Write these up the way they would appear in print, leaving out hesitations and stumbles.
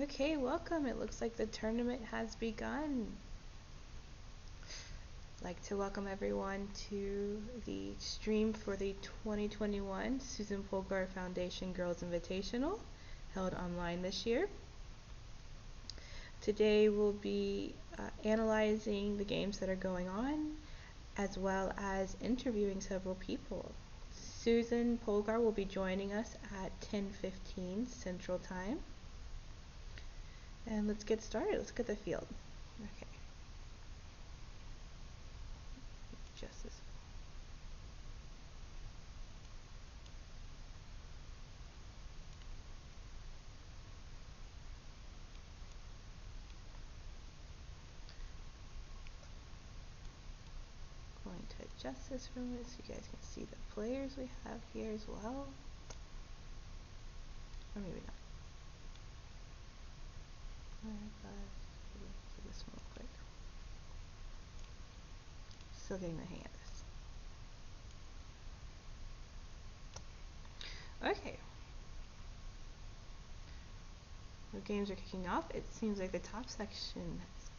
Okay, welcome. It looks like the tournament has begun. I'd like to welcome everyone to the stream for the 2021 Susan Polgar Foundation Girls Invitational, held online this year. Today we'll be analyzing the games that are going on, as well as interviewing several people. Susan Polgar will be joining us at 10:15 Central Time. And let's get started. Let's get the field. Okay. Just this. Going to adjust this for a minute so you guys can see the players we have here as well. Or maybe not. Do this one real quick. Still getting the hang of this. Okay. The games are kicking off. It seems like the top section has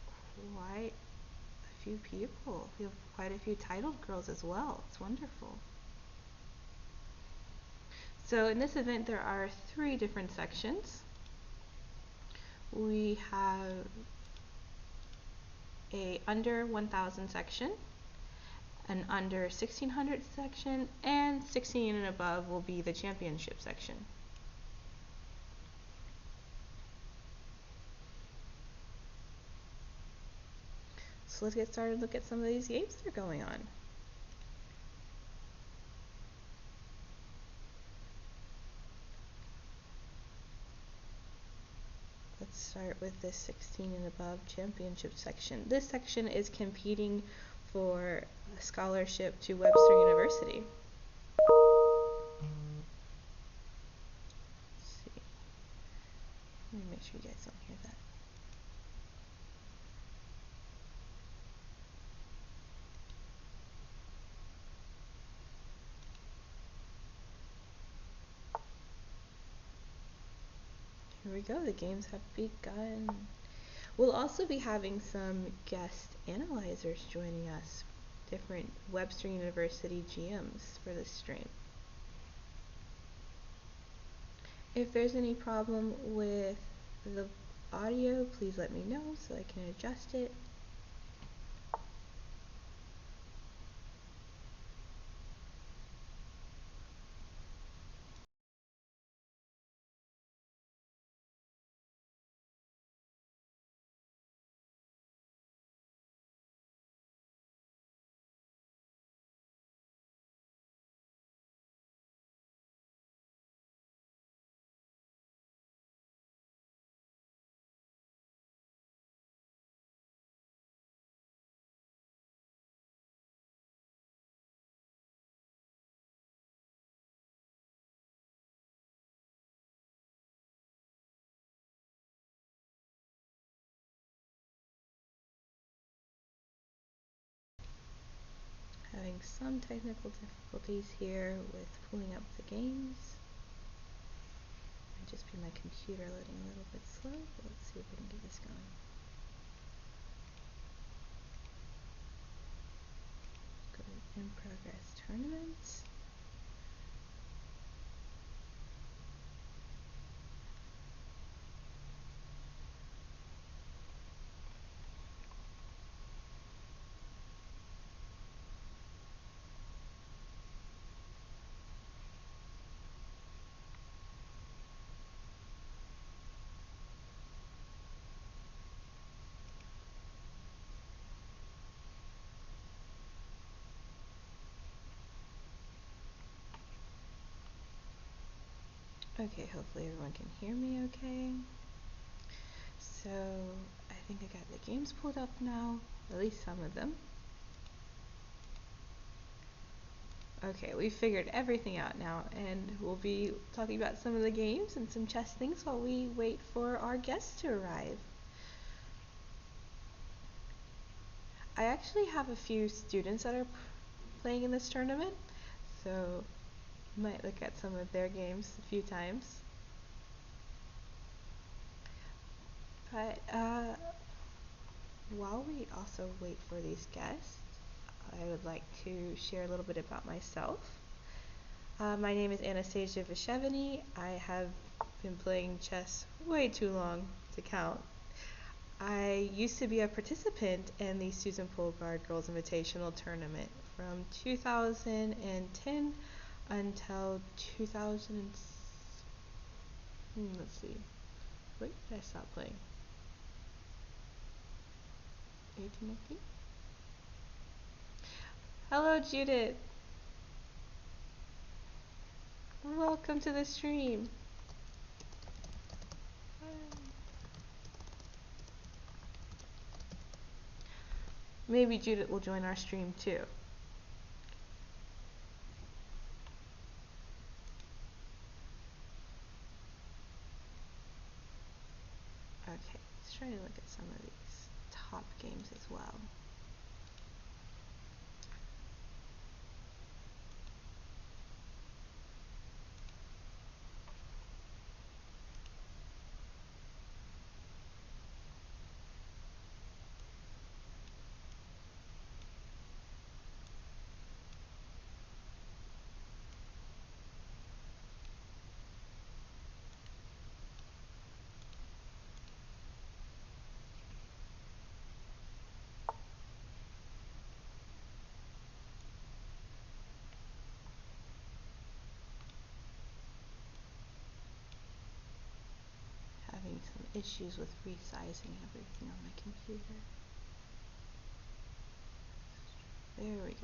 quite a few people. We have quite a few titled girls as well. It's wonderful. So in this event there are 3 different sections. We have a under 1,000 section, an under 1,600 section, and 16 and above will be the championship section. So let's get started and look at some of these games that are going on. Let's start with the 16 and above championship section. This section is competing for a scholarship to Webster University. Let's see. Let me make sure you guys don't hear that. Here we go, the games have begun. We'll also be having some guest analyzers joining us, different Webster University GMs for this stream. If there's any problem with the audio, please let me know so I can adjust it. Having some technical difficulties here with pulling up the games. Might just be my computer loading a little bit slow, but let's see if we can get this going. Go to in progress tournaments. Okay, hopefully everyone can hear me okay. So I think I got the games pulled up now, at least some of them. Okay, we've figured everything out now, and we'll be talking about some of the games and some chess things while we wait for our guests to arrive. I actually have a few students that are playing in this tournament, so might look at some of their games a few times. But while we also wait for these guests, I would like to share a little bit about myself. My name is Anastasia Vishevany. I have been playing chess way too long to count. I used to be a participant in the Susan Polgar Girls Invitational Tournament from 2010 until 2000. Let's see. Wait, did I stop playing? 18, 19? Hello, Judith. Welcome to the stream. Maybe Judith will join our stream too. Okay, let's try to look at some of these top games as well. Having some issues with resizing everything on my computer. There we go.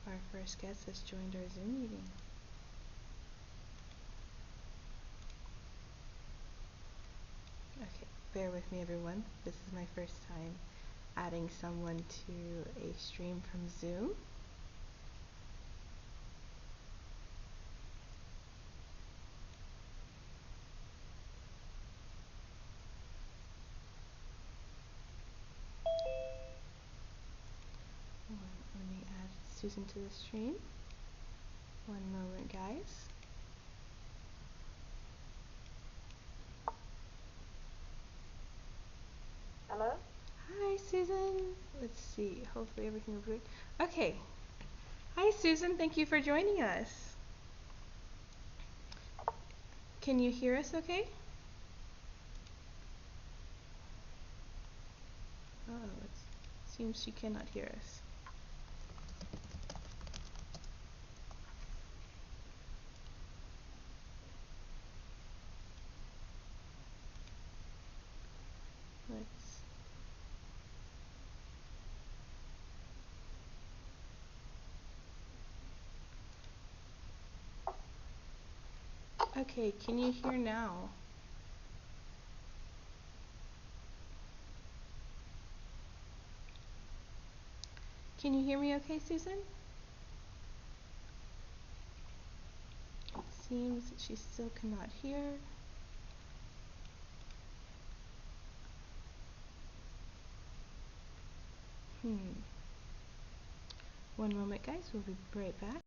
Our first guest has joined our Zoom meeting. Okay, bear with me everyone. This is my first time adding someone to a stream from Zoom. Let me add Susan to the stream. One moment, guys. Hello? Hi, Susan. Let's see. Hopefully everything will be good. Okay. Hi, Susan. Thank you for joining us. Can you hear us okay? Oh, it seems she cannot hear us. Let's. Okay, can you hear now? Can you hear me okay, Susan? It seems that she still cannot hear. One moment, guys. We'll be right back.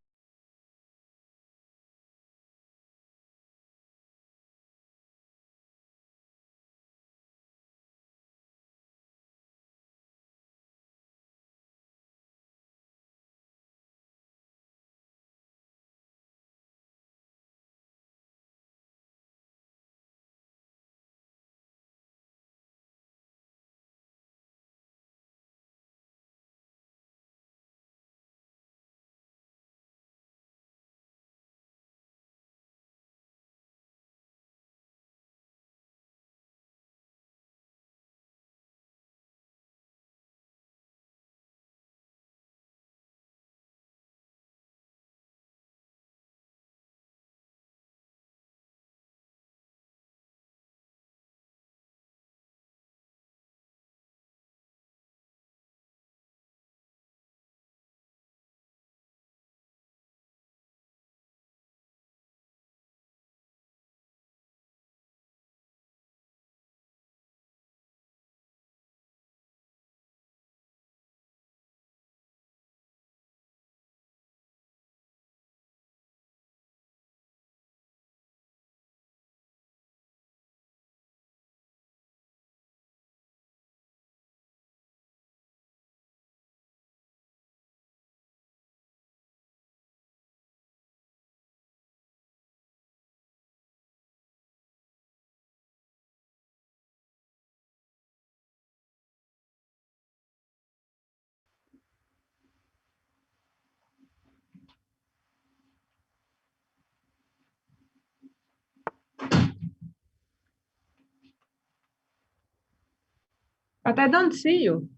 But I don't see you.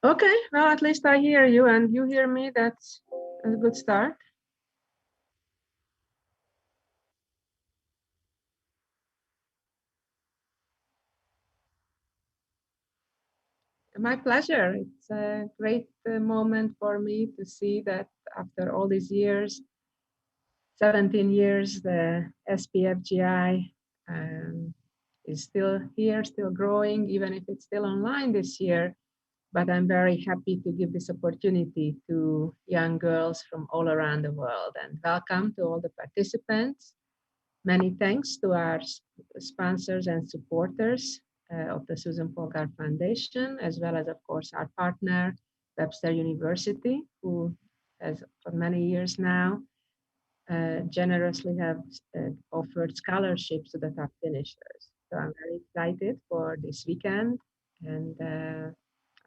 Okay, well, at least I hear you and you hear me. That's a good start. My pleasure. It's a great moment for me to see that after all these years, 17 years, the SPFGI is still here, still growing, even if it's still online this year. But I'm very happy to give this opportunity to young girls from all around the world. And welcome to all the participants. Many thanks to our sponsors and supporters of the Susan Polgar Foundation, as well as, of course, our partner, Webster University, who has for many years now generously have offered scholarships to the top finishers. So I'm very excited for this weekend, and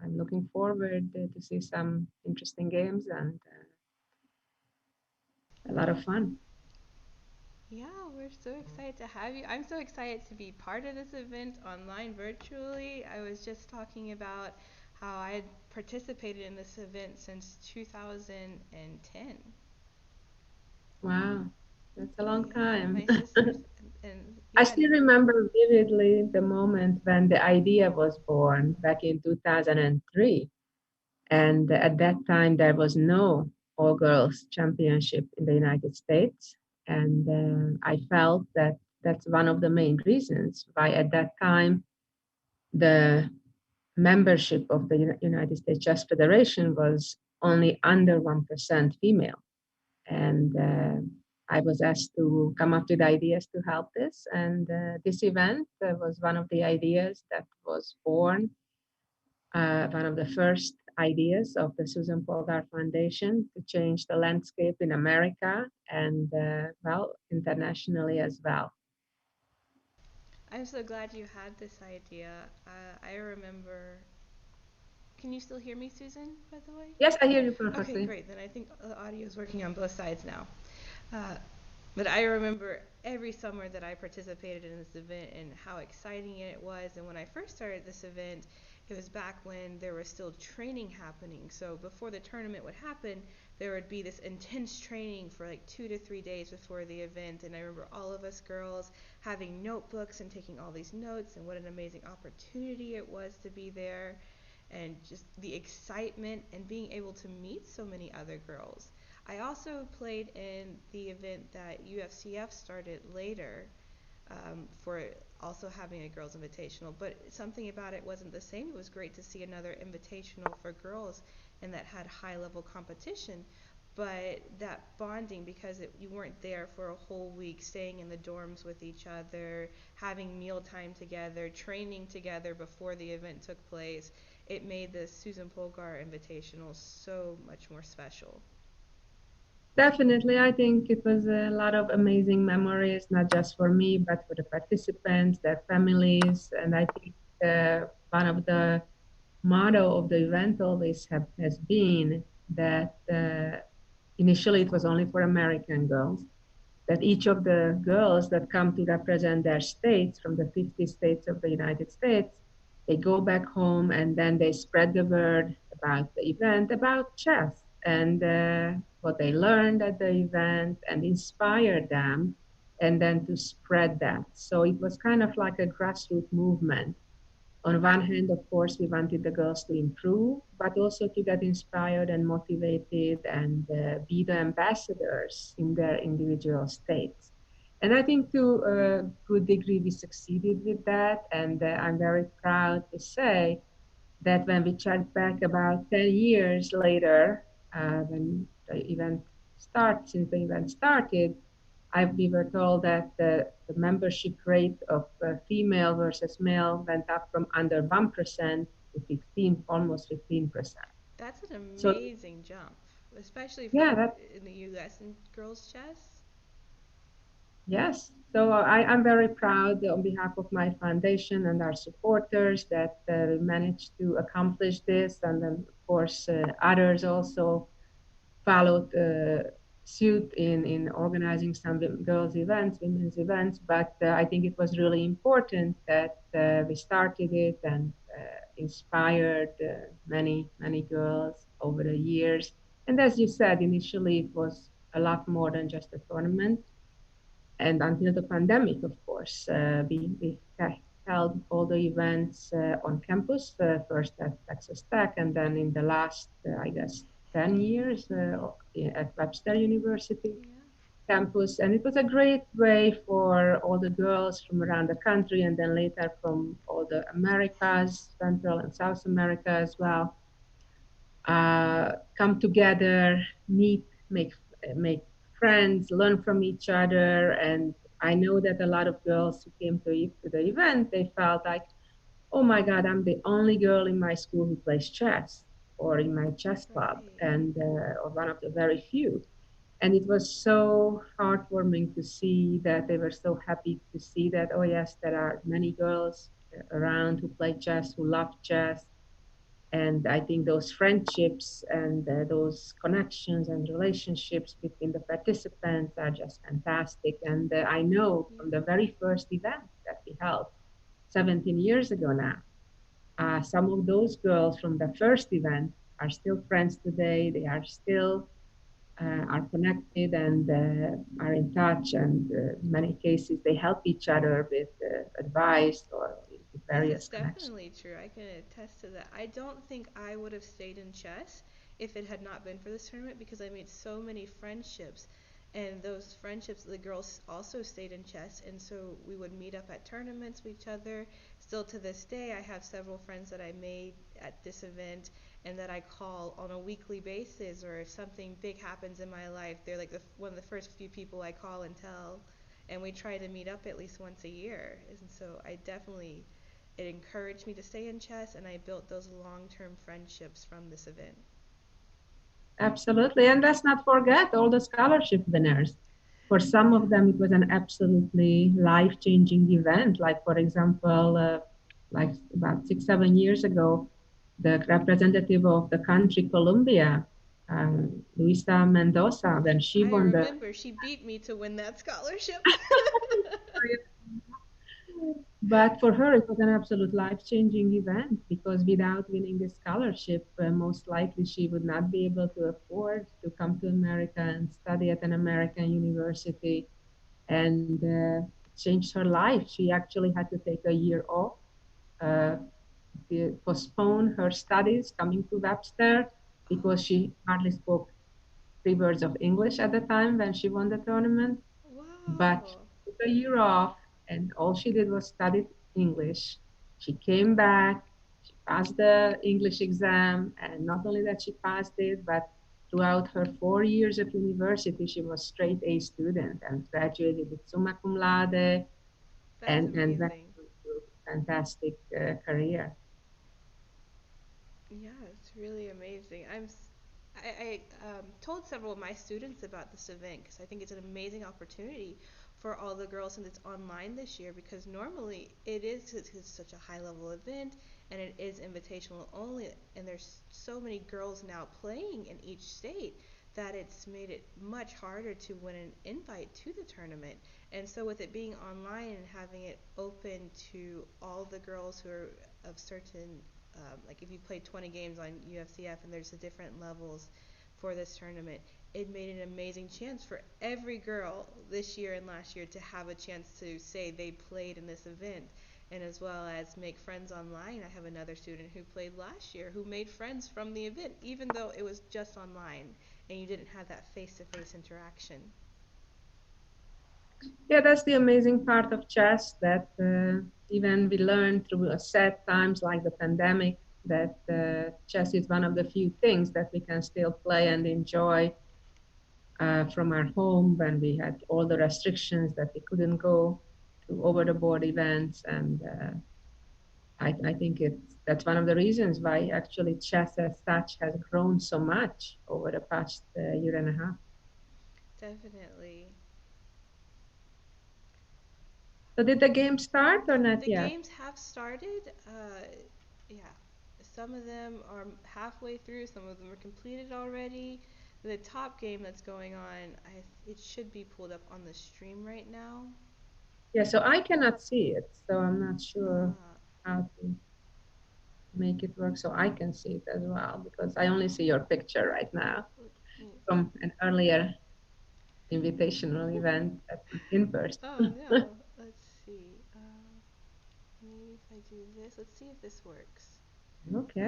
I'm looking forward to see some interesting games and a lot of fun. Yeah, we're so excited to have you. I'm so excited to be part of this event online virtually. I was just talking about how I had participated in this event since 2010. Wow, that's a long Yeah, time. my sisters and I yeah, still remember vividly the moment when the idea was born back in 2003. And at that time, there was no all girls championship in the United States. And I felt that that's one of the main reasons why at that time the membership of the United States Chess Federation was only under 1% female. And I was asked to come up with ideas to help this. And this event was one of the ideas that was born, one of the first ideas of the Susan Polgar Foundation to change the landscape in America and, well, internationally as well. I'm so glad you had this idea. I remember. Can you still hear me, Susan, by the way? Yes, I hear you Okay, perfectly. great. Then I think the audio is working on both sides now. Uh, but I remember every summer that I participated in this event and how exciting it was. And when I first started this event, it was back when there was still training happening. So before the tournament would happen, there would be this intense training for like 2 to 3 days before the event. And I remember all of us girls having notebooks and taking all these notes, and what an amazing opportunity it was to be there. And just the excitement and being able to meet so many other girls. I also played in the event that UFCF started later, for also having a girls' invitational, but something about it wasn't the same. It was great to see another invitational for girls and that had high level competition, but that bonding, because you weren't there for a whole week, staying in the dorms with each other, having mealtime together, training together before the event took place, it made the Susan Polgar Invitational so much more special. Definitely, I think it was a lot of amazing memories, not just for me, but for the participants, their families. And I think one of the motto of the event always has been that initially it was only for American girls, that each of the girls that come to represent their states from the 50 states of the United States, they go back home and then they spread the word about the event, about chess, and what they learned at the event and inspire them, and then to spread that. So it was kind of like a grassroots movement. On one hand, of course, we wanted the girls to improve, but also to get inspired and motivated and be the ambassadors in their individual states. And I think to a good degree we succeeded with that. And I'm very proud to say that when we check back about 10 years later, when the event since the event started, we were told that the membership rate of female versus male went up from under 1% to 15, almost 15%. That's an So amazing jump, especially for yeah, that in the U.S. and girls chess. yes. So I'm very proud on behalf of my foundation and our supporters that we managed to accomplish this, and then of course others also followed suit in organizing some girls' events, women's events. But I think it was really important that we started it and inspired many girls over the years. And as you said, initially it was a lot more than just a tournament. And until the pandemic, of course, we held all the events on campus, first at Texas Tech, and then in the last, I guess, 10 years at Webster University Yeah. campus. And it was a great way for all the girls from around the country, and then later from all the Americas, Central and South America as well, come together, meet, make friends, learn from each other. And I know that a lot of girls who came to the event, they felt like, oh my God, I'm the only girl in my school who plays chess or in my chess club, Right. and or one of the very few. And it was so heartwarming to see that they were so happy to see that, oh yes, there are many girls around who play chess, who love chess. And I think those friendships and those connections and relationships between the participants are just fantastic. And I know Yeah. from the very first event that we held 17 years ago now, some of those girls from the first event are still friends today. They are still are connected and are in touch. And in many cases, they help each other with advice or with That's various connections. definitely true. I can attest to that. I don't think I would have stayed in chess if it had not been for this tournament because I made so many friendships. And those friendships, the girls also stayed in chess. And so we would meet up at tournaments with each other. Still to this day, I have several friends that I made at this event and that I call on a weekly basis. Or if something big happens in my life, they're like one of the first few people I call and tell. And we try to meet up at least once a year. And so I definitely it encouraged me to stay in chess, and I built those long term friendships from this event. Absolutely. And let's not forget all the scholarship winners. For some Yeah. of them, it was an absolutely life changing event. Like, for example, like about 6, 7 years ago, the representative of the country, Colombia, Luisa Mendoza, when she I won the remember she beat me to win that scholarship. But for her, it was an absolute life-changing event because without winning this scholarship, most likely she would not be able to afford to come to America and study at an American university. And it changed her life. She actually had to take a year off, uh, postpone her studies coming to Webster because Oh, she hardly spoke 3 words of English at the time when she won the tournament. But she wow. took a year off, and all she did was study English. She came back, she passed the English exam, and not only that she passed it, but throughout her 4 years of university, she was straight A student and graduated with summa cum laude That's and went amazing. on to a fantastic career. Yeah, it's really amazing. I told several of my students about this event because I think it's an amazing opportunity for all the girls and it's online this year because normally it's such a high level event and it is invitational only and there's so many girls now playing in each state that it's made it much harder to win an invite to the tournament. And so with it being online and having it open to all the girls who are of certain like if you play 20 games on UFCF and there's the different levels for this tournament, it made an amazing chance for every girl this year and last year to have a chance to say they played in this event and as well as make friends online. I have another student who played last year who made friends from the event even though it was just online and you didn't have that face-to-face interaction. Yeah, that's the amazing part of chess that even we learned through sad times like the pandemic that chess is one of the few things that we can still play and enjoy from our home when we had all the restrictions that we couldn't go to over the board events. And I think that's one of the reasons why actually chess as such has grown so much over the past year and a half. Definitely. So did the game start or not The yet? games have started. Yeah, some of them are halfway through. Some of them are completed already. The top game that's going on, it should be pulled up on the stream right now. Yeah, so I cannot see it, so I'm not sure Ah, how to make it work so I can see it as well, because I only see your picture right now let me. from an earlier invitational event that was in person. Oh no, let's see. Maybe if I do this, let's see if this works.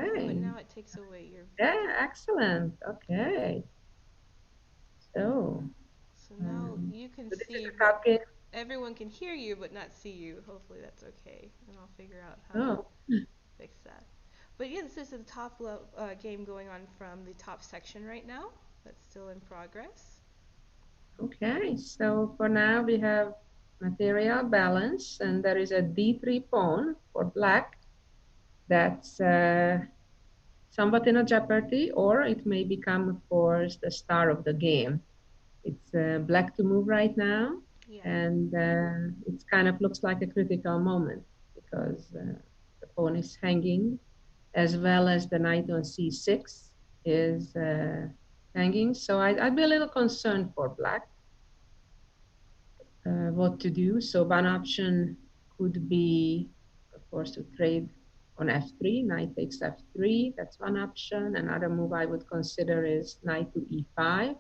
Oh, but Okay. now it takes away your Yeah, video. excellent. Okay. So, So now um, you can so this is see, the but top game. everyone can hear you but not see you. Hopefully that's okay, and I'll figure out how to Oh, fix that. But yeah, this is the game going on from the top section right now. That's still in progress. okay. So for now we have material balance, and there is a D3 pawn for black that's somewhat in a jeopardy, or it may become, of course, the star of the game. It's black to move right now, Yeah. and it kind of looks like a critical moment because the pawn is hanging, as well as the knight on c6 is hanging. So I'd be a little concerned for black what to do. So one option could be, of course, to trade on f3, knight takes f3. That's one option. Another move I would consider is knight to e5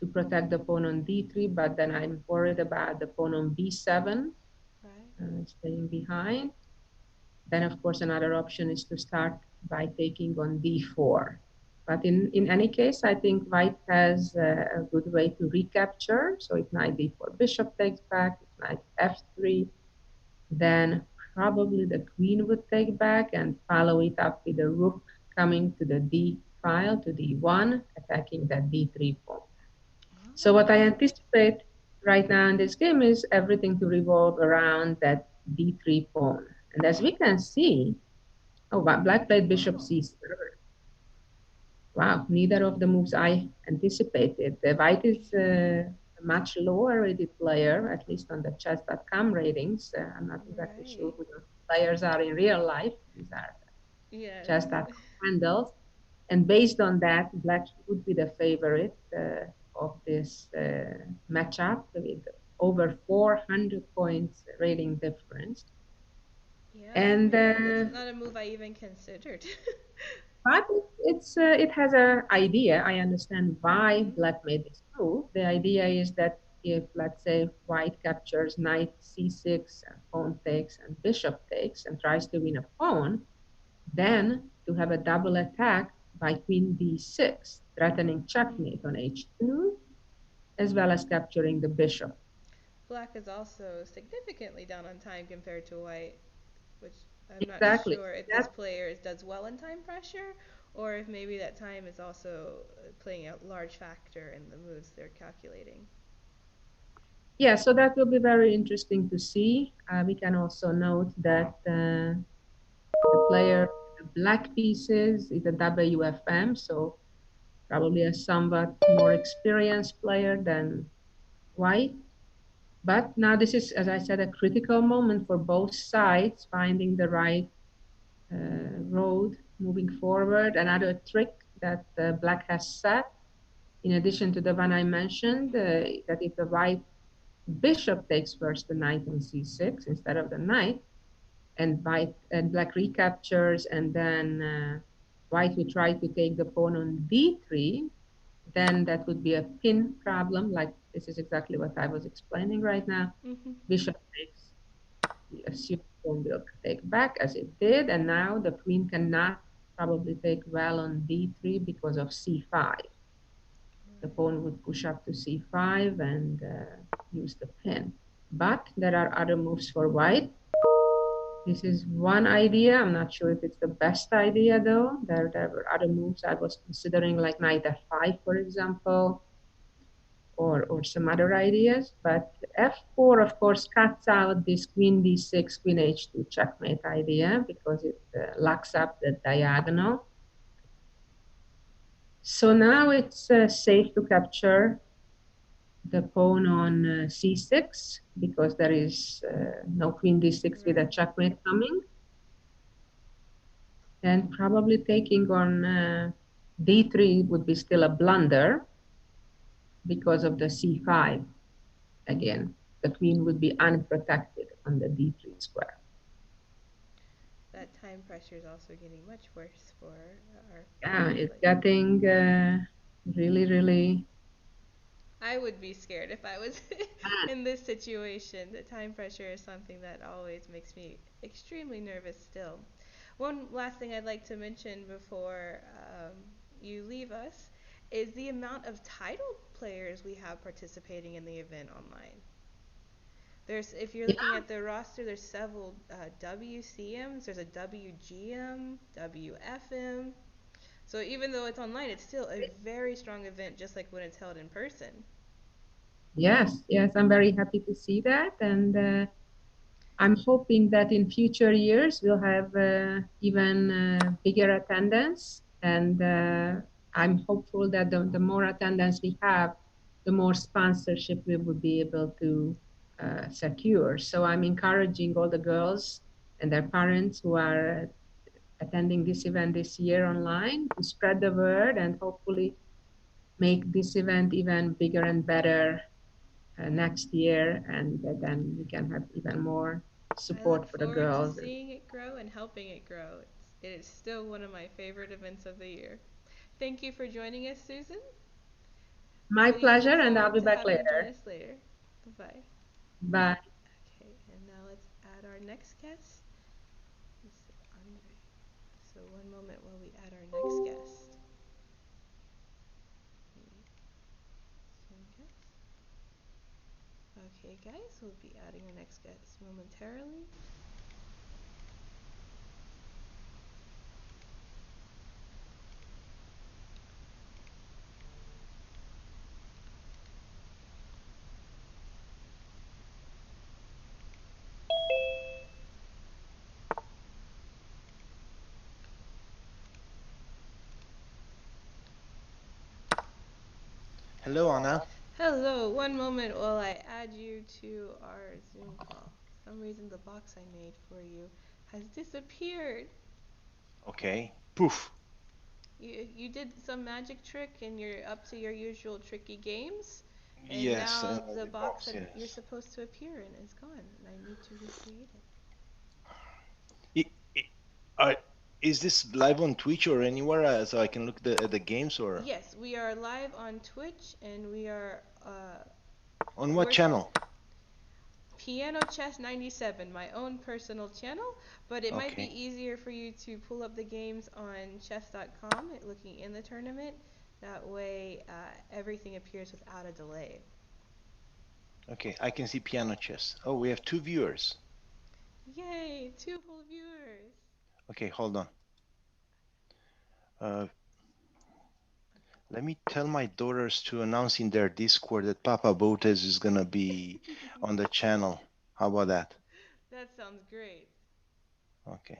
to protect the pawn on d3, but then I'm worried about the pawn on b7 Right. staying behind. Then, of course, another option is to start by taking on d4. But in any case, I think white has a good way to recapture. So if knight d4, bishop takes back, if knight f3, then probably the queen would take back and follow it up with the rook coming to the d file, to d1, attacking that d3 pawn. So what I Oh. anticipate right now in this game is everything to revolve around that d3 pawn. And as we can see, oh, black played bishop Oh. c3. Wow, neither of the moves I anticipated. The white is Yeah. a much lower rated player, at least on the chess.com ratings. I'm not exactly sure Right. who the players are in real life. These are Yes. chess.com handles. And based on that, black would be the favorite of this matchup with over 400 points rating difference. Yeah, And that's not a move I even considered. but it has a idea. I understand why Mhm. black made this move. The idea is that if, let's say, white captures knight c6 and pawn takes and bishop takes and tries to win a pawn, then to have a double attack by queen d6, threatening checkmate on Mhm. h2, as well as capturing the bishop. Black is also significantly down on time compared to white, which I'm not Exactly. sure if this That, player does well in time pressure or if maybe that time is also playing a large factor in the moves they're calculating. yeah, so that will be very interesting to see. We can also note that the player, the black pieces, is a WFM, so probably a somewhat more experienced player than white. But now this is, as I said, a critical moment for both sides, finding the right road moving forward. Another trick that black has set, in addition to the one I mentioned, Mhm. that if the white bishop takes first the knight on c6 instead of the knight, and white and black recaptures, and then white would try to take the pawn on d3, then that would be a pin problem. Like this is exactly what I was explaining right now. Mhm. Bishop takes, we assume pawn will take back as it did, and now the queen cannot probably take well on d3 because of c5. The Right. pawn would push up to c5 and use the pin. But there are other moves for white. This is one idea. I'm not sure if it's the best idea though. There were other moves I was considering, like knight f5, for example, or some other ideas. But f4, of course, cuts out this queen d6, queen h2 checkmate idea because it locks up the diagonal. So now it's safe to capture the pawn on c6 because there is no queen d6 with a Right. checkmate coming. And probably taking on D3 would be still a blunder because of the C5 again. The queen would be unprotected on the D3 square. That time pressure is also getting much worse for our Yeah, black it's players. getting really, really. I would be scared if I was in this situation. The time pressure is something that always makes me extremely nervous still. One last thing I'd like to mention before you leave us is the amount of title players we have participating in the event online. If you're looking Yeah, at the roster, there's several WCMs, there's a WGM, WFM. So even though it's online, it's still a very strong event, just like when it's held in person. yes, yes, I'm very happy to see that. And I'm hoping that in future years we'll have even bigger attendance. And I'm hopeful that the more attendance we have, the more sponsorship we will be able to secure. So I'm encouraging all the girls and their parents who are attending this event this year online to spread the word and hopefully make this event even bigger and better next year, and then we can have even more I look support for the forward to girls. seeing it grow and helping it grow. It is still one of my favorite events of the year. Thank you for joining us, Susan. My We look pleasure, and I'll forward be to back having you join later. us later. Bye-bye. Bye. Okay, and now let's add our next guest. This is Andrei. So one moment while we add our next guest. Okay, guys, we'll be adding our next guest momentarily. Hello, Anna. Hello, one moment while I add you to our Zoom call. For some reason the box I made for you has disappeared. Okay. Poof. You did some magic trick and you're up to your usual tricky games, and Yes, now the the box box. that you're Yes. supposed to appear in is gone, and I need to recreate it. I, I, is this live on Twitch or anywhere so I can look at the games or Yes, we are live on Twitch, and we are on what we're channel? Piano Chess 97, my own personal channel, but it might be Okay. easier for you to pull up the games on chess.com, looking in the tournament. That way, everything appears without a delay. Okay, I can see piano chess. Oh, we have 2 viewers. Yay, two whole viewers. Okay, hold on. Uh, Let me tell my daughters to announce in their Discord that Papa Botez is gonna be on the channel. How about that? That sounds great. Okay.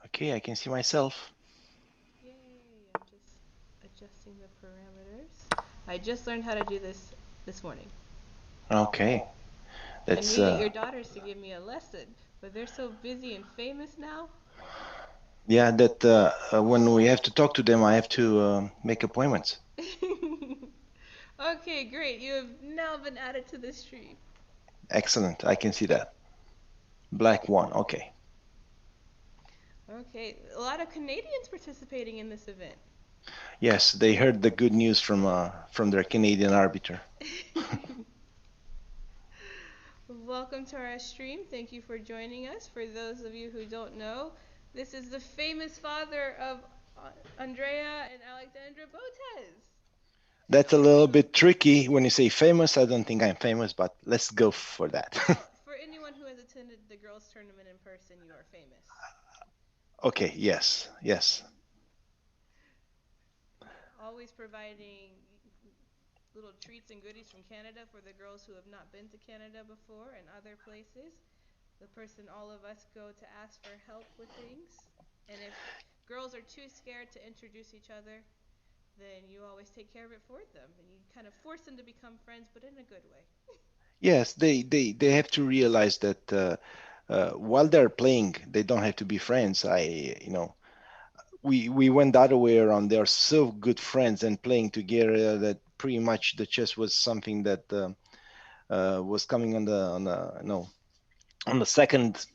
Okay, I can see myself. Yay, I'm just adjusting the parameters. I just learned how to do this morning. Okay. I That's needed your daughters to give me a lesson, but they're so busy and famous now. yeah, that when we have to talk to them, I have to make appointments. Okay, great. You have now been added to the stream. Excellent. I can see that. Black one. Okay. Okay, a lot of Canadians participating in this event. Yes, they heard the good news from their Canadian arbiter. Welcome to our stream. Thank you for joining us. For those of you who don't know, this is the famous father of Andrea and Alexandra Botez. That's a little bit tricky when you say famous. I don't think I'm famous, but let's go for that. For anyone who has attended the girls' tournament in person, you are famous. Okay, yes, yes. Always providing little treats and goodies from Canada for the girls who have not been to Canada before and other places. The person all of us go to ask for help with things. And if girls are too scared to introduce each other, then you always take care of it for them. And you kind of force them to become friends, but in a good way. Yes, they have to realize that while they're playing, they don't have to be friends. We went the other way around. They are so good friends and playing together that pretty much the chess was something that was coming on the no on the second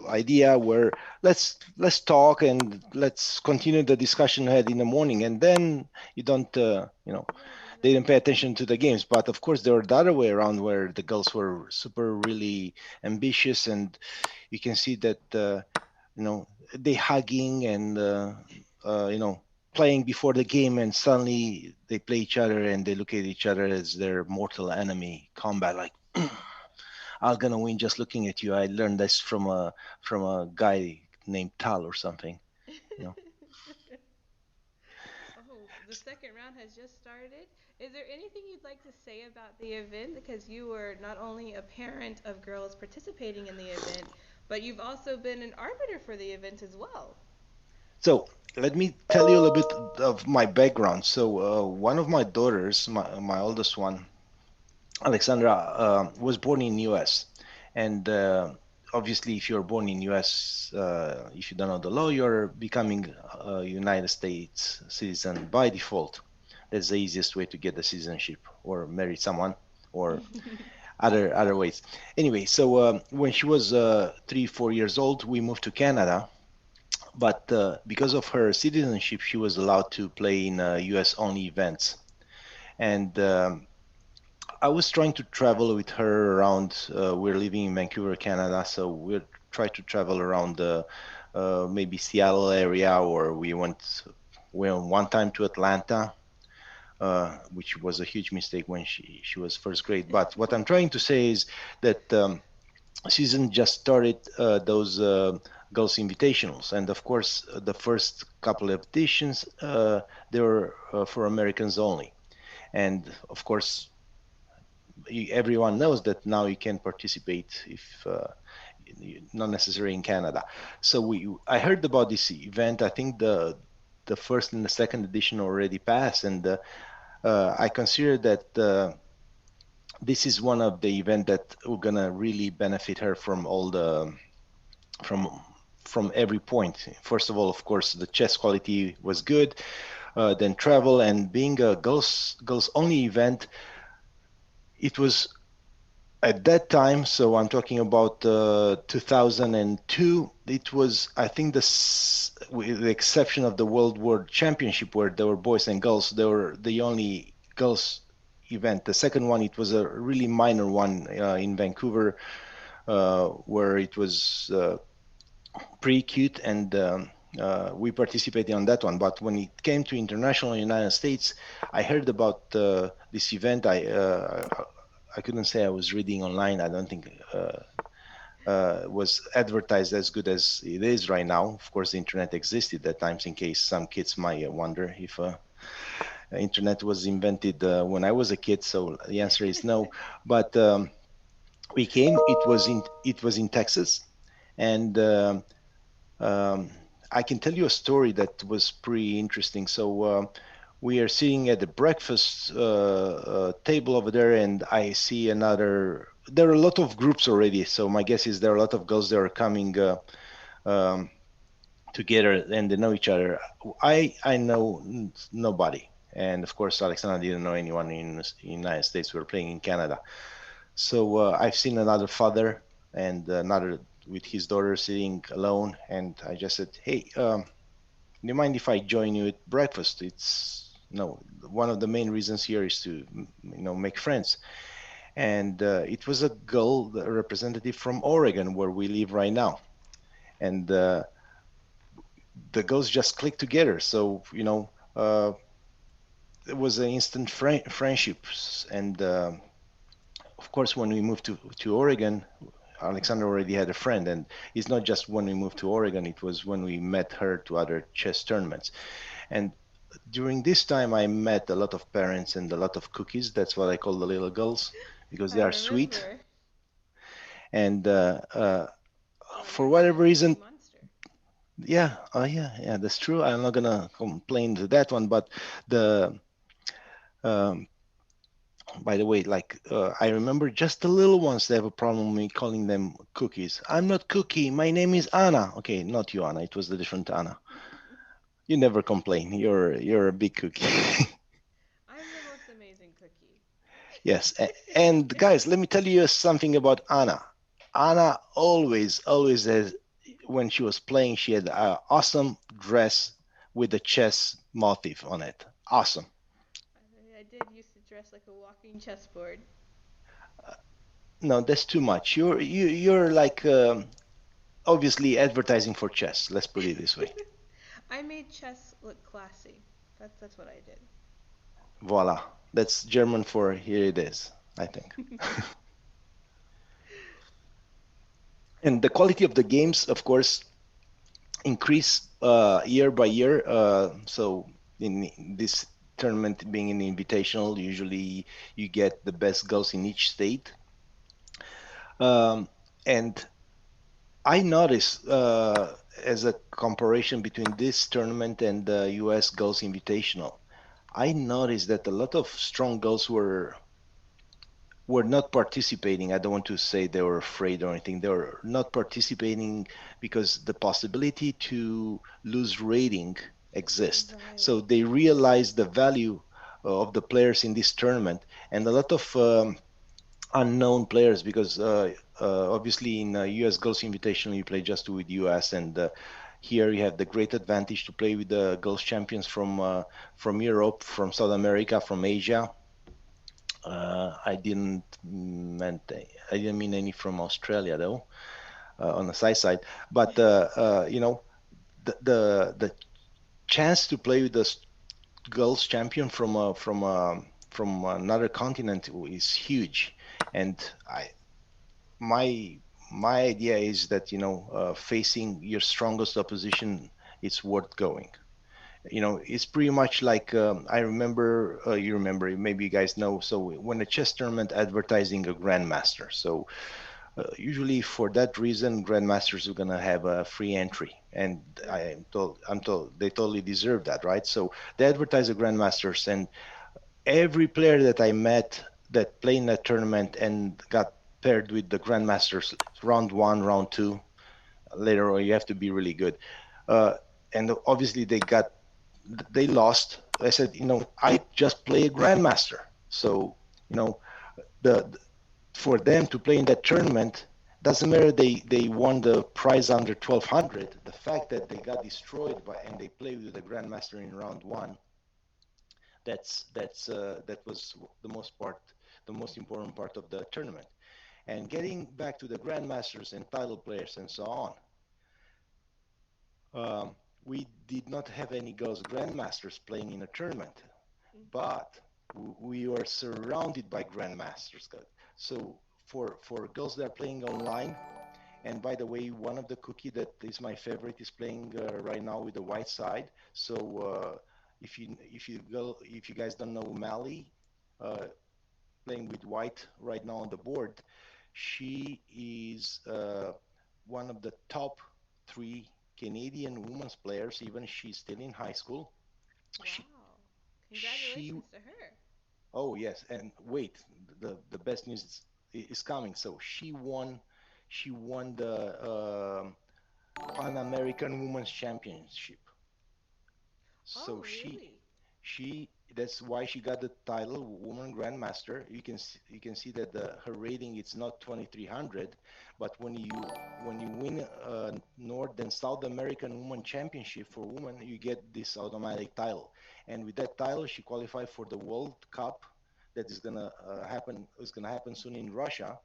idea where let's talk and let's continue the discussion ahead in the morning, and then you don't Yes, they didn't exactly. pay attention to the games. But of course there were the other way around where the girls were super really ambitious, and you can see that they hugging and playing before the game, and suddenly they play each other and they look at each other as their mortal enemy combat, like I'm gonna win just looking at you. I learned this from a guy named Tal or something. You know. Oh, the second round has just started. Is there anything you'd like to say about the event? Because you were not only a parent of girls participating in the event, but you've also been an arbiter for the event as well. So let me tell you a little bit of my background. So one of my daughters, my oldest one, Alexandra, was born in U.S. and obviously, if you're born in U.S., if you don't know the law, you're becoming a United States citizen by default. That's the easiest way to get the citizenship or marry someone or other ways. Anyway, so when she was 3 4 years old, we moved to Canada. But because of her citizenship, she was allowed to play in U.S. only events. And I was trying to travel with her around. We're living in Vancouver, Canada, so we're trying to travel around the maybe Seattle area, or we went one time to Atlanta, which was a huge mistake when she was first grade. But what I'm trying to say is that season just started those girls invitationals, and of course the first couple of editions they were for Americans only, and of course everyone knows that now you can participate if not necessarily in Canada. So I heard about this event. I think the first and the second edition already passed, and I consider that this is one of the event that are gonna really benefit her from all the from from every point. First of all, of course, the chess quality was good. Then travel and being a girls only event, it was at that time. So I'm talking about 2002. It was, I think, with the exception of the World World Championship, where there were boys and girls, they were the only girls event. The second one, it was a really minor one in Vancouver, where it was pretty cute, and we participated on that one. But when it came to international United States, I heard about this event. I couldn't say I was reading online. I don't think was advertised as good as it is right now. Of course, the internet existed at times. In case some kids might wonder if internet was invented when I was a kid. So the answer is no. But we came. It was in Texas, and um, I can tell you a story that was pretty interesting. So we are sitting at the breakfast table over there, and I see another. There are a lot of groups already, so my guess is there are a lot of girls that are coming um, together, and they know each other. I know nobody, and of course, Alexandra didn't know anyone in the United States. We were playing in Canada, so I've seen another father and another with his daughter sitting alone, and I just said, "Hey, do you mind if I join you at breakfast? It's no one of the main reasons here is to make friends." and it was a girl, the representative from Oregon, where we live right now, and the girls just clicked together. So it was an instant friendships, and of course, when we moved to Oregon, Alexander already had a friend, and it's not just when we moved to Oregon; it was when we met her to other chess tournaments. And during this time, I met a lot of parents and a lot of cookies. That's what I call the little girls because I they are sweet. remember. And Well, for you're like a whatever cookie reason, monster. yeah, yeah, that's true. I'm not gonna complain to that one, but the um, by the way, like I remember just the little ones that have a problem with me calling them cookies. I'm not Cookie. My name is Anna. Okay, not you, Anna. It was the different Anna. You never complain. You're a big cookie. I'm the most amazing cookie. Yes, and guys, let me tell you something about Anna. Anna always has, when she was playing, she had an awesome dress with a chess motif on it. Awesome. I did used to dress like a walking chessboard. No, that's too much. You're like obviously advertising for chess. Let's put it this way. I made chess look classy. That's what I did. Voila. That's German for here it is, I think. And the quality of the games, of course, increase year by year. So in this tournament being an invitational, usually you get the best girls in each state. And I noticed as a comparison between this tournament and the US Girls Invitational, I noticed that a lot of strong girls were not participating. I don't want to say they were afraid or anything. They were not participating because the possibility to lose rating exists. So Right. they realized the value of the players in this tournament, and a lot of unknown players because obviously in US Girls Invitational you play just with US, and here you have the great advantage to play with the girls champions from Europe, from South America, from Asia. I didn't mean any from Australia though, on the side. But the chance to play with the girls champion from another continent is huge, and I my my idea is that facing your strongest opposition, it's worth going. It's pretty much like I remember, you remember, maybe you guys know. So when a chess tournament advertising a grandmaster, so usually for that reason, grandmasters are gonna have a free entry, and Yep. I'm told they totally deserve that, right? So they advertise the grandmasters, and every player that I met that played in that tournament and got paired with the grandmasters, round one, round two, later on you have to be really good. Uh, and obviously they lost. I said, I just play a grandmaster. So, you know, the for them to play in that tournament, doesn't matter they won the prize under 1200. The fact that they got destroyed and they played with the grandmaster in round one, that was the most important part of the tournament. And getting back to the grandmasters and title players and so on, we did not have any girls grandmasters playing in a tournament, but we were surrounded by grandmasters. So for girls that are playing online, and by the way, one of the cookie that is my favorite is playing right now with the white side. So if you guys don't know Mali, uh, playing with white right now on the board, she is one of the top three Canadian women's players. Even she's still in high school. She Wow. she Congratulations to her. Oh yes, and wait, the best news is coming. So she won the Pan American Women's Championship. So Oh, really? she that's why she got the title Woman Grandmaster. You can see that her rating it's not 2300, but when you win North and South American Women Championship for women, you get this automatic title. And with that title, she qualified for the World Cup that is gonna happen soon in Russia.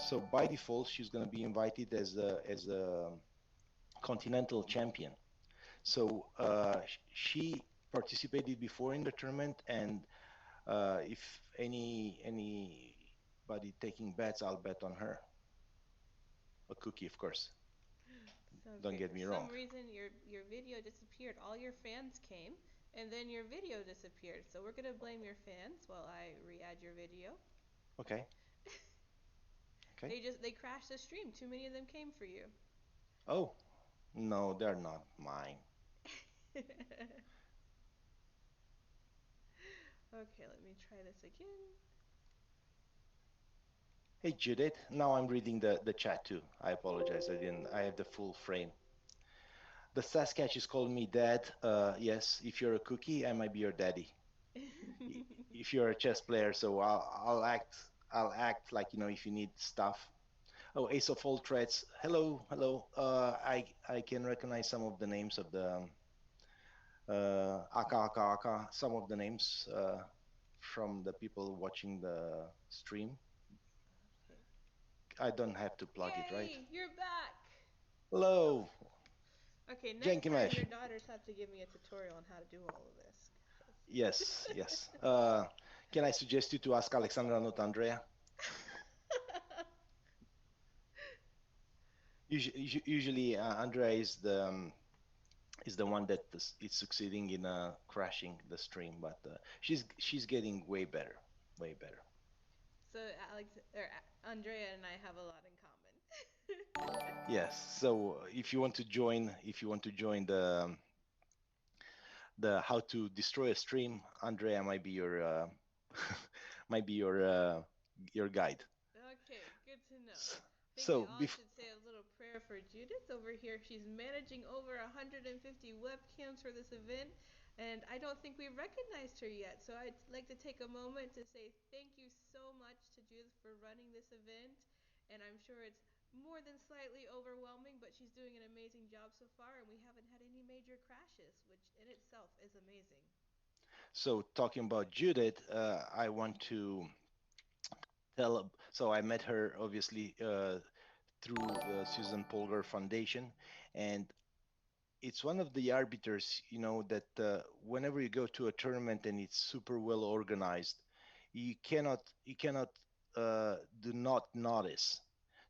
So by default, she's gonna be invited as a continental champion. So she participated before in the tournament, and if anybody taking bets, I'll bet on her. A cookie, of course. Sounds Don't great. get For me some wrong. reason, your video disappeared. All your fans came, and then your video disappeared. So we're gonna blame your fans while I re-add your video. Okay. Okay. They crashed the stream. Too many of them came for you. Oh, no, they're not mine. Okay, let me try this again. Hey, Judith. Now I'm reading the chat too. I apologize. I have the full frame. The Sasquatch is calling me dad. Yes, if you're a cookie, I might be your daddy. If you're a chess player, so I'll act like, if you need stuff. Oh, Ace of all threats. Hello, hello. I can recognize some of the names of the Aka, some of the names from the people watching the stream. Okay. I don't have to plug it, right? Yay! You're back! Woo! Hello, Okay, next time Jankimesh. your daughters have to give me a tutorial on how to do all of this. Yes, yes. Can I suggest you to ask Alexandra, not Andrea? Usually, Andrea is the one that is succeeding in crashing the stream, but she's getting way better, way better. So Andrea and I have a lot in common. Yes. So if you want to join the how to destroy a stream, Andrea might be might be your guide. Okay, good to know. I think we So, all should say a little prayer for Judith over here. She's managing over 150 webcams for this event, and I don't think we've recognized her yet. So I'd like to take a moment to say thank you so much to Judith for running this event. And I'm sure it's more than slightly overwhelming, but she's doing an amazing job so far, and we haven't had any major crashes, which in itself is amazing. talking about Judith, I want to tell. So I met her obviously through the Susan Polgar Foundation, and it's one of the arbiters, that whenever you go to a tournament and it's super well organized, you cannot do not notice.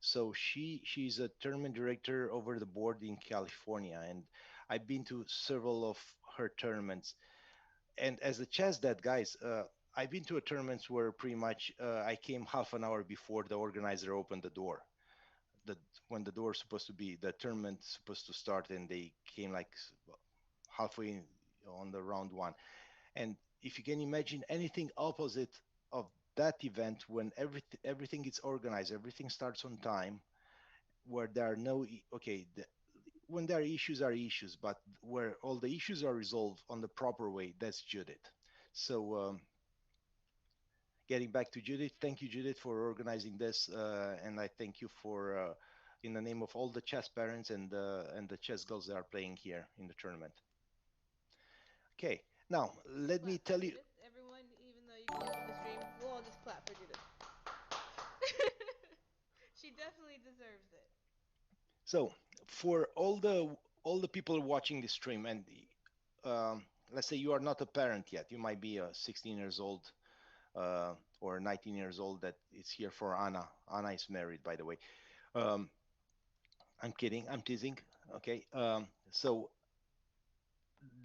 So she's a tournament director over the board in California, and I've been to several of her tournaments. And as a chess dad, guys, I've been to a tournaments where pretty much I came half an hour before the organizer opened the door, the when the door supposed to be the tournament supposed to start, and they came like halfway on the round one. And if you can imagine anything opposite of that event, when everything is organized, everything starts on time, where there are no when there are issues, but where all the issues are resolved on the proper way, that's Judith. So getting back to Judith, thank you, Judith, for organizing this, and I thank you for, in the name of all the chess parents and the chess girls that are playing here in the tournament. Okay, now Let's let me clap for tell you. Judith. Everyone, even though you can't see the stream, we'll all just clap for Judith. She definitely deserves it. So for all the people watching the stream, and let's say you are not a parent yet, you might be 16 years old or 19 years old that is here for Anna. Anna is married, by the way. Um, I'm kidding. I'm teasing. Okay. So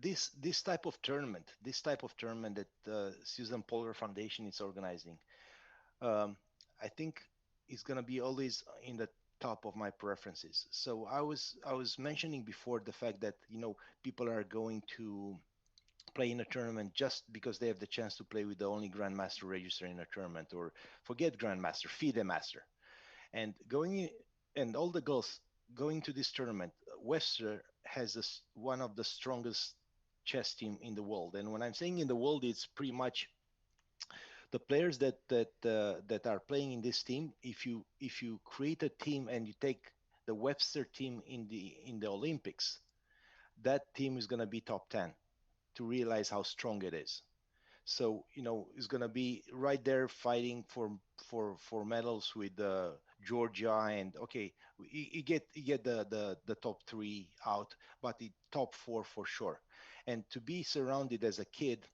this type of tournament that Susan Polgar Foundation is organizing, um, I think is going to be always in the top of my preferences. So I was mentioning before the fact that people are going to play in a tournament just because they have the chance to play with the only grandmaster register in a tournament, or forget grandmaster, FIDE master, and going in, and all the girls going to this tournament. Webster has one of the strongest chess team in the world, and when I'm saying in the world, it's pretty much the players that are playing in this team. If you create a team and you take the Webster team in the Olympics, that team is going to be top 10, to realize how strong it is. So is gonna be right there fighting for medals with Georgia, and okay, you get the top three out, but the top four for sure. And to be surrounded as a kid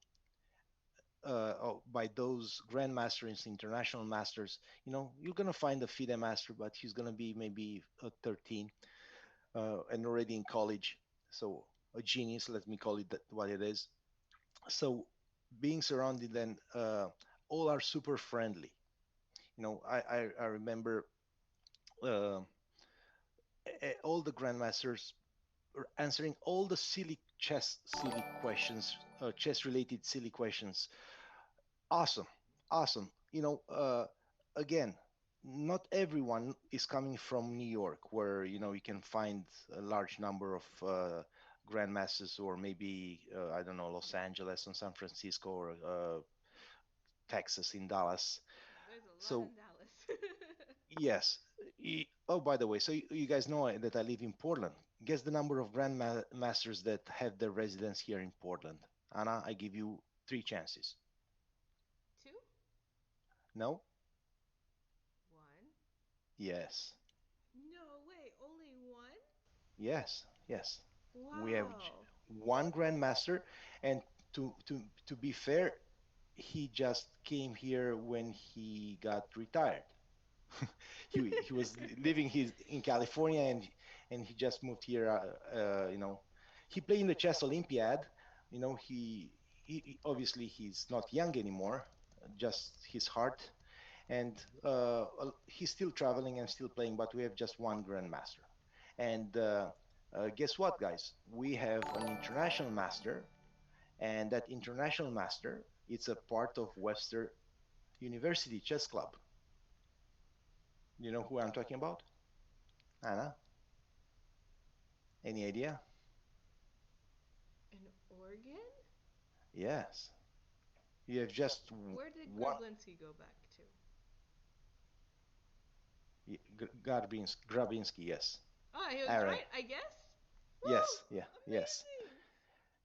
by those grandmasters, international masters, you're gonna find a FIDE master, but he's gonna be maybe 13 and already in college, so a genius. Let me call it that, what it is. So being surrounded, and all are super friendly. I remember uh, all the grandmasters are answering all the silly questions, chess related silly questions. Awesome, awesome. Again, not everyone is coming from New York, where you can find a large number of grandmasters, or maybe I don't know, Los Angeles and San Francisco, or Texas in Dallas. There's a lot So in Dallas. yes. Oh, by the way, so you guys know that I live in Portland. Guess the number of grandmasters that have their residence here in Portland. Anna, I give you three chances. Two? No? One? Yes. No way, only one? Yes. Yes. We have Wow. one grandmaster, and to be fair, he just came here when he got retired. He was living his in California, and he just moved here. He played in the chess Olympiad. Obviously he's not young anymore, just his heart, and he's still traveling and still playing. But we have just one grandmaster, and guess what, guys? We have an international master, and that international master, it's a part of Webster University Chess Club. You know who I'm talking about? Anna, any idea? In Oregon? Yes. You have just Where did one. Grablinski go back to? Grabinski, yes. Oh, he was Aaron. right, I guess. Yes, Woo! yeah, yes. Amazing!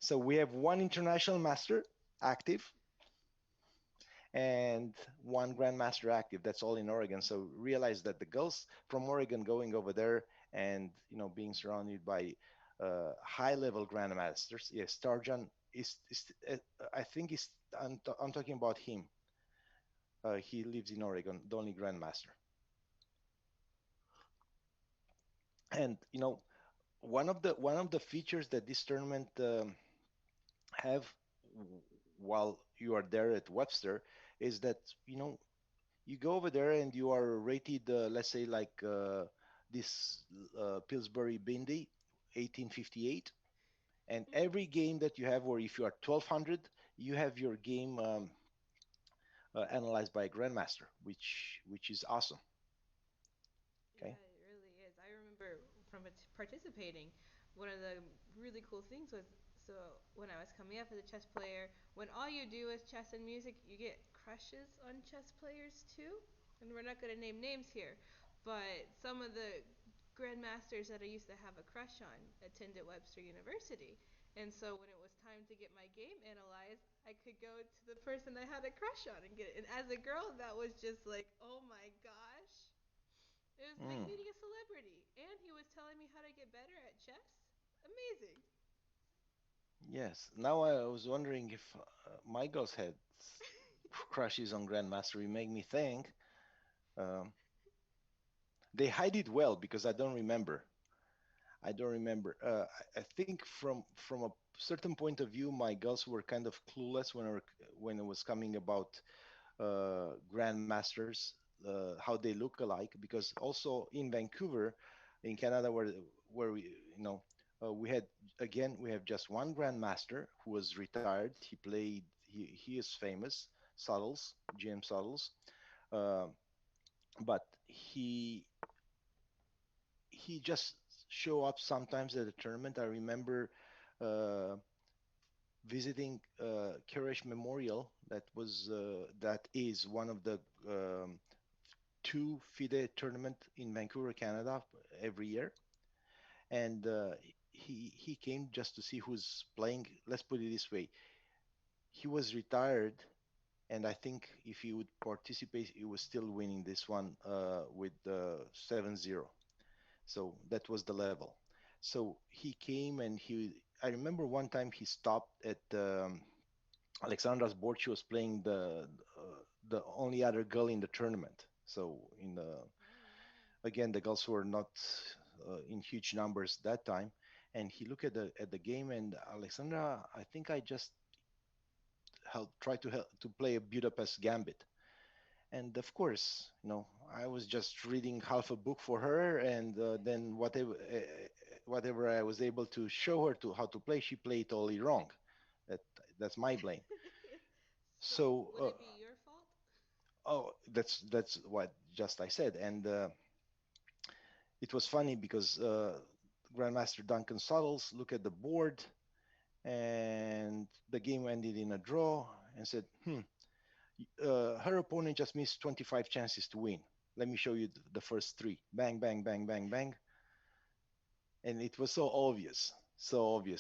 So we have one international master active and one grandmaster active. That's all in Oregon. So realize that the girls from Oregon going over there, and being surrounded by high level grandmasters. Yes, Tarjan is I think I'm talking about him. He lives in Oregon, the only grandmaster. And one of the features that this tournament have while you are there at Webster is that you go over there and you are rated, let's say, like this Pillsbury Bindi 1858, and every game that you have, or if you are 1200, you have your game analyzed by a grandmaster, which is awesome. Yeah, Okay. it really is. I remember from participating, one of the really cool things was, so when I was coming up as a chess player, when all you do is chess and music, you get crushes on chess players too. And we're not going to name names here, but some of the grandmasters that I used to have a crush on attended Webster University. And so when it was time to get my game analyzed, I could go to the person I had a crush on and get it. And as a girl, that was just like, oh my gosh. It was like Mm. meeting a celebrity, and he was telling me how to get better at chess. Amazing. Yes. Now I was wondering if my girls had crushes on Grandmaster. It made me think. Um, they hide it well because I don't remember. I don't remember. I think from a certain point of view, my girls were kind of clueless when it was coming about grandmasters, how they look alike. Because also in Vancouver, in Canada, where we had, again, we have just one grandmaster who was retired. He played. He is famous, Suttles, James Suttles, uh, but he just show up sometimes at a tournament. I remember uh, visiting Keresh Memorial. That is one of the two FIDE tournament in Vancouver, Canada, every year, and he came just to see who's playing. Let's put it this way: he was retired, and I think if he would participate, he was still winning this one with 7-0. So that was the level. So he came and I remember one time he stopped at Alexandra's board. She was playing the only other girl in the tournament. So Oh wow. again, the girls were not in huge numbers that time. And he looked at the game, and Alexandra, I think I just help to play a Budapest Gambit. And of course, I was just reading half a book for her, and then whatever I was able to show her to how to play, she played totally wrong. That that's my blame. So, So, would it be your fault? oh, that's what just I said, and it was funny because Grandmaster Duncan Suttles looked at the board, and the game ended in a draw, and said, her opponent just missed 25 chances to win. Let me show you the first three. Bang, bang, bang, bang, bang. And it was so obvious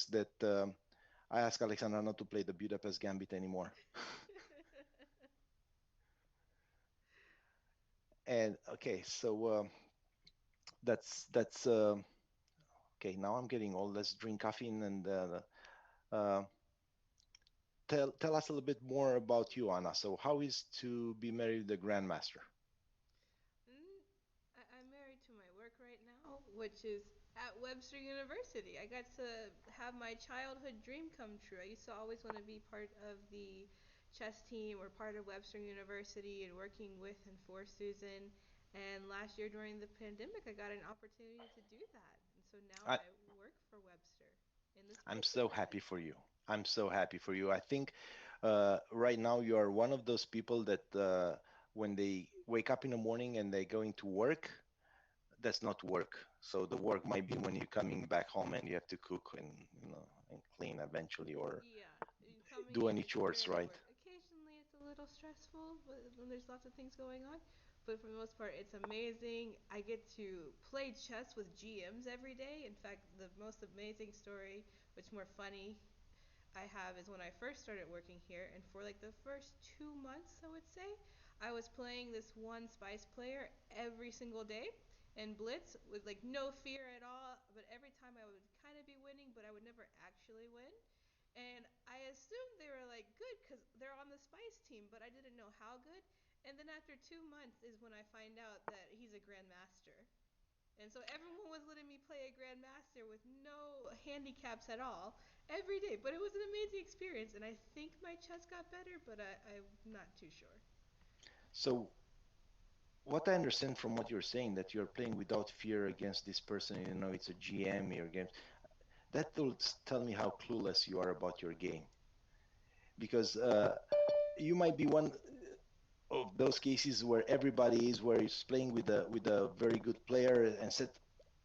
that I asked Alexandra not to play the Budapest Gambit anymore. And okay, so that's okay. Now I'm getting old. Let's drink caffeine and uh, tell us a little bit more about you, Anna. So how is to be married the Grandmaster? Mm, I'm married to my work right now, which is at Webster University. I got to have my childhood dream come true. I used to always want to be part of the chess team or part of Webster University and working with and for Susan. And last year during the pandemic, I got an opportunity to do that. And so now I, I work for Webster in the I'm Spice so happy department. for you. I'm so happy for you. I think right now you are one of those people that when they wake up in the morning and they going to work, that's not work. So the work might be when you're coming back home and you have to cook and and clean eventually or Yeah, coming do in any is chores, barely right? work. Occasionally it's a little stressful when there's lots of things going on, but for the most part it's amazing. I get to play chess with GMs every day. In fact, the most amazing story, which more funny I have is when I first started working here, and for like the first 2 months, I would say, I was playing this one Spice player every single day and Blitz with like no fear at all. But every time I would kind of be winning, but I would never actually win. And I assumed they were like good because they're on the Spice team, but I didn't know how good. And then after 2 months is when I find out that he's a grandmaster. And so everyone was letting me play a grandmaster with no handicaps at all every day. But it was an amazing experience, and I think my chess got better, but I'm not too sure. So what I understand from what you're saying that you're playing without fear against this person, it's a GM or games. That will tell me how clueless you are about your game because you might be one of those cases where everybody is where he's playing with a very good player and said,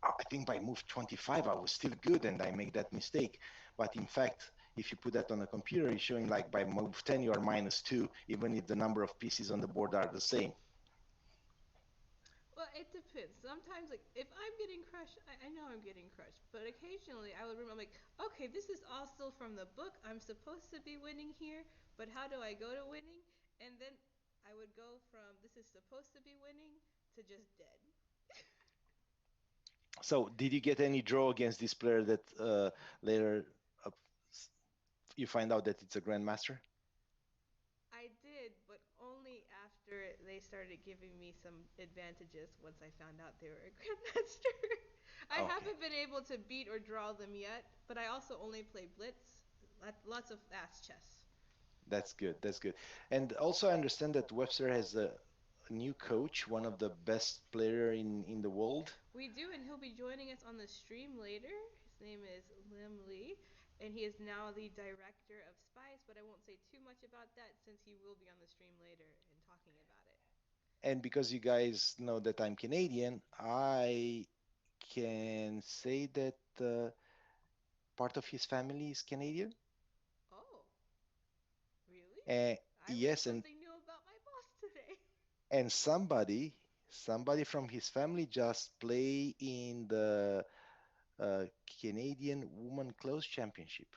I think by move 25 I was still good and I make that mistake. But in fact, if you put that on a computer, it's showing like by move 10 you are -2, even if the number of pieces on the board are the same. Well, it depends. Sometimes, like, if I'm getting crushed, I know I'm getting crushed. But occasionally, I would remember, I'm like, okay, this is all still from the book. I'm supposed to be winning here, but how do I go to winning? And then I would go from this is supposed to be winning to just dead. So did you get any draw against this player that later uh, you find out that it's a grandmaster? I did, but only after they started giving me some advantages once I found out they were a grandmaster. I Okay. haven't been able to beat or draw them yet, but I also only play blitz, lots of fast chess. That's good. That's good. And also, I understand that Webster has a new coach, one of the best player in the world. We do, and he'll be joining us on the stream later. His name is Liem Lee, and he is now the director of Spice, but I won't say too much about that since he will be on the stream later and talking about it. And because you guys know that I'm Canadian, I can say that part of his family is Canadian. Oh, really? Uh, I learned yes, and something new about my boss today. and somebody from his family just play in the Canadian Woman Close Championship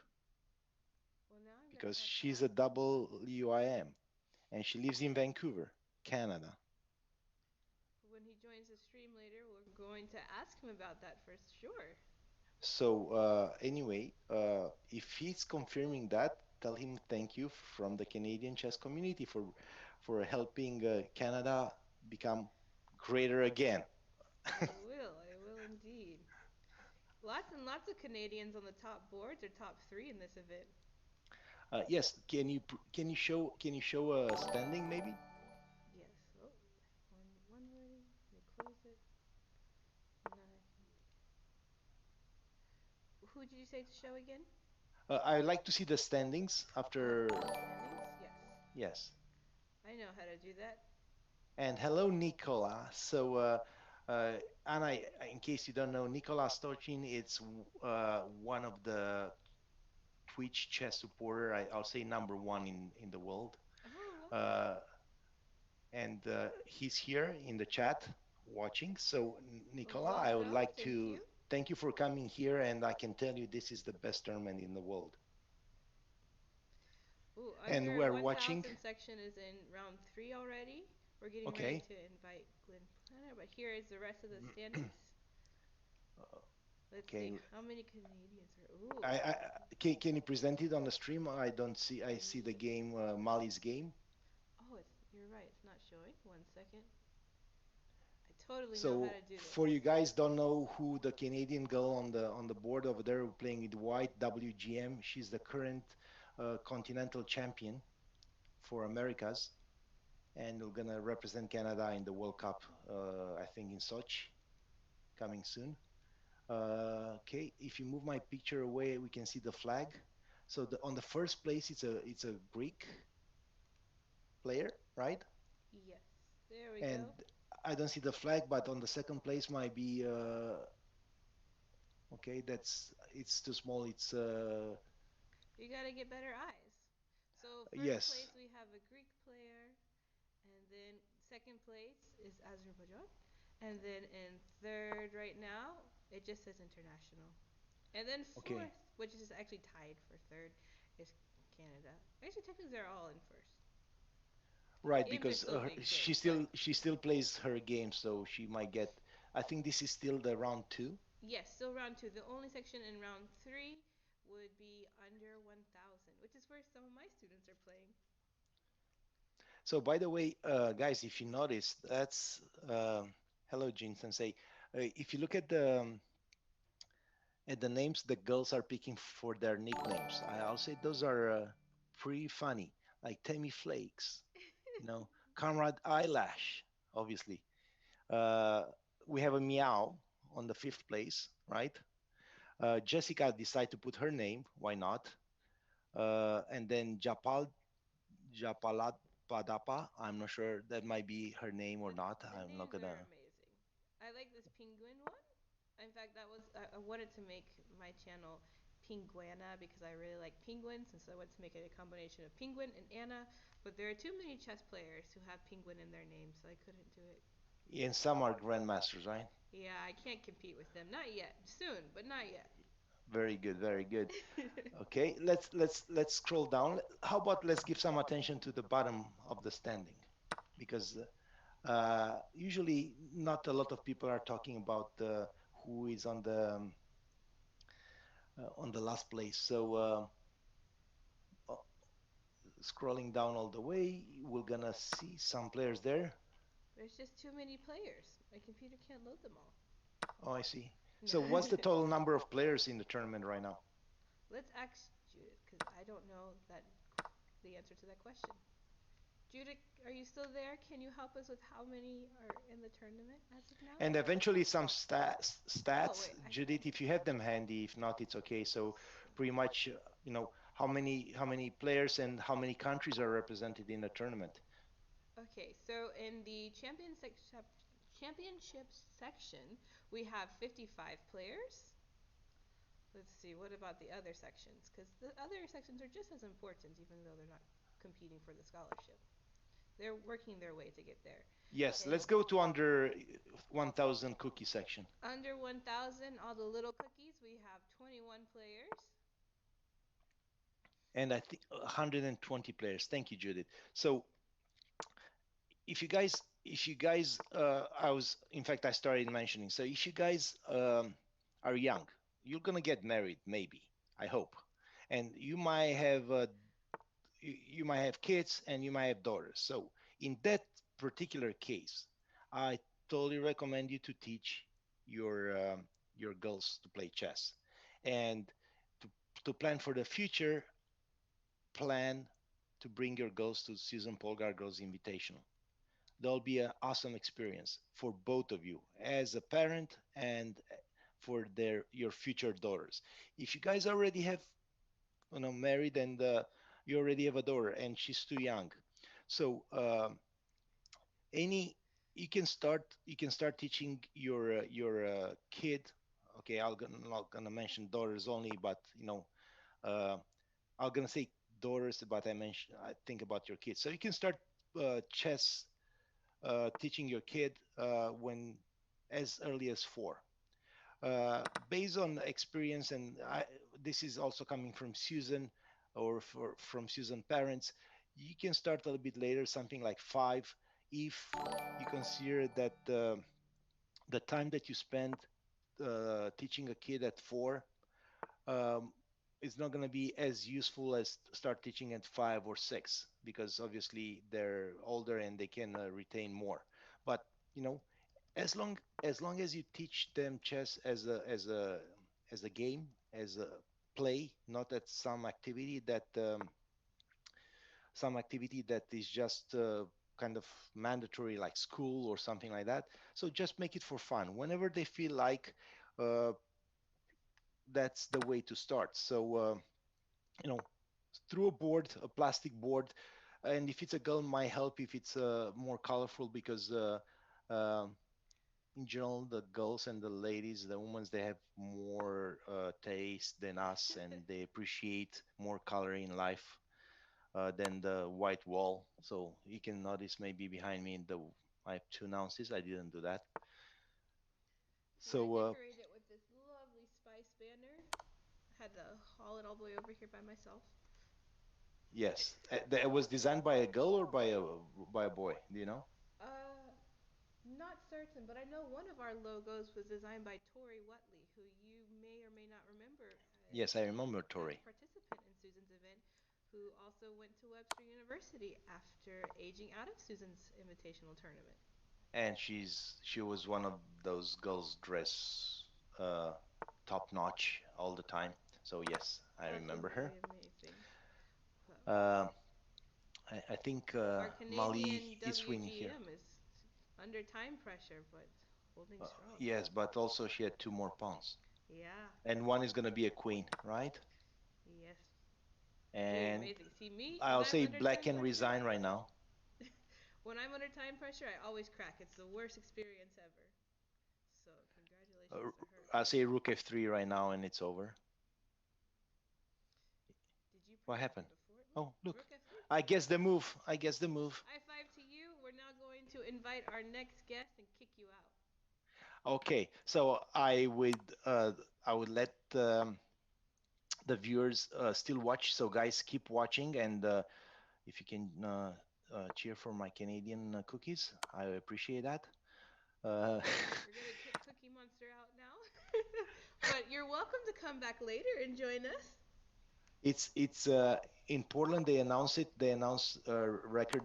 Well, now I'm gonna because That's she's a awesome. double UIM and she lives in Vancouver, Canada. When he joins the stream later, we're going to ask him about that for sure. So anyway, if he's confirming that, tell him thank you from the Canadian chess community for helping Canada become greater again. I will indeed. Lots and lots of Canadians on the top boards or top three in this event. Yes, can you show a standing maybe? Yes. Oh, one already. Let me close it. Nine. Who did you say to show again? I'd like to see the standings after. Standings? Yes. Yes. I know how to do that. And hello, Nicola. So, Anna, in case you don't know, Nicola Stochin is one of the Twitch chess supporter. I'll say number one in the world. Oh, wow. Uh, and he's here in the chat watching. So, Well, Nicola, I would welcome. like Thank to you. thank you for coming here, and I can tell you this is the best tournament in the world. Ooh, And under we're watching. 1000 section is in round 3 already. We're getting ready Okay. to invite Glenn Planner, but here is the rest of the standings. Let's see Okay. how many Canadians are. Ooh. Can you present it on the stream? I don't see. I see the game, Mali's game. Oh, you're right. It's not showing. 1 second. I totally know how So to do for you this. guys don't know who the Canadian girl on the board over there playing with white WGM. She's the current continental champion for Americas, and we're gonna represent Canada in the World Cup. I think in Sochi coming soon. Okay, if you move my picture away, we can see the flag. So on the first place, it's a Greek player, right? Yes. There we go. And I don't see the flag, but on the second place might be okay. That's it's too small. It's You gotta get better eyes. So first yes, place we have a Greek player, and then second place is Azerbaijan, and then in third right now it just says international, and then okay, fourth, which is actually tied for third, is Canada. Actually, technically they're all in first. right. Games are Because still being she played, but still plays her game, so she might get. I think this is still the round two. yes, still round 2. The only section in round 3 would be under 1000, which is where some of my students are playing. So by the way, guys, if you notice, that's hello, Jin Sensei. If you look at the names the girls are picking for their nicknames, I'll say those are pretty funny, like Tammy Flakes, Conrad Eyelash, obviously. Uh, we have a Meow on the fifth place, right? Jessica decided to put her name. Why not? And then Japalat Padapa. I'm not sure that might be her name or not. The I'm not names are gonna. amazing. I like this penguin one. In fact, I wanted to make my channel Pinguana because I really like penguins, and so I wanted to make it a combination of penguin and Anna. But there are too many chess players who have penguin in their name, so I couldn't do it. And some are grandmasters, right? Yeah, I can't compete with them. Not yet. Soon, but not yet. Very good, very good. Okay, let's scroll down. How about let's give some attention to the bottom of the standing, because usually not a lot of people are talking about who is on the last place. So uh, scrolling down all the way, we're gonna see some players there. There's just too many players. My computer can't load them all. Oh, I see. No. So what's the total number of players in the tournament right now? Let's ask Judith because I don't know the answer to that question. Judith, are you still there? Can you help us with how many are in the tournament as of now? And eventually some Oh stats, wait, I have Judith, if you have them handy. If not, it's okay. So pretty much, how many players and how many countries are represented in the tournament. Okay, so in the championships section, we have 55 players. Let's see, what about the other sections? Because the other sections are just as important, even though they're not competing for the scholarship. They're working their way to get there. Yes, And let's go to under 1000 cookie section. under 1000, all the little cookies, we have 21 players. and I think 120 players. Thank you, Judith. So if you guys, I was, in fact, I started mentioning. So if you guys are young, you're gonna get married, maybe. I hope, and you might have kids and you might have daughters. So in that particular case, I totally recommend you to teach your girls to play chess, and to plan for the future. Plan to bring your girls to Susan Polgar Girls Invitational. That'll be an awesome experience for both of you as a parent and for your future daughters. If you guys already have, married, and you already have a daughter and she's too young, so any you can start teaching your kid. Okay, I'm not gonna mention daughters only, but uh, I'm gonna say daughters, but I think about your kids. So you can start chess, teaching your kid when as early as 4. Based on experience, and this is also coming from Susan, or from Susan parents, you can start a little bit later, something like 5, if you consider that the time that you spend teaching a kid at 4, um, is not going to be as useful as start teaching at 5 or 6, because obviously they're older and they can retain more. But as long as you teach them chess as a game, as a play, not at some activity that is just kind of mandatory, like school or something like that. So just make it for fun whenever they feel like. uh, that's the way to start. So you know through a plastic board, and if it's a girl, might help if it's more colorful, because um in general, the girls and the ladies, the women, they have more taste than us, and they appreciate more color in life than the white wall. So you can notice maybe behind me, I have 2 ounces. I didn't do that. See, I So decorated it with this lovely spice banner. Had to haul it all the way over here by myself. yes, it was designed by a girl or by a boy. Do you know? Uh, Not certain, but I know one of our logos was designed by Tori Whatley, who you may or may not remember as Yes, I a remember past Tori, participant in Susan's event, who also went to Webster University after aging out of Susan's invitational tournament. and she was one of those girls dress uh, top notch all the time. So yes, I remember her. Absolutely amazing. Well, Uh, I think our Mali Canadian is winning here. WGM is under time pressure, but holding strong. Yes, but also she had 2 more pawns, Yeah. and one is going to be a queen, right? Yes. Very And amazing. See me when I'll I'm say under black time can pressure. resign right now. When I'm under time pressure, I always crack. It's the worst experience ever. So congratulations to her. I'll say rook f3 right now, and it's over. Did you What predict it happened? before? Oh, look. Rook F3. I guess the move. I guess the move. High five to you. We're now going to invite our next guest and kick you out. Okay, so I would let the viewers still watch. So guys, keep watching, and if you can cheer for my Canadian cookies, I appreciate that. Uh, We're gonna kick Cookie Monster out now, but you're welcome to come back later and join us. it's in Portland. They announce it. They announce record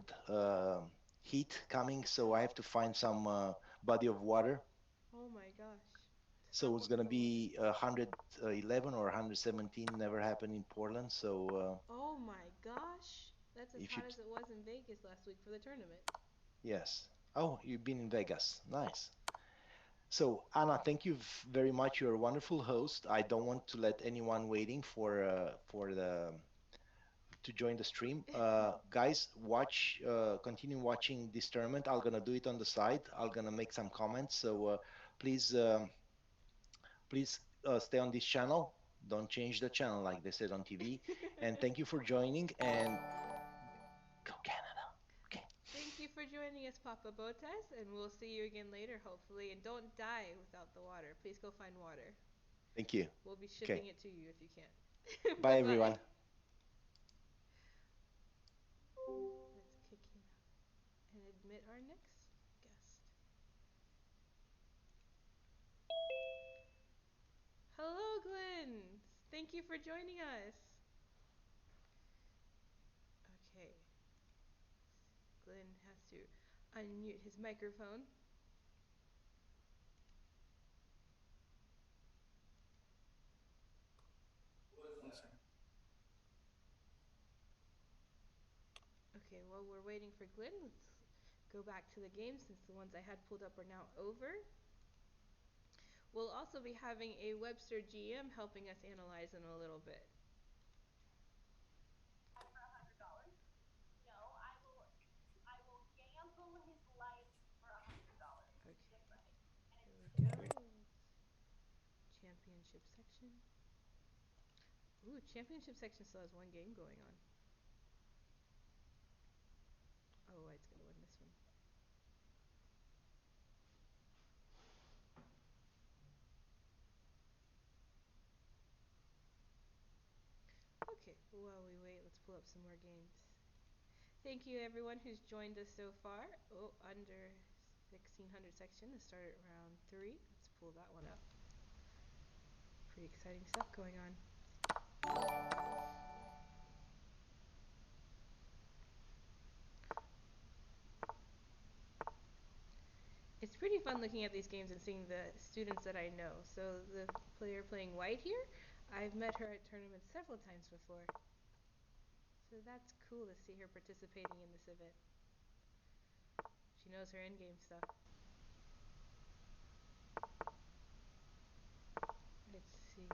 heat coming. So I have to find some body of water. Oh my gosh. So Stop it's with the gonna cold. be 111 or 117. Never happened in Portland. So Oh my gosh. That's as if you hot as it was in Vegas last week for the tournament. yes. Oh, you've been in Vegas. Nice. So, Anna, thank you very much. You're a wonderful host. I don't want to let anyone waiting for the to join the stream. Guys, continue watching this tournament. I'm gonna do it on the side. I'm gonna make some comments. So please, stay on this channel. Don't change the channel like they said on TV. And thank you for joining. And go Canada. Okay. Thank you for joining us, Papa Botez, and we'll see you again later, hopefully. And don't die without the water. Please go find water. Thank you. We'll be shipping Okay. it to you if you can. Bye, Bye bye. everyone. Let's kick him out and admit our next guest. Hello, Glenn. Thank you for joining us. Okay. Glenn has to unmute his microphone. Okay, while we're waiting for Glenn, let's go back to the game since the ones I had pulled up are now over. We'll also be having a Webster GM helping us analyze in a little bit. For $100? No, I will gamble his life for $100. Okay. Different. Here we go. Championship section. Ooh, championship section still has one game going on. Oh, White's gonna win this one. Okay, while we wait, let's pull up some more games. Thank you everyone who's joined us so far. Oh, under 1600 section to start at round 3. Let's pull that one up. Pretty exciting stuff going on. It's pretty fun looking at these games and seeing the students that I know. So the player playing white here, I've met her at tournaments several times before. So that's cool to see her participating in this event. She knows her endgame stuff. Let's see.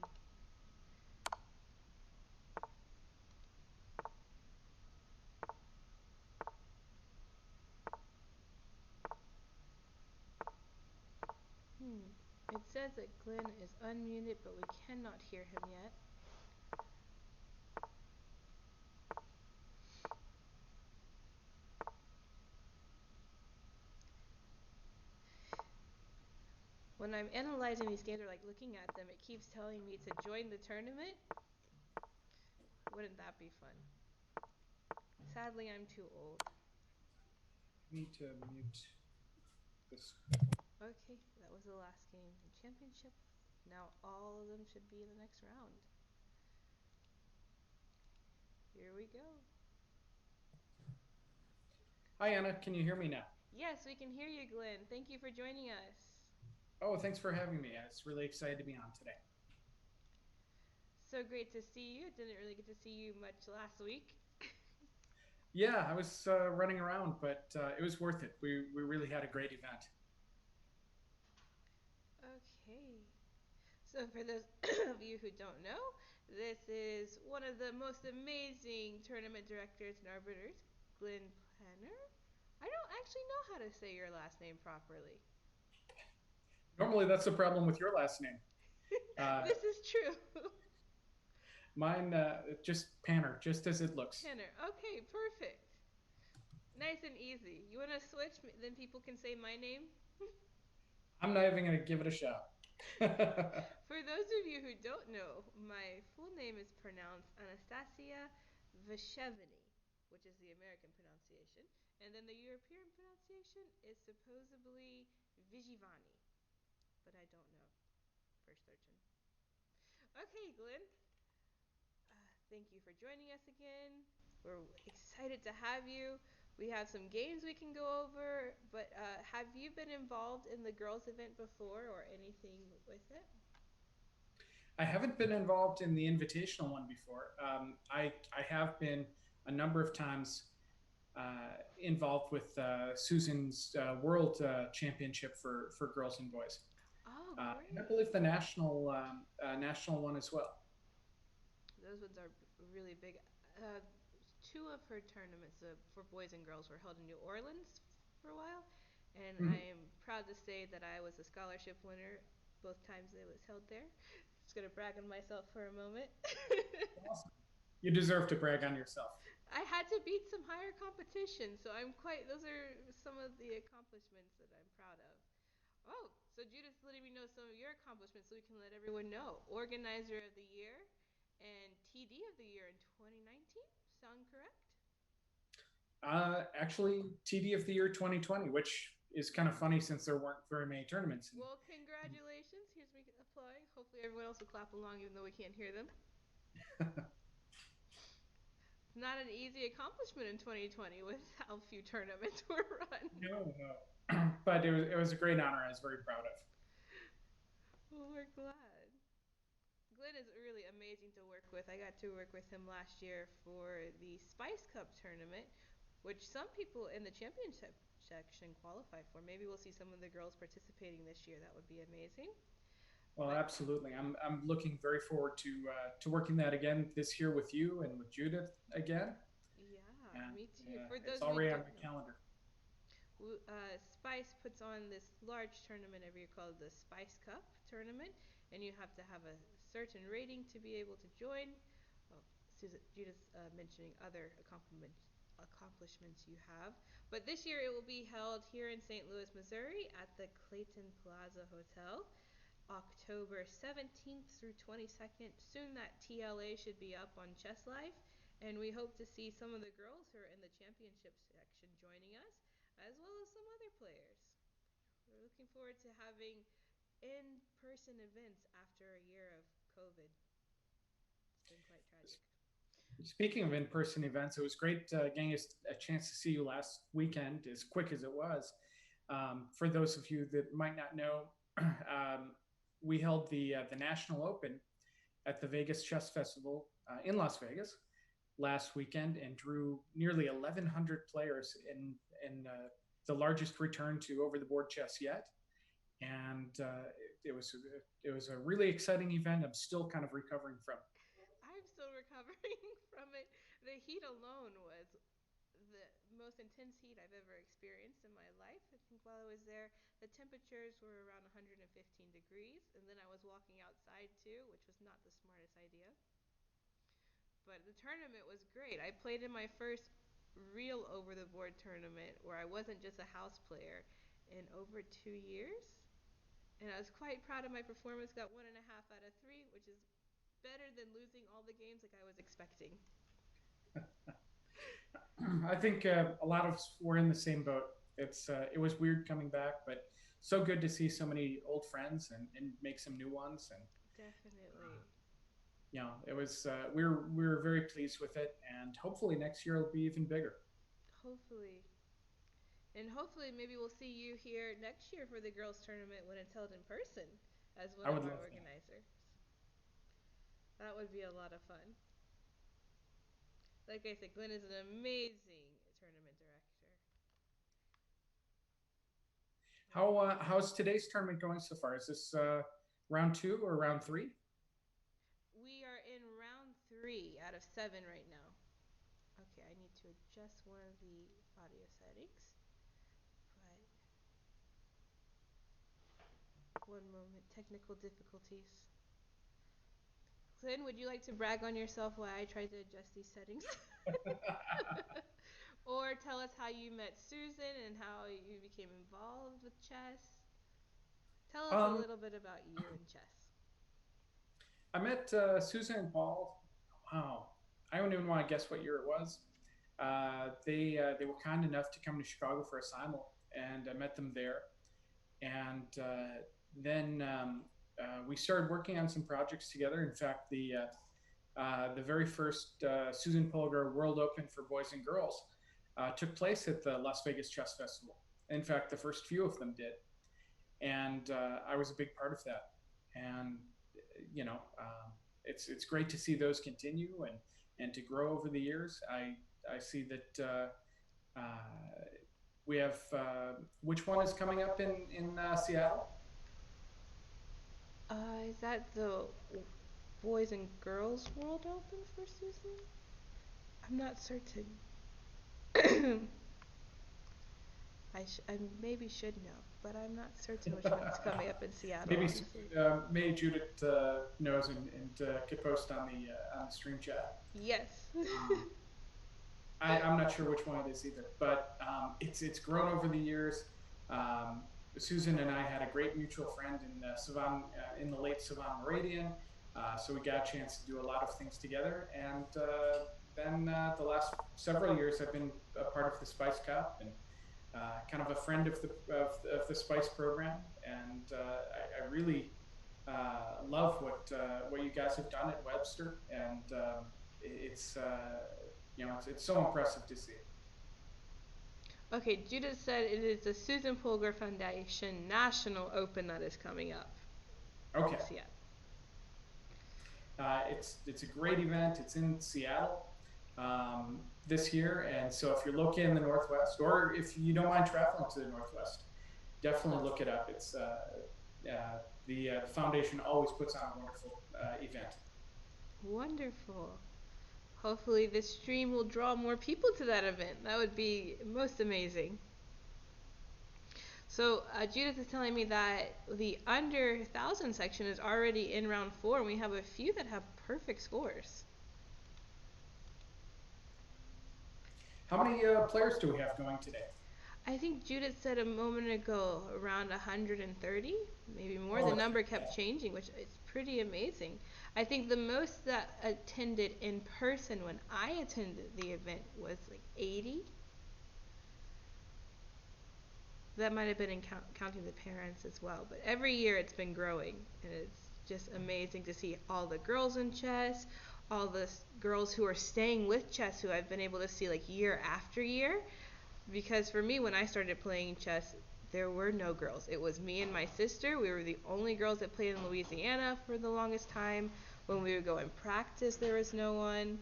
It says that Glenn is unmuted, but we cannot hear him yet. When I'm analyzing these games or like looking at them, it keeps telling me to join the tournament. Wouldn't that be fun? Sadly, I'm too old. Need to mute this. Okay, that was the last game. The championship. Now all of them should be in the next round. Here we go. Hi, Anna. Can you hear me now? Yes, we can hear you, Glenn. Thank you for joining us. Oh, thanks for having me. I was really excited to be on today. So great to see you. Didn't really get to see you much last week. Yeah, I was running around, but it was worth it. We really had a great event. Okay. So for those of you who don't know, this is one of the most amazing tournament directors and arbiters, Glenn Planner. I don't actually know how to say your last name properly. Normally, that's the problem with your last name. This is true. Mine, just Panner, just as it looks. Tanner. Okay, perfect. Nice and easy. You want to switch? Then people can say my name. I'm not even going to give it a shot. For those of you who don't know, my full name is pronounced Anastasia Vashevny, which is the American pronunciation, and then the European pronunciation is supposedly Vijivani, but I don't know for certain. Okay, Glenn. Thank you for joining us again. We're excited to have you. We have some games we can go over, but have you been involved in the girls' event before or anything with it? I haven't been involved in the Invitational one before. I have been a number of times involved with Susan's World Championship for girls and boys. Oh, And I great. believe the national one as well. Those ones are really big. Uh, Two of her tournaments for boys and girls were held in New Orleans for a while, and I am proud to say that I was a scholarship winner both times it was held there. Just gonna brag on myself for a moment. Awesome. You deserve to brag on yourself. I had to beat some higher competition, so those are some of the accomplishments that I'm proud of. Oh, so Judith's letting me know some of your accomplishments so we can let everyone know. Organizer of the Year and TD of the Year in 2019. Sound correct? Actually, TD of the year 2020, which is kind of funny since there weren't very many tournaments. Well, congratulations. Here's me applauding. Hopefully everyone else will clap along even though we can't hear them. Not an easy accomplishment in 2020 with how few tournaments were run. No, but it was a great honor. I was very proud of. Well, we're glad. Glenn is really amazing to work with. I got to work with him last year for the Spice Cup tournament, which some people in the championship section qualify for. Maybe we'll see some of the girls participating this year. That would be amazing. Well, absolutely. I'm looking very forward to working that again this year with you and with Judith again. Yeah, and, me too. For it's those already on my calendar. Spice puts on this large tournament every year called the Spice Cup tournament, and you have to have a certain rating to be able to join. Well, Judith's mentioning other accomplishments you have. But this year it will be held here in St. Louis, Missouri at the Clayton Plaza Hotel, October 17th through 22nd. Soon that TLA should be up on Chess Life, and we hope to see some of the girls who are in the championship section joining us, as well as some other players. We're looking forward to having in-person events after a year of COVID. It's been quite tragic. Speaking of in-person events, it was great getting a chance to see you last weekend, as quick as it was. For those of you that might not know, we held the National Open at the Vegas Chess Festival in Las Vegas last weekend and drew nearly 1,100 players in the largest return to over-the-board chess yet. And it was a really exciting event. I'm still kind of recovering from. I'm still recovering from it. The heat alone was the most intense heat I've ever experienced in my life. I think while I was there, the temperatures were around 115 degrees, and then I was walking outside too, which was not the smartest idea. But the tournament was great. I played in my first real over-the-board tournament where I wasn't just a house player in over 2 years. And I was quite proud of my performance. Got 1.5 out of 3, which is better than losing all the games like I was expecting. I think a lot of us were in the same boat. It was weird coming back, but so good to see so many old friends and make some new ones. And definitely. It was we were very pleased with it, and hopefully next year it'll be even bigger. Hopefully. And hopefully maybe we'll see you here next year for the girls tournament when it's held in person as one of our organizers. That would be a lot of fun. Like I said, Glenn is an amazing tournament director. How's today's tournament going so far? Is this round 2 or round 3? We are in round 3 out of 7 right now. Okay, I need to adjust one of the audio settings. But one moment, technical difficulties. Glenn, would you like to brag on yourself while I try to adjust these settings? Or tell us how you met Susan and how you became involved with chess. Tell us a little bit about you and chess. I met Susan and Paul. Wow, I don't even want to guess what year it was. They were kind enough to come to Chicago for a simul, and I met them there. And then we started working on some projects together. In fact, the very first Susan Polgar World Open for boys and girls took place at the Las Vegas Chess Festival. In fact, the first few of them did. And I was a big part of that. And, it's great to see those continue and to grow over the years. I see that we have, which one is coming up in Seattle? Is that the Boys and Girls World Open for Susan? I'm not certain. I maybe should know, but I'm not certain which one's coming up in Seattle. Maybe Judith knows and could post on the stream chat. Yes. I'm not sure which one it is either, but it's grown over the years. Susan and I had a great mutual friend in in the late Savan Meridian, so we got a chance to do a lot of things together, and then the last several years, I've been a part of the Spice Cup and kind of a friend of the Spice program, and I really love what you guys have done at Webster, and it's it's so impressive to see. Okay, Judith said it is the Susan Polgar Foundation National Open that is coming up. Okay. Yeah. It's a great event. It's in Seattle this year, and so if you're located in the Northwest, or if you don't mind traveling to the Northwest, definitely look it up. It's the foundation always puts on a wonderful event. Wonderful. Hopefully this stream will draw more people to that event. That would be most amazing. So Judith is telling me that the under 1,000 section is already in round 4, and we have a few that have perfect scores. How many players do we have going today? I think Judith said a moment ago around 130, maybe more. Oh, the number kept changing, which is pretty amazing. I think the most that attended in person when I attended the event was like 80. That might have been in counting the parents as well, but every year it's been growing, and it's just amazing to see all the girls in chess, all the girls who are staying with chess who I've been able to see like year after year. Because for me, when I started playing chess, there were no girls. It was me and my sister. We were the only girls that played in Louisiana for the longest time. When we would go and practice, there was no one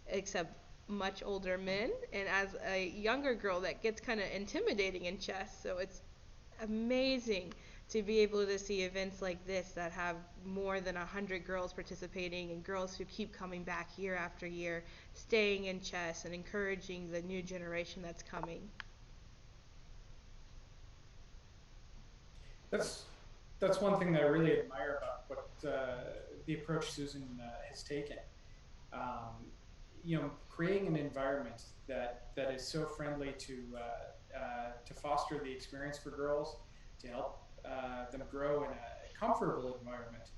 except much older men. And as a younger girl, that gets kind of intimidating in chess. So it's amazing to be able to see events like this that have more than 100 girls participating, and girls who keep coming back year after year, staying in chess and encouraging the new generation that's coming. That's one thing that I really admire about what the approach Susan has taken. Creating an environment that is so friendly to foster the experience for girls, to help them grow in a comfortable environment.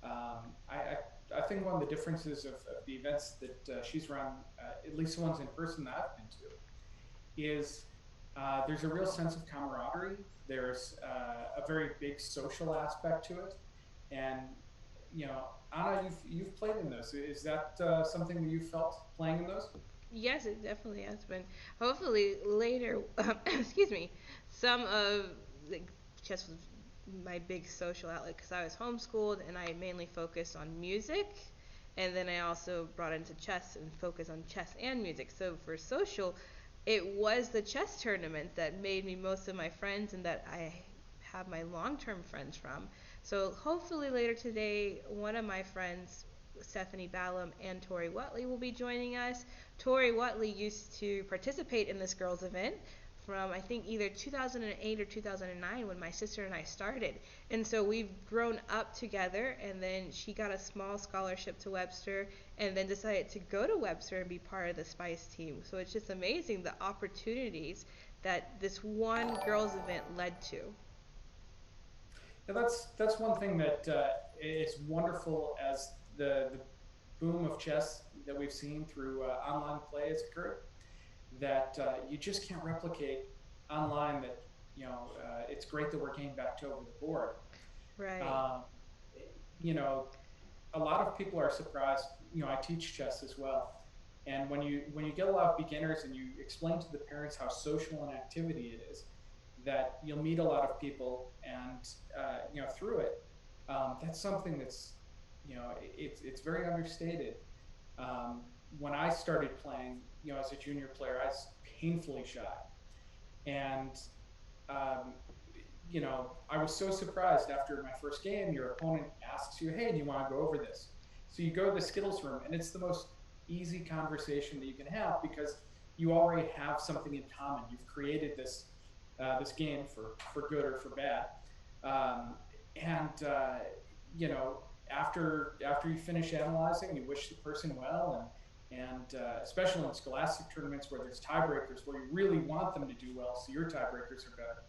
I think one of the differences of the events that she's run, at least the ones in person that I've been to, is there's a real sense of camaraderie. There's a very big social aspect to it, and Anna, you've played in those. Is that something that you felt playing in those? Yes, it definitely has been. Hopefully later, excuse me, some of the chess was my big social outlet because I was homeschooled and I mainly focused on music, and then I also brought into chess and focused on chess and music. So for social, it was the chess tournament that made me most of my friends and that I have my long-term friends from. So hopefully later today, one of my friends, Stephanie Ballum and Tori Watley, will be joining us. Tori Watley used to participate in this girls' event from I think either 2008 or 2009 when my sister and I started. And so we've grown up together, and then she got a small scholarship to Webster and then decided to go to Webster and be part of the Spice team. So it's just amazing the opportunities that this one girls' event led to. Now that's one thing that is wonderful as the boom of chess that we've seen through online play has occurred, that you just can't replicate online. That it's great that we're getting back to over the board. Right. A lot of people are surprised. I teach chess as well, and when you get a lot of beginners and you explain to the parents how social an activity it is, that you'll meet a lot of people, and through it, that's something that's it's very understated. When I started playing, as a junior player, I was painfully shy, and um, I was so surprised after my first game. Your opponent asks you, "Hey, do you want to go over this?" So you go to the Skittles room, and it's the most easy conversation that you can have because you already have something in common. You've created this game for good or for bad, and after you finish analyzing, you wish the person well, and especially in scholastic tournaments where there's tiebreakers, where you really want them to do well, so your tiebreakers are better.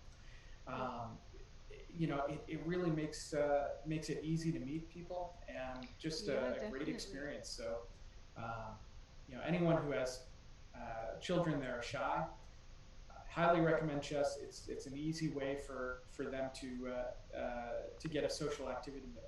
It really makes it easy to meet people, and just a great experience. So anyone who has children that are shy, highly recommend chess. It's an easy way for them to get a social activity going.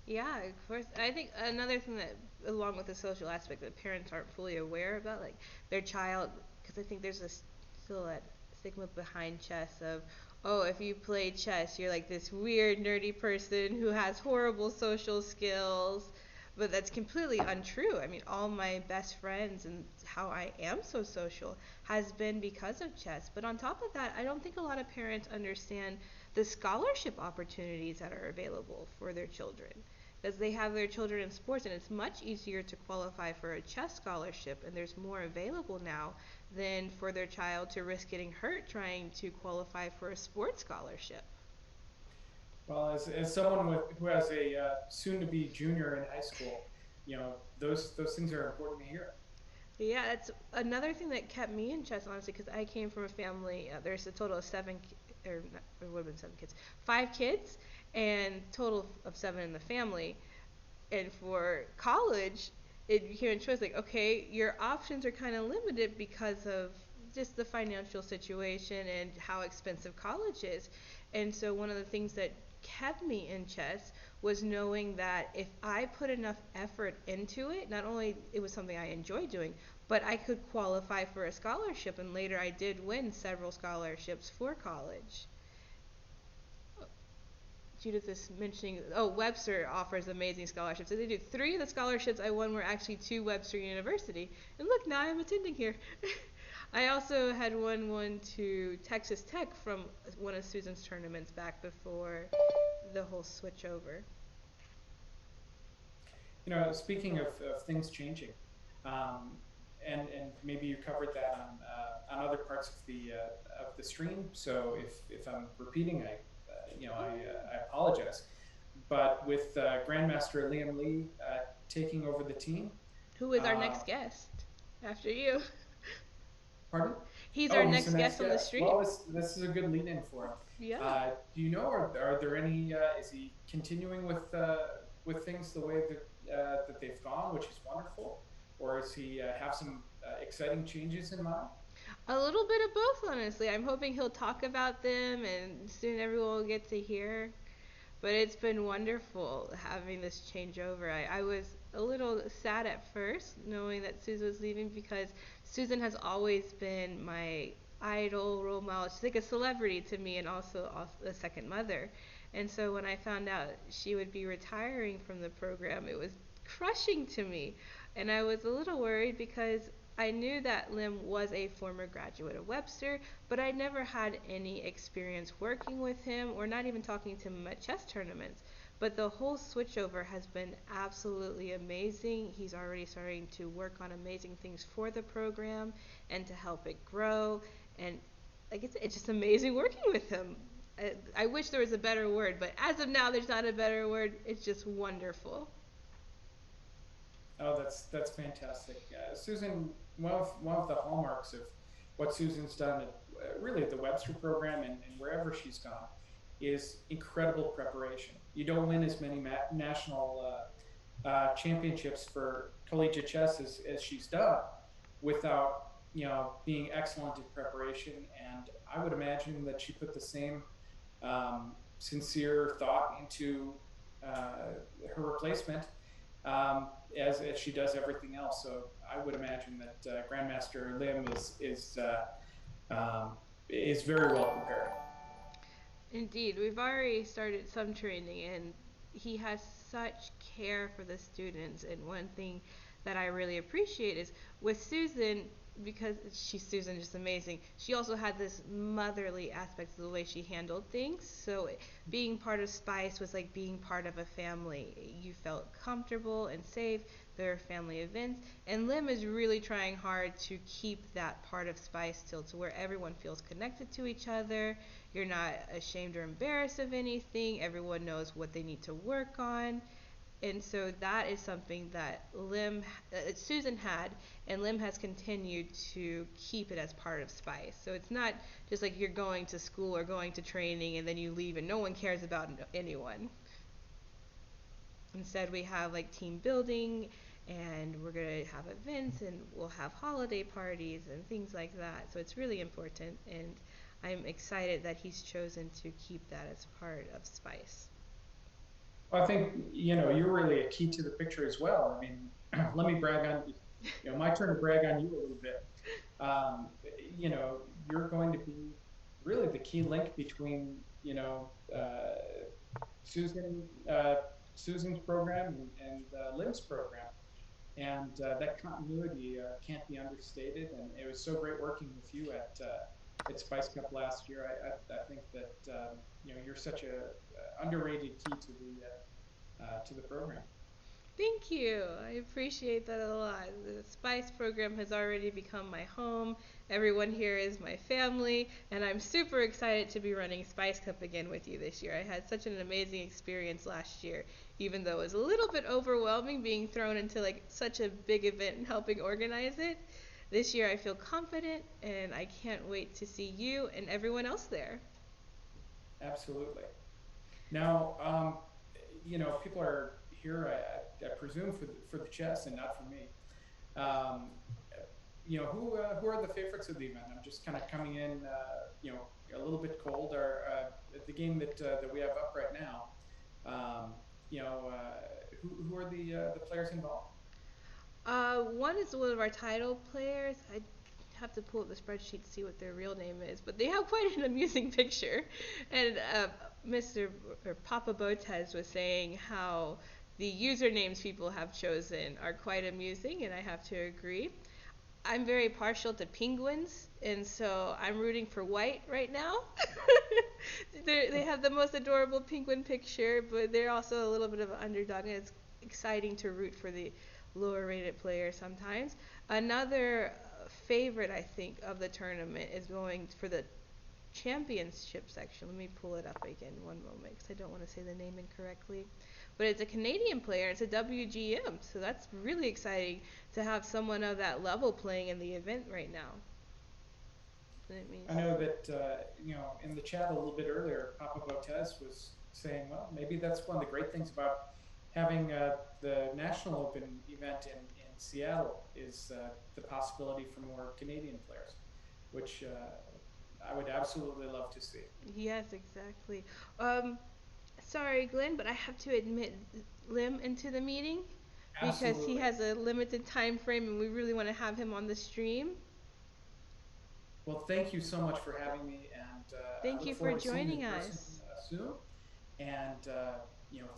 Yeah, of course. I think another thing that, along with the social aspect, that parents aren't fully aware about, like their child, because I think there's this still that stigma behind chess of, oh, if you play chess, you're like this weird nerdy person who has horrible social skills. But that's completely untrue. I mean, all my best friends and how I am so social has been because of chess. But on top of that, I don't think a lot of parents understand the scholarship opportunities that are available for their children, because they have their children in sports, and it's much easier to qualify for a chess scholarship, and there's more available now than for their child to risk getting hurt trying to qualify for a sports scholarship. Well, as someone who has a soon-to-be junior in high school, those things are important to hear. Yeah, that's another thing that kept me in chess, honestly, because I came from a family. There's a total of or it would have been 7 kids, 5 kids, and total of 7 in the family. And for college, it became a choice. Like, okay, your options are kind of limited because of just the financial situation and how expensive college is. And so one of the things that kept me in chess was knowing that if I put enough effort into it, not only it was something I enjoyed doing, but I could qualify for a scholarship, and later I did win several scholarships for college. Judith is mentioning, oh, Webster offers amazing scholarships. So they do 3 of the scholarships I won were actually to Webster University. And look, now I'm attending here. I also had won one to Texas Tech from one of Susan's tournaments back before the whole switch over. Speaking of things changing, and maybe you covered that on other parts of the stream. So if I'm repeating, I apologize. But with Grandmaster Liem Lee taking over the team, who is our next guest after you? Pardon? He's our He's the next next guest on the guest. stream. Well, this is a good lead-in for him. Yeah. Do you know, are there any? Is he continuing with things the way that they've gone, which is wonderful, or does he have some exciting changes in mind? A little bit of both, honestly. I'm hoping he'll talk about them, and soon everyone will get to hear. But it's been wonderful having this changeover. I was a little sad at first knowing that Susan was leaving, because Susan has always been my idol, role model. She's like a celebrity to me, and also a second mother. And so when I found out she would be retiring from the program, it was crushing to me. And I was a little worried because I knew that Liem was a former graduate of Webster, but I never had any experience working with him or not even talking to him at chess tournaments. But the whole switchover has been absolutely amazing. He's already starting to work on amazing things for the program and to help it grow. And like it's just amazing working with him. I wish there was a better word, but as of now, there's not a better word. It's just wonderful. Oh, that's fantastic, Susan. One of the hallmarks of what Susan's done at really the Webster program and wherever she's gone is incredible preparation. You don't win as many national championships for collegiate chess as she's done without being excellent in preparation. And I would imagine that she put the same sincere thought into her replacement as she does everything else. So I would imagine that Grandmaster Liem is very well prepared. Indeed, we've already started some training, and he has such care for the students. And one thing that I really appreciate is with Susan, because Susan just amazing. She also had this motherly aspect of the way she handled things. So being part of Spice was like being part of a family. You felt comfortable and safe. There are family events, and Liem is really trying hard to keep that part of Spice still, to where everyone feels connected to each other. You're not ashamed or embarrassed of anything. Everyone knows what they need to work on. And so that is something that Susan had, and Liem has continued to keep it as part of Spice. So it's not just like you're going to school or going to training and then you leave and no one cares about anyone. Instead, we have like team building and we're going to have events and we'll have holiday parties and things like that. So it's really important, and I'm excited that he's chosen to keep that as part of Spice. Well, I think, you're really a key to the picture as well. I mean, let me brag on, my turn to brag on you a little bit. Um, you're going to be really the key link between, Susan, Susan's program and Liem's program. And that continuity can't be understated. And it was so great working with you at Spice Cup last year. I think that you're such a underrated key to the program. Thank you. I appreciate that a lot. The Spice program has already become my home. Everyone here is my family, and I'm super excited to be running Spice Cup again with you this year. I had such an amazing experience last year, even though it was a little bit overwhelming being thrown into like such a big event and helping organize it. This year I feel confident, and I can't wait to see you and everyone else there. Absolutely. Now, people are here, I presume, for the chess and not for me. Um, who are the favorites of the event? I'm just kind of coming in, a little bit cold. Or the game that we have up right now. Um, who are the players involved? One is one of our title players. I have to pull up the spreadsheet to see what their real name is, but they have quite an amusing picture. And Mr. or Papa Botez was saying how the usernames people have chosen are quite amusing, and I have to agree. I'm very partial to penguins, and so I'm rooting for white right now. They have the most adorable penguin picture, but they're also a little bit of an underdog, and it's exciting to root for the lower rated player sometimes. Another favorite, I think, of the tournament is going for the championship section. Let me pull it up again one moment because I don't want to say the name incorrectly. But it's a Canadian player. It's a WGM, so that's really exciting to have someone of that level playing in the event right now. I know that in the chat a little bit earlier, Papa Botez was saying, well, maybe that's one of the great things about having the National Open event in Seattle is the possibility for more Canadian players, which I would absolutely love to see. Yes, exactly. Sorry, Glenn, but I have to admit Liem into the meeting because Absolutely. he has a limited time frame and we really want to have him on the stream. Well, thank you so much for having me, and Thank I you look for forward to seeing you joining in person us. soon. And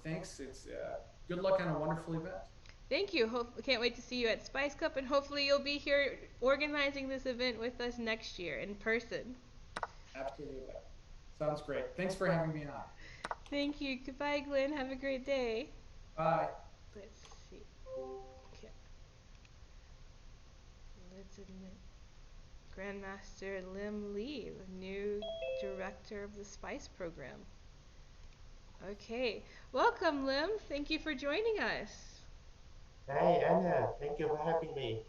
thanks. It's good luck on a wonderful event. Thank you. Can't wait to see you at Spice Cup, and hopefully you'll be here organizing this event with us next year in person. Absolutely. Sounds great. Thanks for having me on. Thank you. Goodbye, Glenn. Have a great day. Bye. Let's see. Okay. Let's admit Grandmaster Liem Lee, the new director of the Spice program. Okay. Welcome, Liem. Thank you for joining us. Hey Anna, thank you for having me.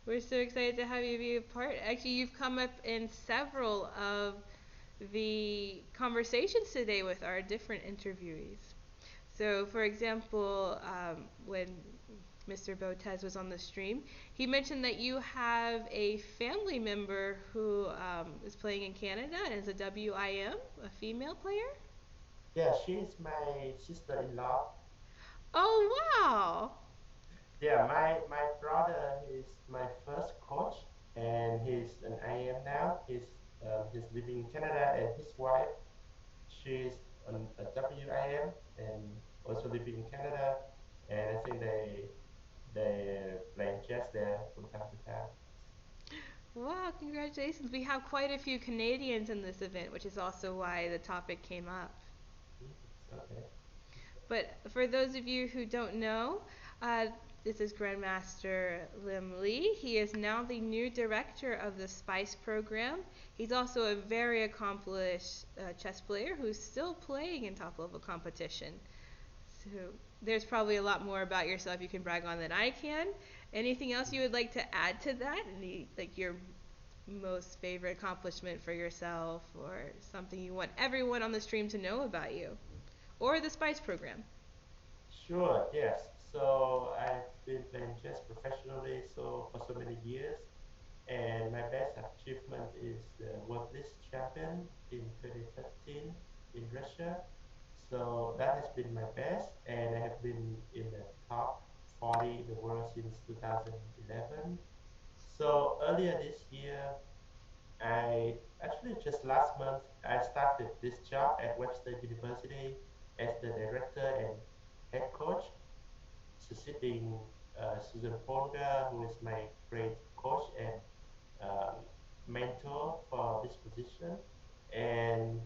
We're so excited to have you be a part. Actually, you've come up in several of the conversations today with our different interviewees. So, for example, when Mr. Botez was on the stream, he mentioned that you have a family member who is playing in Canada and is a WIM, a female player. Yeah, she's my sister-in-law. Oh, wow! Yeah, my brother is my first coach, and he's an IM now. He's living in Canada, and his wife, she's a WIM and also living in Canada. And I think they playing chess there from time to time. Wow, congratulations. We have quite a few Canadians in this event, which is also why the topic came up. Okay. But for those of you who don't know, this is Grandmaster Liem Lee. He is now the new director of the Spice program. He's also a very accomplished chess player who's still playing in top level competition. So there's probably a lot more about yourself you can brag on than I can. Anything else you would like to add to that? Like your most favorite accomplishment for yourself, or something you want everyone on the stream to know about you? Or the Spice program. Sure, yes. So I've been playing chess professionally for so many years, and my best achievement is the World List Champion in 2013 in Russia. So that has been my best, and I have been in the top 40 in the world since 2011. So earlier this year, I actually just last month I started this job at Webster University as the director and head coach, succeeding Susan Polgar, who is my great coach and um, mentor for this position. And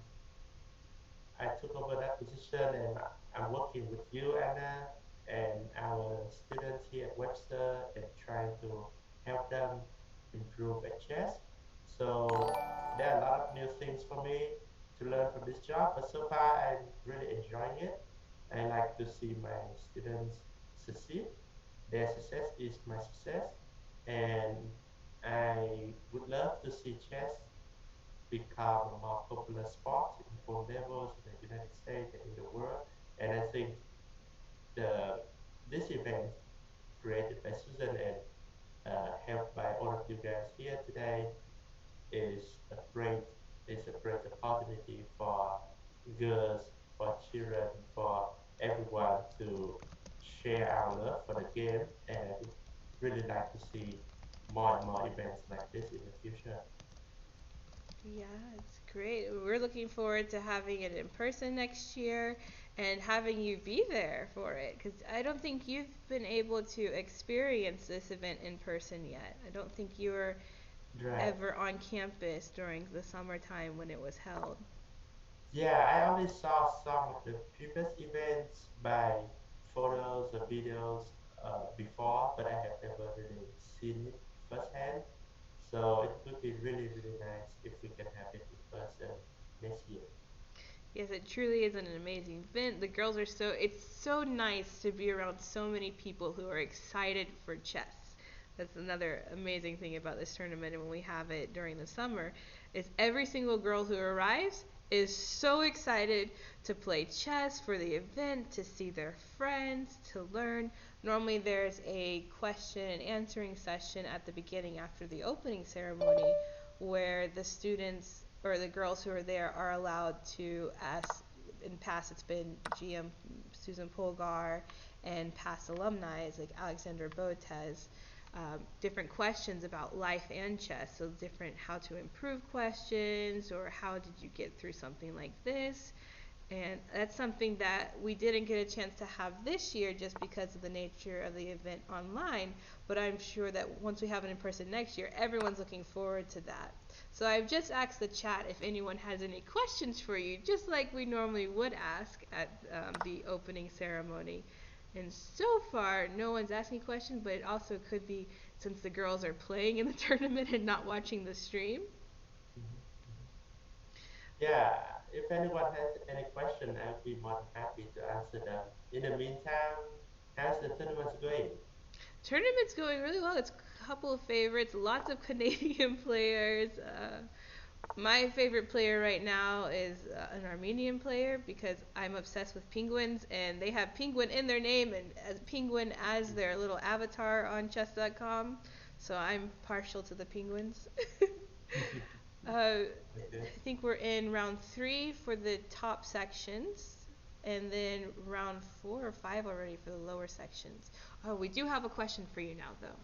I took over that position, and I'm working with you, Anna, and our students here at Webster and trying to help them improve at chess. So there are a lot of new things for me to learn from this job, but so far I'm really enjoying it. I like to see my students succeed. Their success is my success, and I would love to see chess become a more popular sport in all levels in the United States and in the world. And I think the this event created by Susan and helped by all of you guys here today is a great is a great opportunity for girls, for children, for everyone to share our love for the game. And I would really like to see more and more events like this in the future. Yeah, it's great. We're looking forward to having it in person next year and having you be there for it because I don't think you've been able to experience this event in person yet. I don't think you were Right. ever on campus during the summertime when it was held. Yeah, I only saw some of the previous events by photos or videos before, but I have never really seen it firsthand. So it would be really, really nice if we can have it in person next year. Yes, it truly is an amazing event. The girls are it's so nice to be around so many people who are excited for chess. That's another amazing thing about this tournament and when we have it during the summer is every single girl who arrives is so excited to play chess for the event, to see their friends, to learn. Normally there's a question and answering session at the beginning after the opening ceremony where the students or the girls who are there are allowed to ask. In past it's been GM Susan Polgar and past alumni like Alexander Botez, different questions about life and chess. So different how to improve questions or how did you get through something like this. And that's something that we didn't get a chance to have this year just because of the nature of the event online. But I'm sure that once we have it in person next year, everyone's looking forward to that. So I've just asked the chat if anyone has any questions for you, just like we normally would ask at the opening ceremony. And so far, no one's asking questions, but it also could be since the girls are playing in the tournament and not watching the stream. Mhm, mhm. Yeah, if anyone has any question, I would be more than happy to answer them. In the meantime, how's the tournament going? Tournament's going really well. It's a couple of favorites, lots of Canadian players. My favorite player right now is an Armenian player because I'm obsessed with penguins and they have penguin in their name and as penguin as their little avatar on chess.com. So I'm partial to the penguins. Okay. I think we're in round 3 for the top sections and then round 4 or 5 already for the lower sections. Oh, we do have a question for you now though.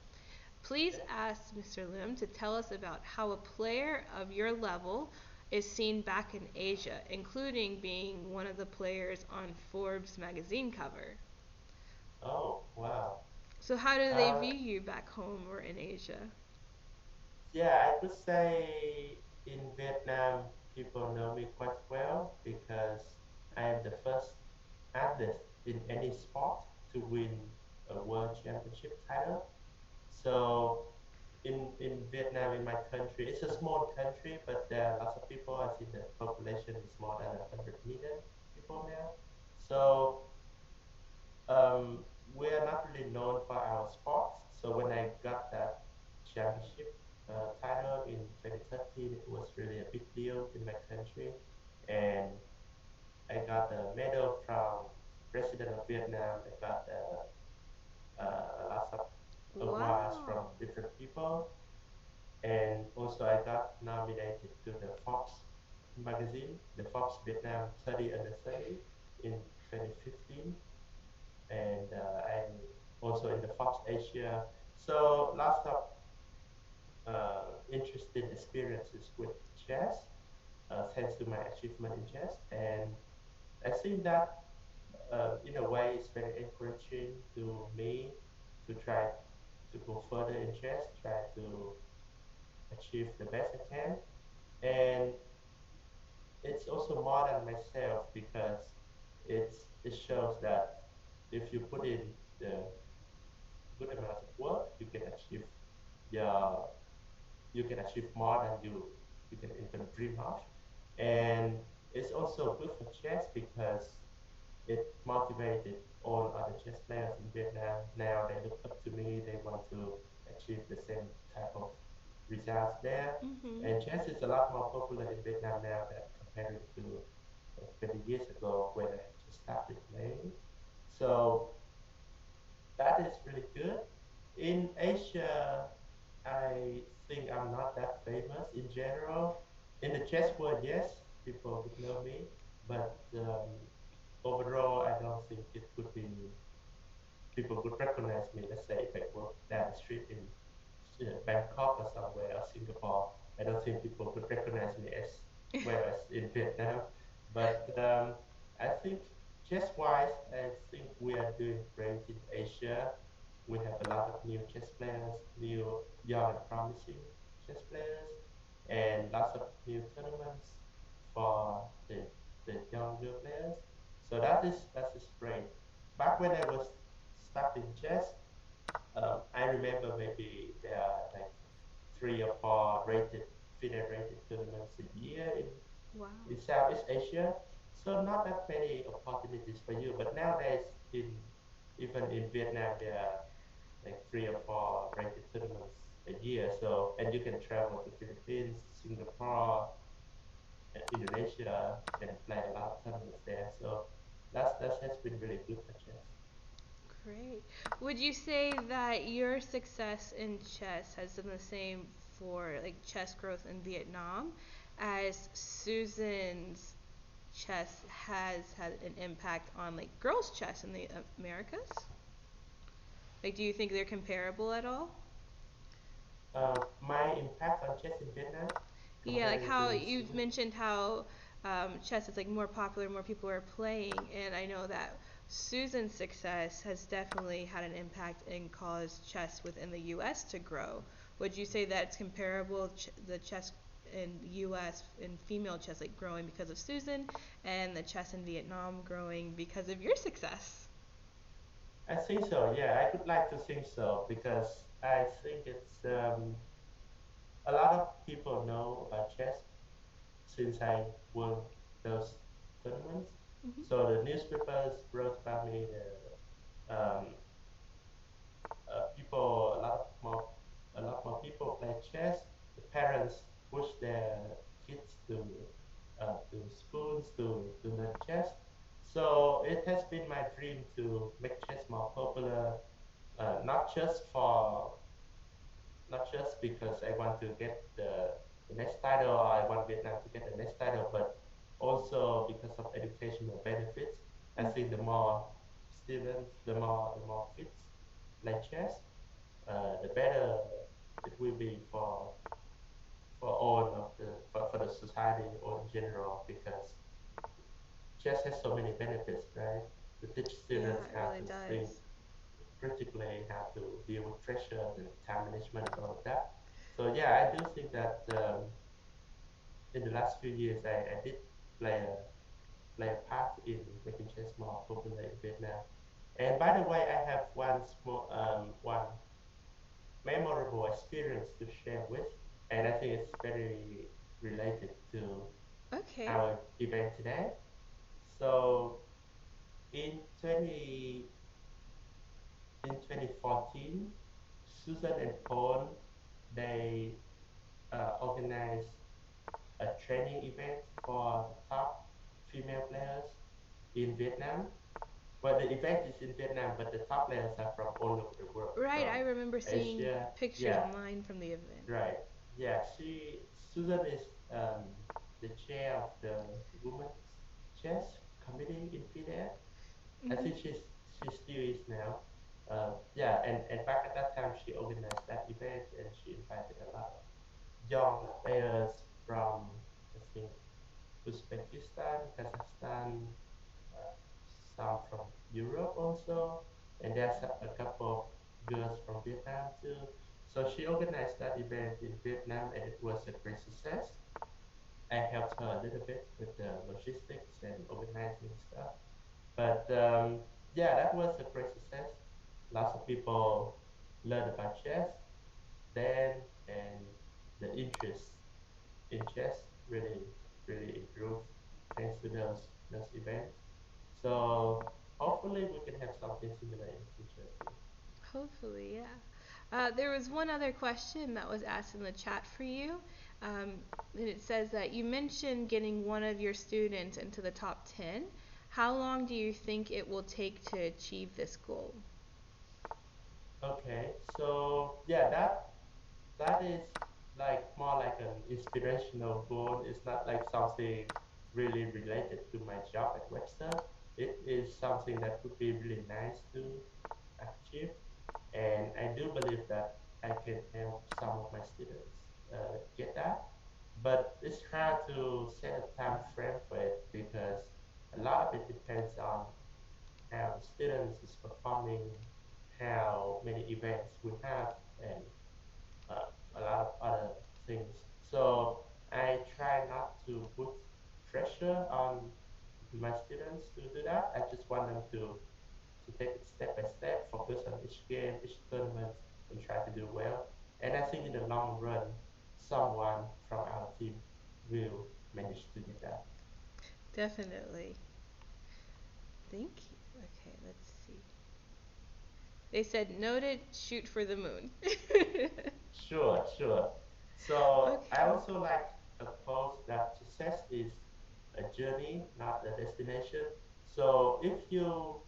Please Okay. ask Mr. Lim to tell us about how a player of your level is seen back in Asia, including being one of the players on Forbes magazine cover. Oh, wow. So how do they Uh, view you back home or in Asia? yeah, I could say in Vietnam, people know me quite well because I am the first athlete in any sport to win a world championship title. So in Vietnam, in my country, it's a small country, but there are lots of people. I think the population is more than 100 million people now. So um, we are not really known for our sports. So when I got that championship title in 2013, it was really a big deal in my country, and I got a medal from President of Vietnam. I got people. And also I got nominated to the Forbes magazine, the Forbes Vietnam 30 under 30 in 2015, and I'm also in the Forbes Asia. So lots of interesting experiences with chess, thanks to my achievement in chess, and I think that in a way it's very encouraging to me to try to go further in chess, try to achieve the best I can, and it's also more than myself because it shows that if you put in the good amount of work, your you can achieve more than you can even dream of. And it's also good for chess because it motivated all other chess players in Vietnam. Now they look up to me, they want to achieve the same type of results there. Mhm. And chess is a lot more popular in Vietnam now than compared to 20 years ago when I just started playing. So that is really good. In Asia, I think I'm not that famous in general. In the chess world, yes, people would know me, but overall, I don't think it would be people would recognize me. Let's say if I walk down the street in Bangkok or somewhere or Singapore, I don't think people would recognize me as well as in Vietnam. But I think chess-wise, I think we are doing great in Asia. We have a lot of new chess players, new young and promising chess players, and lots of new tournaments for the younger players. So that is great. Back when I was starting chess, I remember maybe there are like 3 or 4 rated FIDE rated tournaments a year Wow. in Southeast Asia. So not that many opportunities for you. But nowadays, in even in Vietnam, there are like 3 or 4 rated tournaments a year. So and you can travel to Philippines, Singapore, Indonesia, and play a lot of tournaments there. So that has been really good for chess. Great. Would you say that your success in chess has been the same for like chess growth in Vietnam as Susan's chess has had an impact on like girls chess in the Americas? Like do you think they're comparable at all? My impact on chess in Vietnam Yeah, like comparing how to you've Susan. mentioned how chess is like more popular, more people are playing, and I know that Susan's success has definitely had an impact and caused chess within the U.S. to grow. Would you say that it's comparable, the chess in the U.S. in female chess like growing because of Susan, and the chess in Vietnam growing because of your success? I think so. Yeah, I would like to think so because I think it's a lot of people know about chess since I won those tournaments. Hmm. So the newspapers wrote about me. People, a lot more people play chess. The parents push their kids to schools to learn chess. So it has been my dream to make chess more popular, not just for not just because I want to get the next title or I want Vietnam to get the next title, but also because of educational benefits. I think the more students, the more kids play chess, the better it will be for all of for the society or in general because chess has so many benefits, right? To teach Yeah, students it how really to think does. critically, how to deal with pressure and time management and all of that. So yeah, I do think that in the last few years I did play a play a part in making chess more popular in Vietnam. And by the way, I have one memorable experience to share with, and I think it's very related to Okay. our event today. So in 20 in 2014, Susan and Paul they organized a training event for the top female players in Vietnam, Well, the event is in Vietnam, but the top players are from all over the world, Right, from I remember seeing Asia. pictures Yeah, online from the event. right. Yeah, Susan is the chair of the women's chess committee in FIDE. I Hmm. think she still is now. Yeah, and back at that time, she organized that event and she invited a lot of young players from, I think, Uzbekistan, Kazakhstan, uh, some from Europe also, and there's a couple of girls from Vietnam too. So she organized that event in Vietnam, and it was a great success. I helped her a little bit with the logistics and organizing stuff. But yeah, that was a great success. Lots of people learned about chess then, and the interest in chess really, really improved thanks to those events. So hopefully we can have something similar in the future too. Hopefully, yeah. There was one other question that was asked in the chat for you. And it says that you mentioned getting one of your students into the top 10. How long do you think it will take to achieve this goal? Okay, so yeah, that is like more like an inspirational goal. It's not like something really related to my job at Webster. It is something that would be really nice to achieve, and I do believe that I can help some of my students get that. But it's hard to set a time frame for it because a lot of it depends on how the students is performing, how many events we have, and a lot of other things. So I try not to put pressure on my students to do that. I just want them to take it step by step, focus on each game, each tournament, and try to do well. And I think in the long run, someone from our team will manage to do that. Definitely. Thank you. Okay, let's see. They said noted, shoot for the moon. Sure, sure. So I Okay. also like a quote that success is a journey, not a destination. So if you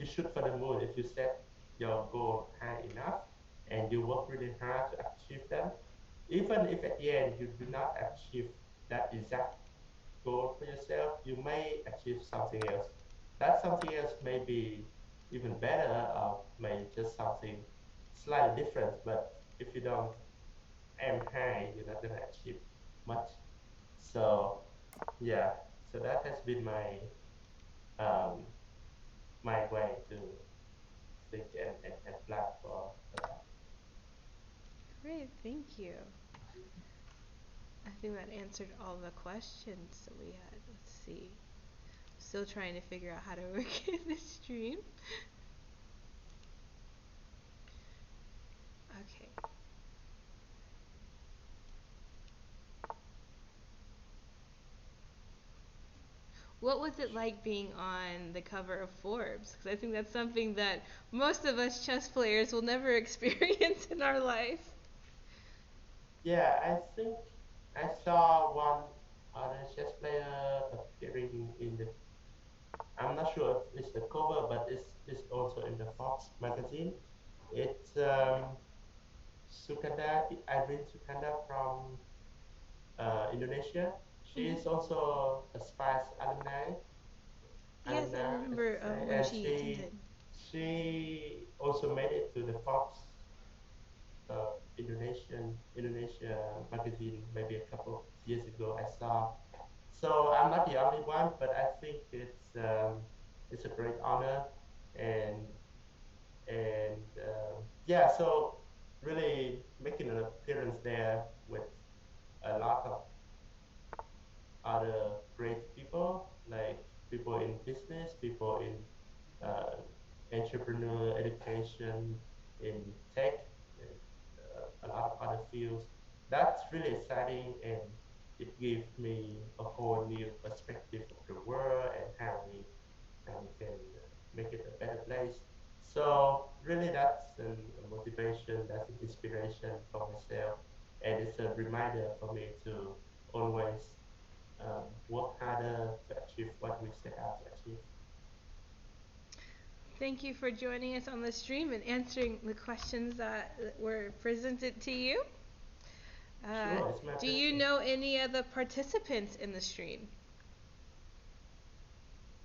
shoot for the moon, if you set your goal high enough and you work really hard to achieve them, even if at the end you do not achieve that exact goal for yourself, you may achieve something else. That something else may be even better or may just something slightly different, but if you don't aim high, you're not gonna achieve much. So yeah, so that has been um, my way to think and plan for that. Great, thank you. I think that answered all the questions that we had. Let's see. Still trying to figure out how to work in this stream. Okay. What was it like being on the cover of Forbes? Because I think that's something that most of us chess players will never experience in our life. Yeah, I think I saw one other chess player appearing in the. I'm not sure if it's the cover, but it's also in the Forbes magazine. It's Sukanda, Irene Sukanda from Indonesia. She Hmm. is also a SPICE Yes, I I should remember say, when and she attended. she also made it to the Forbes Indonesia magazine maybe a couple of years ago. I saw. So I'm not the only one, but I think it's a great honor, and yeah, so really making an appearance there with a lot of other great people, like people in business, people in uh, entrepreneur education, in tech, and a lot of other fields. That's really exciting, and it gives me a whole new perspective of the world and how we can make it a better place. So really, that's a motivation, that's an inspiration for myself, and it's a reminder for me to always work harder to achieve what we set out to achieve. Thank you for joining us on the stream and answering the questions that were presented to you. Sure, it's my Do you know any other participants in the stream?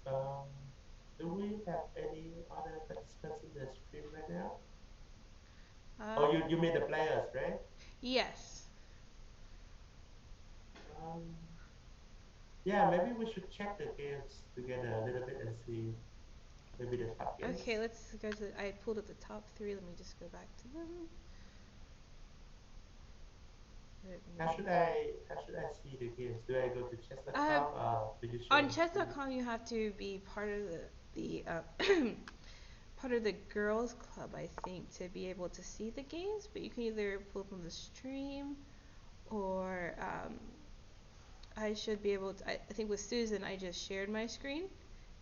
Do we have any other participants in the stream right now? Oh, you mean the players, right? Yes. Yeah, maybe we should check the games together a little bit and see maybe the top games. Okay, let's go to I pulled up the top 3. Let me just go back to them. How should I see the games? Do I go to chess.com? Do you show On the screen? chess.com you have to be part of the part of the girls club, I think, to be able to see the games, but you can either pull from the stream or I should be able to, I think with Susan I just shared my screen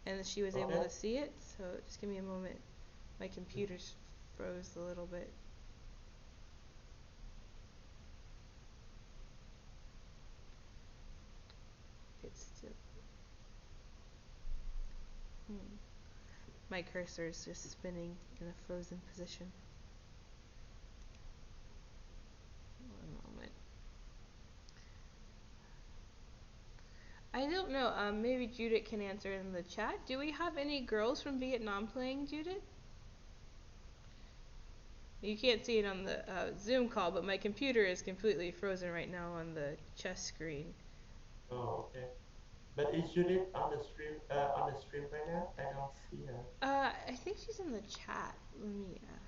and she was able to see it, so just give me a moment. My computer's froze a little bit. It's still my cursor is just spinning in a frozen position. One moment. I don't know, maybe Judith can answer in the chat. Do we have any girls from Vietnam playing, Judith? You can't see it on the Zoom call, but my computer is completely frozen right now on the chess screen. Oh, okay. But is Judith on the stream right now? I don't see her. I think she's in the chat. Let me ask.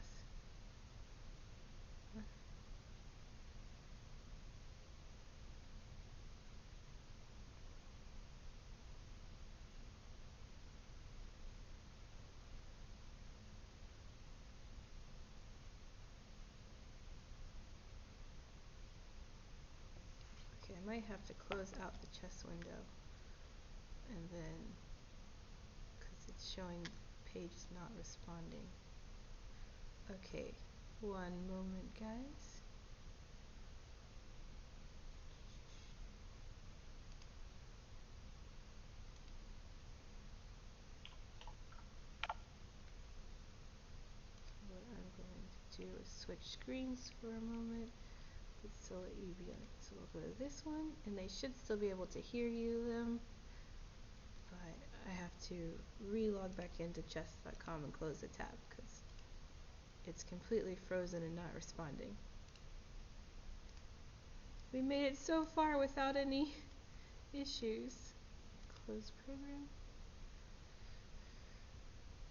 Okay, I might have to close out the chess window and then, because it's showing the page is not responding. Okay, one moment, guys. What I'm going to do is switch screens for a moment. Let's still let you be on. So we'll go to this one, and they should still be able to hear them. But I have to re-log back into chess.com and close the tab because it's completely frozen and not responding. We made it so far without any issues. Close program.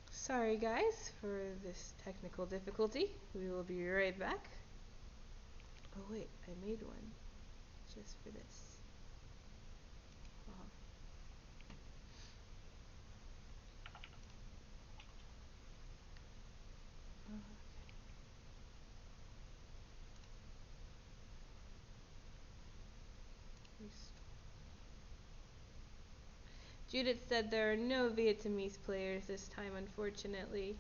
Sorry guys for this technical difficulty. We will be right back. Oh wait, I made one just for this. Judith said there are no Vietnamese players this time, unfortunately.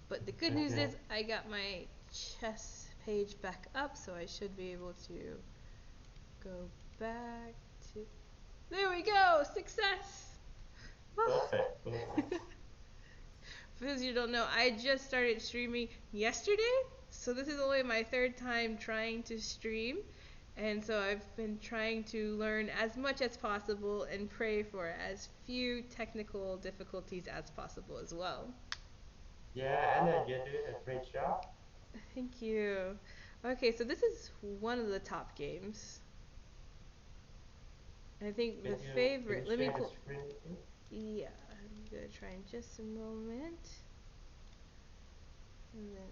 But the good news is I got my chess page back up, so I should be able to go back to... There we go! Success! Perfect. For those of you who don't know, I just started streaming yesterday, so this is only my 3rd time trying to stream. And so I've been trying to learn as much as possible and pray for as few technical difficulties as possible as well. Yeah, Anna, you're doing a great job. Thank you. Okay, so this is one of the top games. I think the favorite. Let me pull. Yeah, I'm gonna try in just a moment. And then.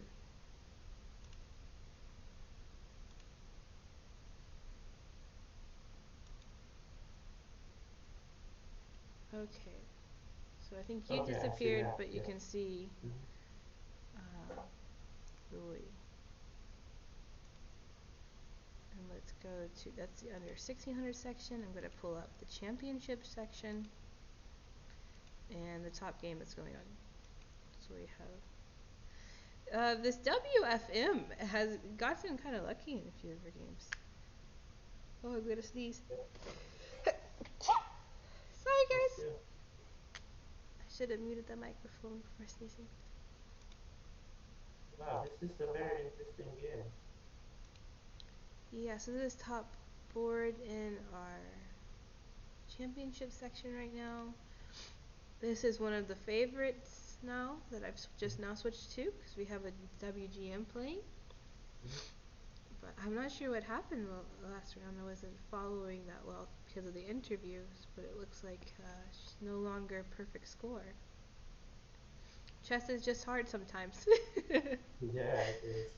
Okay, so I think you disappeared, but you can see Louis. And let's go to, that's the under 1600 section. I'm going to pull up the championship section and the top game that's going on. So we have this WFM has gotten kind of lucky in a few of her games. Oh, I'm going to sneeze. Sorry, guys. I should have muted the microphone before sneezing. Wow, this is a very interesting game. Yeah, so this is top board in our championship section right now. This is one of the favorites now that I've just now switched to because we have a WGM playing. But I'm not sure what happened the last round. I wasn't following that well because of the interviews, but it looks like she's no longer perfect score. Chess is just hard sometimes. Yeah, it is.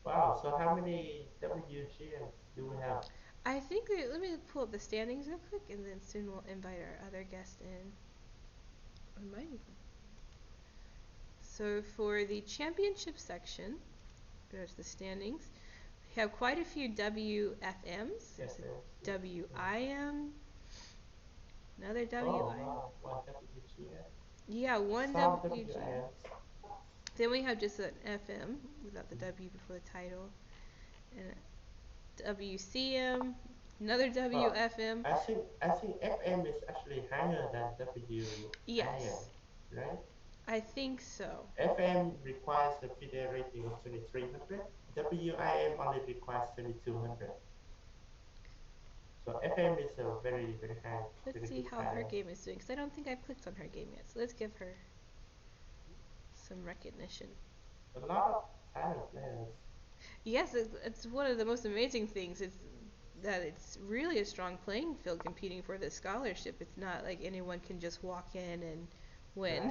Wow, so how many WGMs do we have? I think that, let me pull up the standings real quick and then soon we'll invite our other guest in. So for the championship section, there's the standings. We have quite a few WFMs. There's a WIM, another WIM. Oh, wow, one WGM. Yeah, one Some WGM. WMs. Then we have just an FM without the W before the title, and a WCM, another WFM. I think FM is actually higher than WIM, Yes, right? I think so. FM requires a FIDE rating of 2300. WIM only requires 2200. So FM is a very, very high. Let's see how her game is doing, because I don't think I've clicked on her game yet. So let's give her some recognition. A lot of Thailand players. Yes, it's one of the most amazing things is that it's really a strong playing field competing for this scholarship. It's not like anyone can just walk in and win.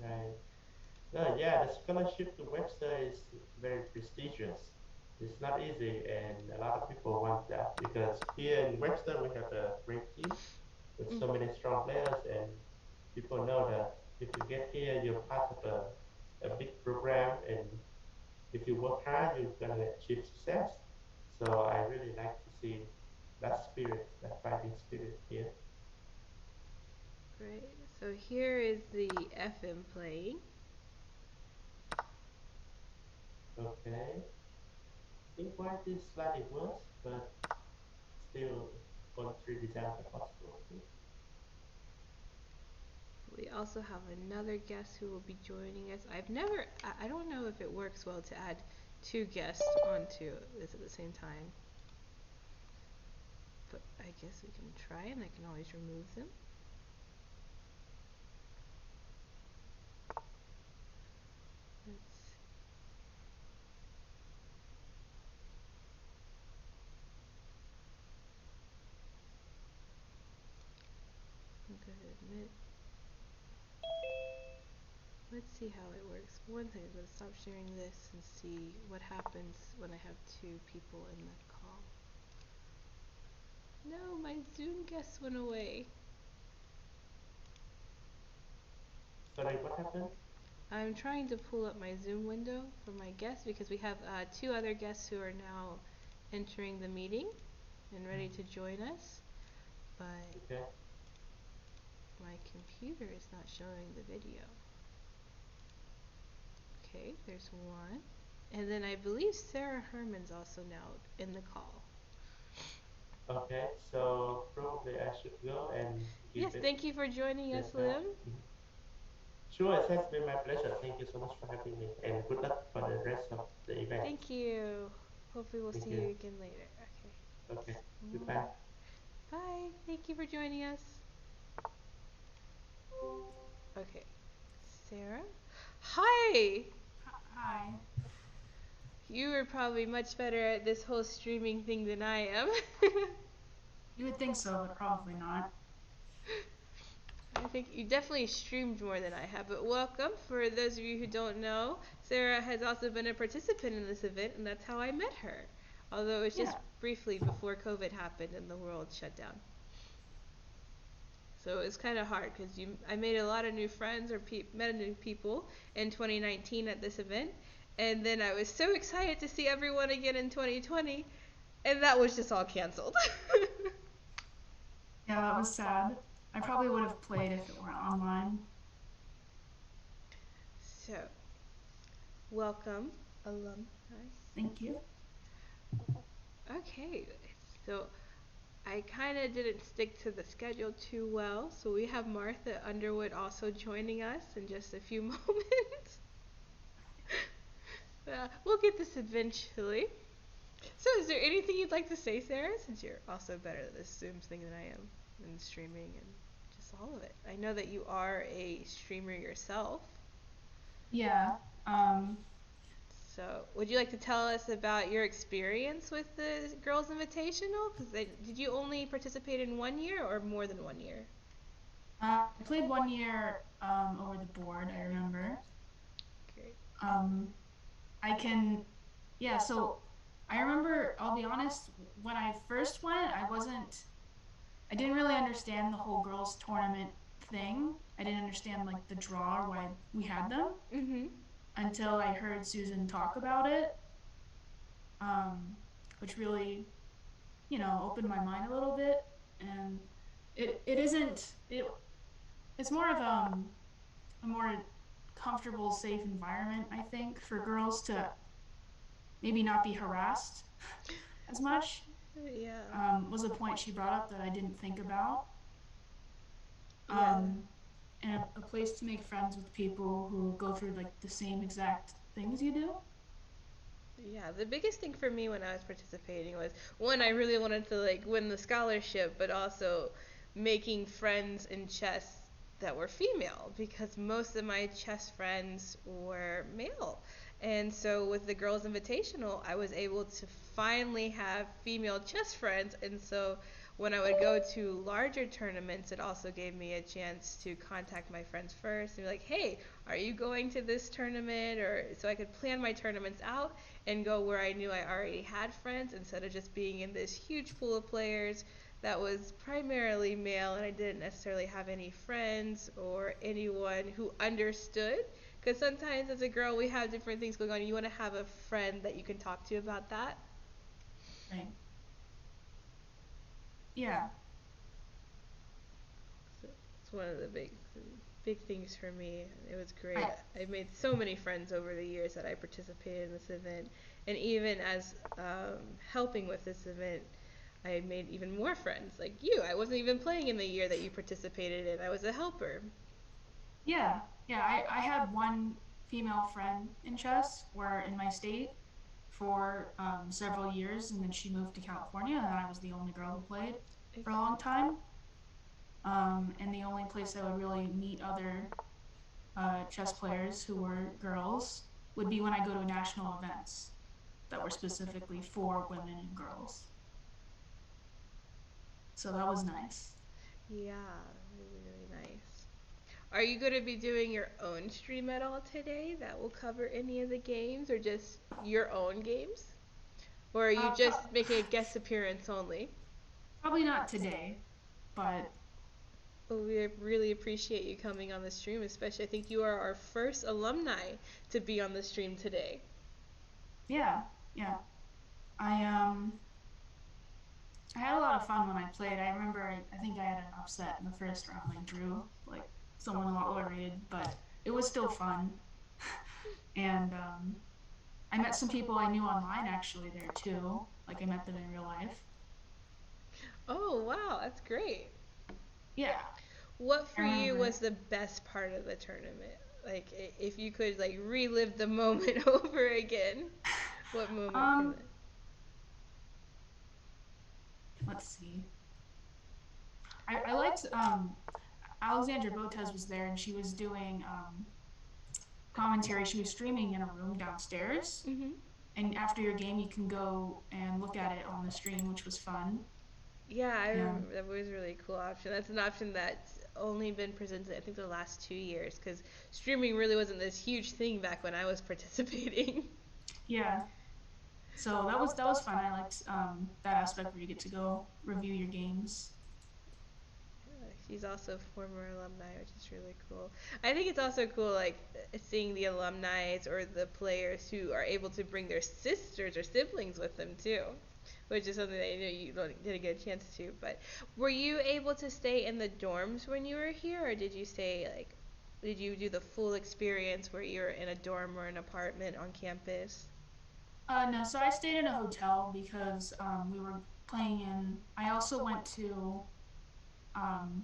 Right. Yeah, the scholarship to Webster is very prestigious. It's not easy, and a lot of people want that because here in Webster we have a great team with so many strong players, and people know that if you get here, you're part of a big program, and if you work hard, you're gonna achieve success. So I really like to see that spirit, that fighting spirit here. Great. So here is the FM playing. Okay. I think white is slightly worse, but still all three designs are possible. We also have another guest who will be joining us. I don't know if it works well to add two guests onto this at the same time. But I guess we can try and I can always remove them. I'm gonna admit. Let's see how it works. One thing, I'm gonna stop sharing this and see what happens when I have two people in the call. No, my Zoom guest went away. Sorry, what happened? I'm trying to pull up my Zoom window for my guests because we have two other guests who are now entering the meeting and ready to join us. But my computer is not showing the video. Okay, there's one. And then I believe Sarah Herman's also now in the call. Okay, so probably I should go and give Yes, thank you for joining us, Liem. Sure, it has been my pleasure. Thank you so much for having me, and good luck for the rest of the event. Thank you. Hopefully we'll see you again later. Okay. Okay, goodbye. Bye. Thank you for joining us. Okay. Sarah? Hi! Hi. You are probably much better at this whole streaming thing than I am. You would think so, but probably not. I think you definitely streamed more than I have, but welcome. For those of you who don't know, Sarah has also been a participant in this event, and that's how I met her. Although it was just briefly before COVID happened and the world shut down. So it was kind of hard because I made a lot of new friends or met new people in 2019 at this event, and then I was so excited to see everyone again in 2020, and that was just all canceled. Yeah, that was sad. I probably would have played if it weren't online. So, welcome, alumni. Thank you. Okay, so I kind of didn't stick to the schedule too well, so we have Martha Underwood also joining us in just a few moments. We'll get this eventually. So, is there anything you'd like to say, Sarah? Since you're also better at this Zoom thing than I am, and streaming and just all of it. I know that you are a streamer yourself. Yeah. So, would you like to tell us about your experience with the Girls Invitational? Because did you only participate in 1 year or more than 1 year? I played 1 year over the board, I remember. Great. I can, yeah, so I remember, I'll be honest, when I first went, I didn't really understand the whole girls tournament thing. I didn't understand like the draw or why we had them Mhm. until I heard Susan talk about it, um, which really, opened my mind a little bit. And it isn't, it's more of a more comfortable, safe environment, I think, for girls to maybe not be harassed as much. Yeah. Was a point she brought up that I didn't think about. Yeah. And a place to make friends with people who go through like the same exact things you do. Yeah, the biggest thing for me when I was participating was one, I really wanted to like win the scholarship, but also making friends in chess that were female because most of my chess friends were male. And so with the Girls Invitational, I was able to finally have female chess friends. And so when I would go to larger tournaments, it also gave me a chance to contact my friends first and be like, hey, are you going to this tournament? Or so I could plan my tournaments out and go where I knew I already had friends instead of just being in this huge pool of players that was primarily male and I didn't necessarily have any friends or anyone who understood. Because sometimes as a girl we have different things going on. You want to have a friend that you can talk to about that. Right. Yeah. So it's one of the big things for me. It was great. Right. I made so many friends over the years that I participated in this event, and even as helping with this event, I made even more friends. Like you, I wasn't even playing in the year that you participated in. I was a helper. Yeah. Yeah. I had one female friend in chess where in my state for several years, and then she moved to California, and I was the only girl who played for a long time. And the only place I would really meet other chess players who were girls would be when I go to national events that were specifically for women and girls. So that was nice. Yeah, really, really nice. Are you going to be doing your own stream at all today that will cover any of the games or just your own games? Or are you just making a guest appearance only? Probably not today, but Well, we really appreciate you coming on the stream, especially I think you are our first alumni to be on the stream today. yeah, yeah. I um I had a lot of fun when I played. I remember I think I had an upset in the first round. I drew like someone a lot lower rated, but it was still fun. And I met some people I knew online actually there too. Like I met them in real life. Oh, wow, that's great. Yeah, What I for you remember. was the best part of the tournament? Like if you could like relive the moment over again, what moment from Um, that? let's see. I liked Alexandra Botez was there and she was doing commentary. She was streaming in a room downstairs. Mhm. And after your game, you can go and look at it on the stream, which was fun. Yeah, I And remember that was a really cool option. That's an option that's only been presented, I think, the last 2 years, because streaming really wasn't this huge thing back when I was participating. yeah, so that was fun. I liked that aspect where you get to go review your games. She's also a former alumni, which is really cool. I think it's also cool, like seeing the alumni or the players who are able to bring their sisters or siblings with them too, which is something that you didn't get a chance to. But were you able to stay in the dorms when you were here, or did you stay like, did you do the full experience where you were in a dorm or an apartment on campus? No, so I stayed in a hotel because we were playing in. I also went to um,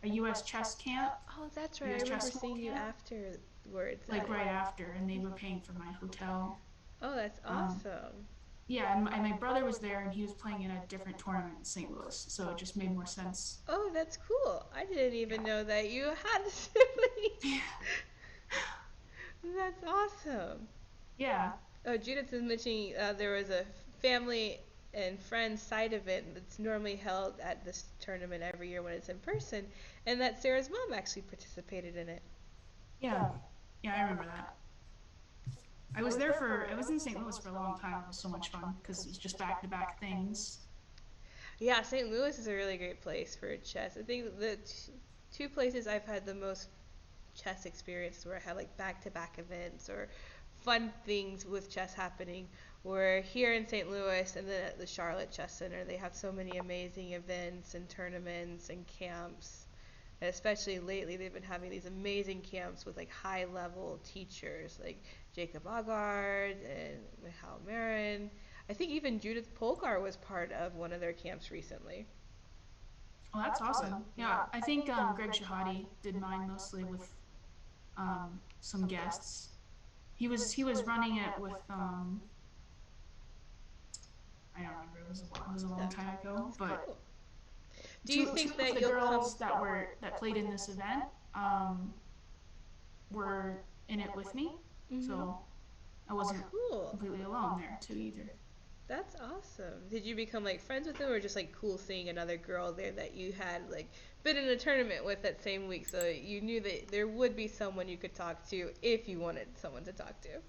a U.S. chess camp, Oh, that's right. I U.S. remember chess school seeing you camp, afterwards at like it. right after, and they were paying for my hotel. Oh, that's Um, awesome. yeah, and my brother was there, and he was playing in a different tournament in St. Louis, so it just made more sense. Oh, that's cool. I didn't even Yeah. know that you had siblings. That's awesome. Yeah. Oh, Judith is mentioning there was a family and friends side event that's normally held at this tournament every year when it's in person, and that Sarah's mom actually participated in it. Yeah. Yeah, I remember that. I was in St. Louis for a long time. It was so much fun because it was just back to back things. Yeah, St. Louis is a really great place for chess. I think the two places I've had the most chess experiences where I had like back-to-back events or fun things with chess happening were here in St. Louis and then at the Charlotte Chess Center. They have so many amazing events and tournaments and camps. And especially lately, they've been having these amazing camps with like high-level teachers like Jacob Agard and Michal Marin. I think even Judith Polgar was part of one of their camps recently. Oh, that's awesome. Yeah, I think Greg Shahadi did mine mostly with some guests. He was running it with I don't remember. It was a long time ago, but Cool. Do you two think of that the you'll come? girls that played in this event were in it with me, Mhm. so I wasn't Cool. completely alone there too either. That's awesome. Did you become like friends with them, or just like cool seeing another girl there that you had like been in a tournament with that same week, so you knew that there would be someone you could talk to if you wanted someone to talk to?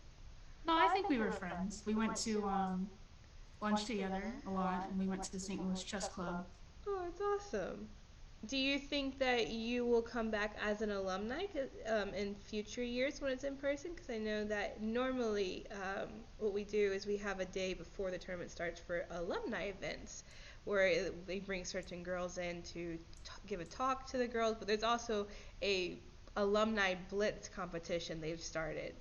No, I think we were friends. We went to lunch together a lot, and we went to the St. Louis Chess Club. Oh, it's awesome. Do you think that you will come back as an alumni in future years when it's in person? Because I know that normally what we do is we have a day before the tournament starts for alumni events where they bring certain girls in to give a talk to the girls, but there's also a alumni blitz competition they've started,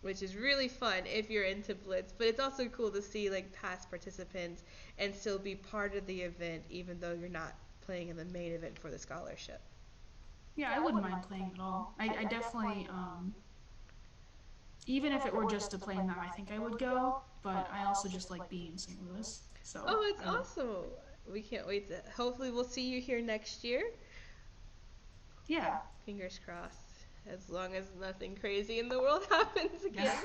which is really fun if you're into blitz, but it's also cool to see like past participants and still be part of the event even though you're not playing in the main event for the scholarship. Yeah, I wouldn't mind playing at all. I definitely even if it were just to play in that, I think I would go. But I also just like being in St. Louis, so Oh, it's I would. awesome. We can't wait to hopefully we'll see you here next year. Yeah, Fingers crossed. As long as nothing crazy in the world happens yeah. again.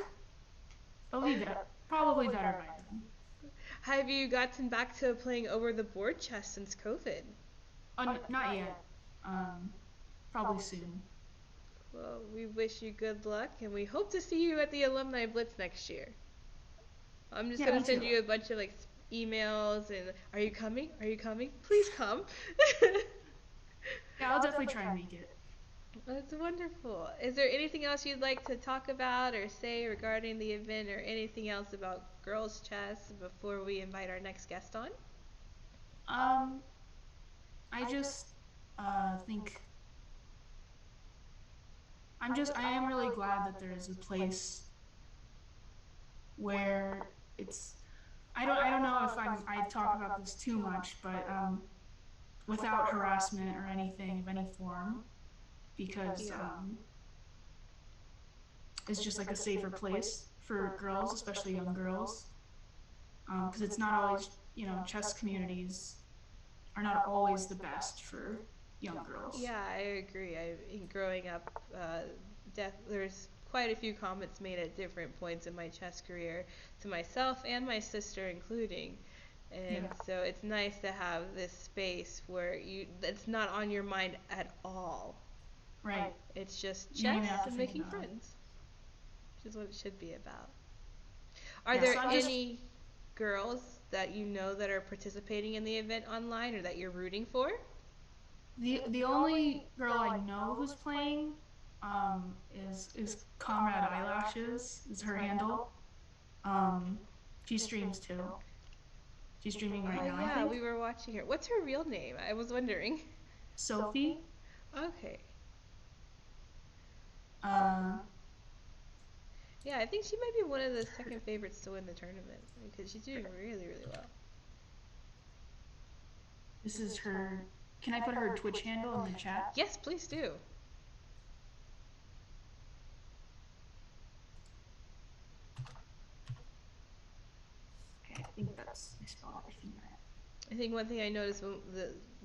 Probably better by then. Have you gotten back to playing over the board chess since COVID? Not yet. Um, Probably soon. Well, we wish you good luck and we hope to see you at the Alumni Blitz next year. I'm just Yeah, gonna me send too. you a bunch of like emails and are you coming? Are you coming? Please come. Yeah, I'll definitely try and make it. That's wonderful. Is there anything else you'd like to talk about or say regarding the event or anything else about girls chess before we invite our next guest on? Um, I just think I am really glad that there is a place where it's I don't know if I talk about this too much, but without harassment or anything of any form, because Yeah. it's just like a safer place for girls, especially young girls, because it's not always, chess communities are not always the best for young girls. Yeah, I agree. In growing up, there's quite a few comments made at different points in my chess career to myself and my sister, including. And Yeah. so it's nice to have this space where it's not on your mind at all. Right. It's just You don't even have chess to and think making about it. friends, which is what it should be about. Are Yeah, there so I'm just any girls that you know that are participating in the event online or that you're rooting for? the only girl I know who's playing is Comrade Eyelashes is her handle. Um, she streams too. She's streaming right Oh now, I yeah, we think. were watching her. What's her real name? I was wondering. Sophie. Okay. Uh, Yeah, I think she might be one of the second favorites to win the tournament because she's doing really, really well. This is her. Can I put her Twitch handle in the chat? Yes, please do. Okay, I think that's, I spelled everything right. I think one thing I noticed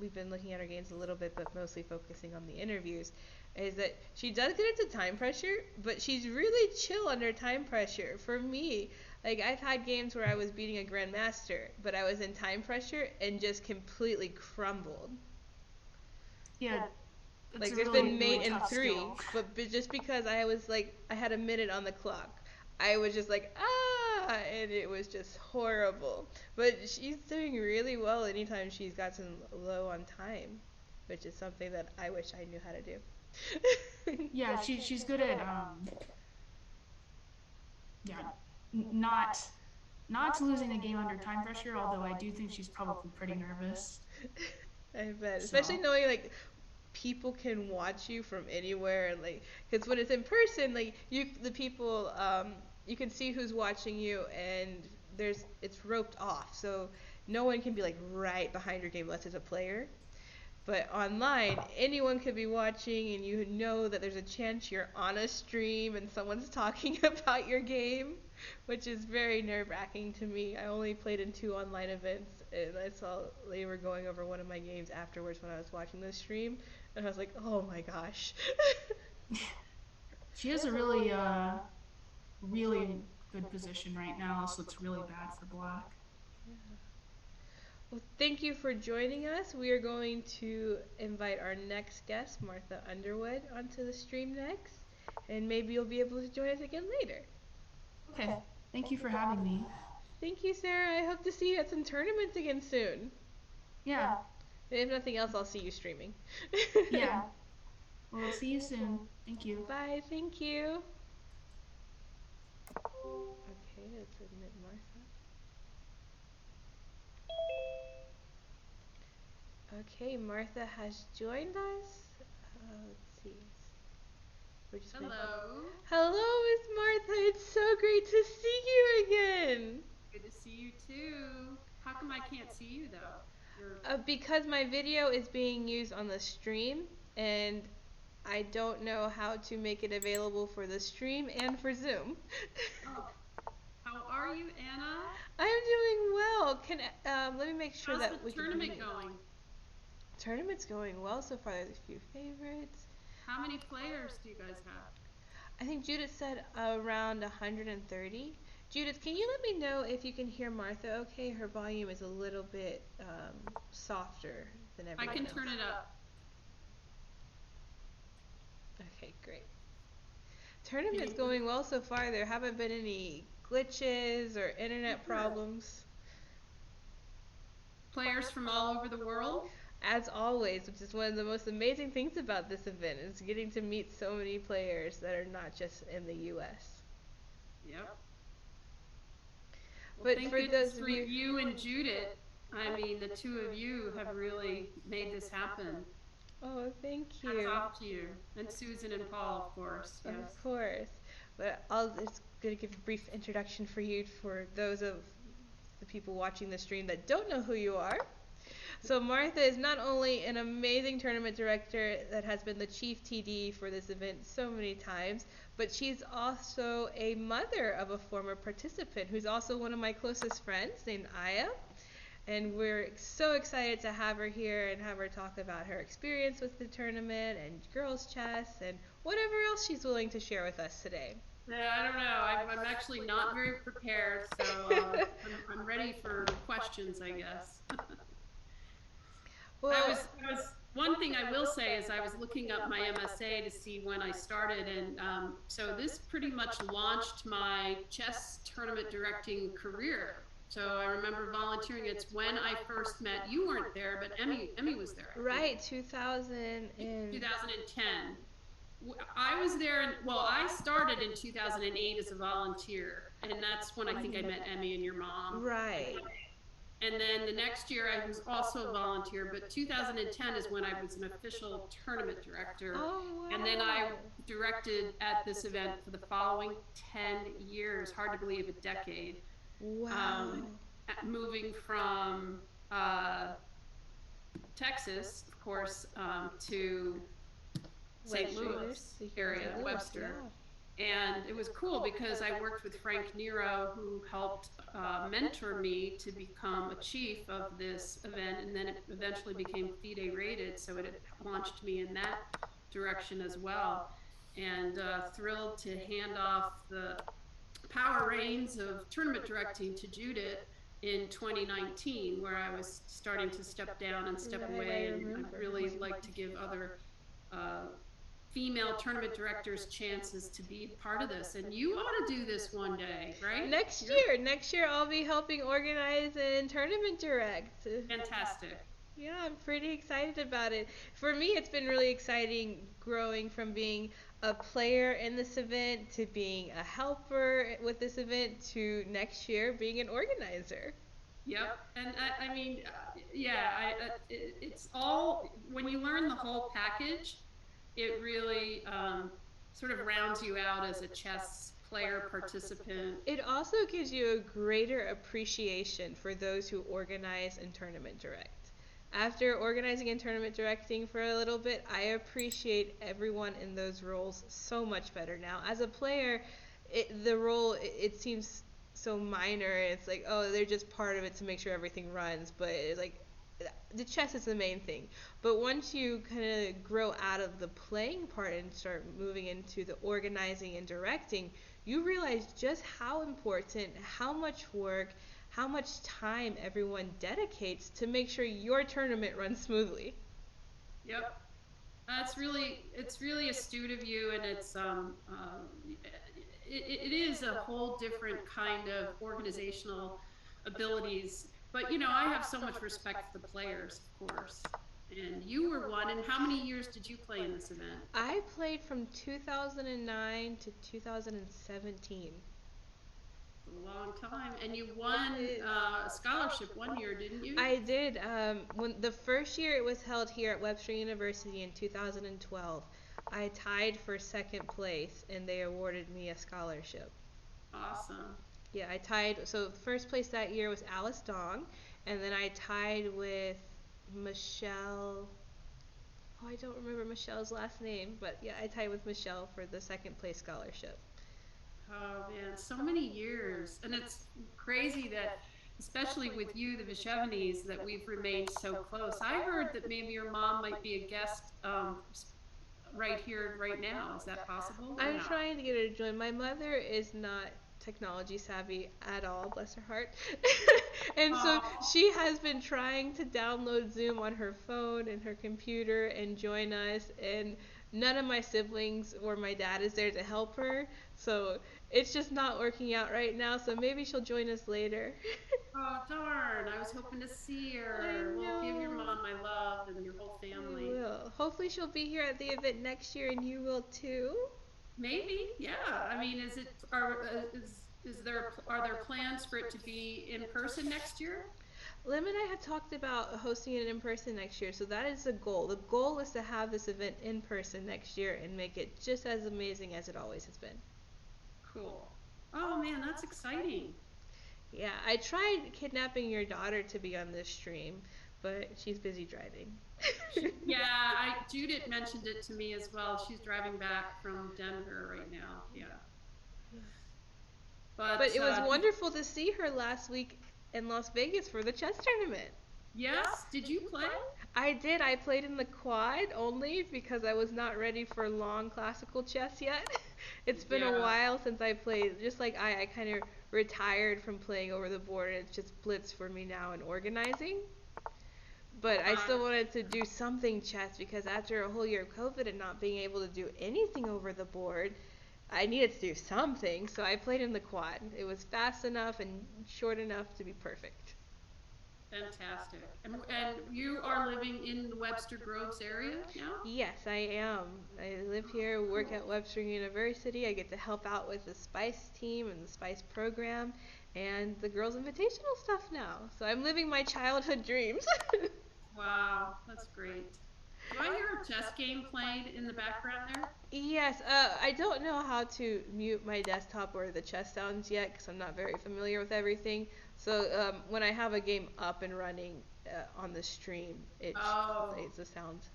we've been looking at our games a little bit, but mostly focusing on the interviews, is that she does get into time pressure, but she's really chill under time pressure. For me, like I've had games where I was beating a grandmaster, but I was in time pressure and just completely crumbled. Yeah, Like there's really, been mate really in 3, skill. but just because I was like I had a minute on the clock, I was just like and it was just horrible. But she's doing really well anytime she's gotten low on time, which is something that I wish I knew how to do. Yeah, she's good at yeah, not losing a game under time pressure. Although I do think she's probably pretty nervous. I bet, especially knowing like people can watch you from anywhere, like because when it's in person, like the people you can see who's watching you, and it's roped off, so no one can be like right behind your game unless it's a player. But online, anyone could be watching, and you know that there's a chance you're on a stream and someone's talking about your game, which is very nerve-wracking to me. I only played in 2 online events, and I saw they were going over one of my games afterwards when I was watching the stream, and I was like, oh my gosh. She has a really, really good position right now. This looks really bad for black. Yeah. Well, thank you for joining us. We are going to invite our next guest, Martha Underwood, onto the stream next, and maybe you'll be able to join us again later. Okay, thank you for having me. Thank you, Sarah. I hope to see you at some tournaments again soon. Yeah. If nothing else, I'll see you streaming. Yeah. Well, see you soon. Thank you. Bye, thank you. Okay, let's admit Martha. Okay, Martha has joined us. Let's see. Hello. Hello, Miss Martha. It's so great to see you again. Good to see you too. How come I can't see you though? Because my video is being used on the stream, and I don't know how to make it available for the stream and for Zoom. Oh. How are you, Anna? I'm doing well. Let me make sure How's that the tournament going? Tournament's going well so far. There's a few favorites. How many players do you guys have? I think Judith said around 130. Judith, can you let me know if you can hear Martha okay? Her volume is a little bit softer than everyone I can else. turn it up. Okay, great. Tournament's going well so far. There haven't been any glitches or internet problems. Players from all over the world? As always, which is one of the most amazing things about this event, is getting to meet so many players that are not just in the US. Yep. But thank for goodness those of for you and Judith, I mean, the two of you have really made this happen. Oh, thank you. Hats off to you. And Susan and Paul, of course. Yes. Of course. But I'll just going to give a brief introduction for you for those of the people watching the stream that don't know who you are. So Martha is not only an amazing tournament director that has been the chief TD for this event so many times, but she's also a mother of a former participant who's also one of my closest friends named Aya. And we're so excited to have her here and have her talk about her experience with the tournament and girls chess and whatever else she's willing to share with us today. Yeah, I don't know. I'm actually not very prepared, so I'm ready for questions, I guess. Well, I was one thing I will say is I was looking up my MSA to see when I started, and so this pretty much launched my chess tournament directing career. So I remember volunteering. It's when I first met. You weren't there, but Emmy was there. Right, 2010. I was there, well, I started in 2008 as a volunteer, and that's when I think I met Emmy and your mom. Right. And then the next year I was also a volunteer, but 2010 is when I was an official tournament director. Oh, wow. And then I directed at this event for the following 10 years, hard to believe, a decade. Wow. Moving from Texas, of course, to St. Louis area, Webster. And it was cool because I worked with Frank Nero, who helped mentor me to become a chief of this event, and then it eventually became FIDE rated, so it launched me in that direction as well. And thrilled to hand off the power reins of tournament directing to Judith in 2019, where I was starting to step down and step away, and I'd really like to give other female tournament directors chances to be part of this. And you ought to do this one day, right? Next year I'll be helping organize and tournament direct. Fantastic. Yeah, I'm pretty excited about it. For me, it's been really exciting growing from being a player in this event to being a helper with this event to next year being an organizer. Yep, and I mean, yeah, it's all, when you learn the whole package, it really sort of rounds you out as a chess player participant. It also gives you a greater appreciation for those who organize and tournament direct. After organizing and tournament directing for a little bit, I appreciate everyone in those roles so much better now. As a player, the role, it seems so minor. It's like, oh, they're just part of it to make sure everything runs. But it's like, the chess is the main thing. But once you kind of grow out of the playing part and start moving into the organizing and directing, you realize just how important, how much work, how much time everyone dedicates to make sure your tournament runs smoothly. Yep. It's really astute of you, and it is a whole different kind of organizational abilities. But you know, I have so much respect for the players, of course. And you were one. And how many years did you play in this event? I played from 2009 to 2017. A long time. And you won a scholarship one year, didn't you? I did. When the first year it was held here at Webster University in 2012, I tied for second place, and they awarded me a scholarship. Awesome. Yeah, I tied. So first place that year was Alice Dong, and then I tied with Michelle. Oh, I don't remember Michelle's last name, but yeah, I tied with Michelle for the second place scholarship. Oh man, so many years. And it's crazy that, especially with you, the Vishevanis, that we've remained so close. I heard that maybe your mom might be a guest right here, right now. Is that possible? I'm trying to get her to join. My mother is not technology savvy at all, bless her heart. And so she has been trying to download Zoom on her phone and her computer and join us, and none of my siblings or my dad is there to help her, so it's just not working out right now, so maybe she'll join us later. Oh darn, I was hoping to see her. Well, give your mom my love and your whole family. I will. Hopefully she'll be here at the event next year, and you will too. Maybe, yeah. I mean, are there plans for it to be in person next year? Liem and I had talked about hosting it in person next year, so that is the goal. The goal is to have this event in person next year and make it just as amazing as it always has been. Cool. Oh man, that's exciting. Yeah, I tried kidnapping your daughter to be on this stream, but she's busy driving. Yeah, Judith mentioned it to me as well. She's driving back from Denver right now. Yeah. But it was wonderful to see her last week in Las Vegas for the chess tournament. Yes? Did you play? I did. I played in the quad only because I was not ready for long classical chess yet. It's been a while since I played. Just like I kind of retired from playing over the board, and it's just blitz for me now in organizing. But I still wanted to do something chess because after a whole year of COVID and not being able to do anything over the board, I needed to do something. So I played in the quad. It was fast enough and short enough to be perfect. Fantastic. And you are living in the Webster Groves area now? Yes, I am. I live here, work at Webster University. I get to help out with the SPICE team and the SPICE program and the Girls Invitational stuff now. So I'm living my childhood dreams. Wow, that's great. Do I hear a chess game played in the background there? Yes, I don't know how to mute my desktop or the chess sounds yet because I'm not very familiar with everything. So when I have a game up and running, on the stream. It Oh, plays the sounds.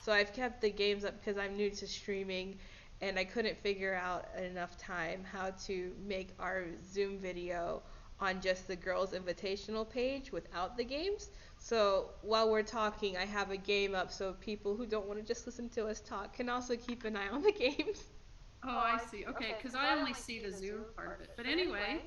So I've kept the games up because I'm new to streaming, and I couldn't figure out in enough time how to make our Zoom video on just the girls' invitational page without the games. So while we're talking, I have a game up so people who don't want to just listen to us talk can also keep an eye on the games. oh, I see. Okay, because I only see the Zoom part of it. But anyway,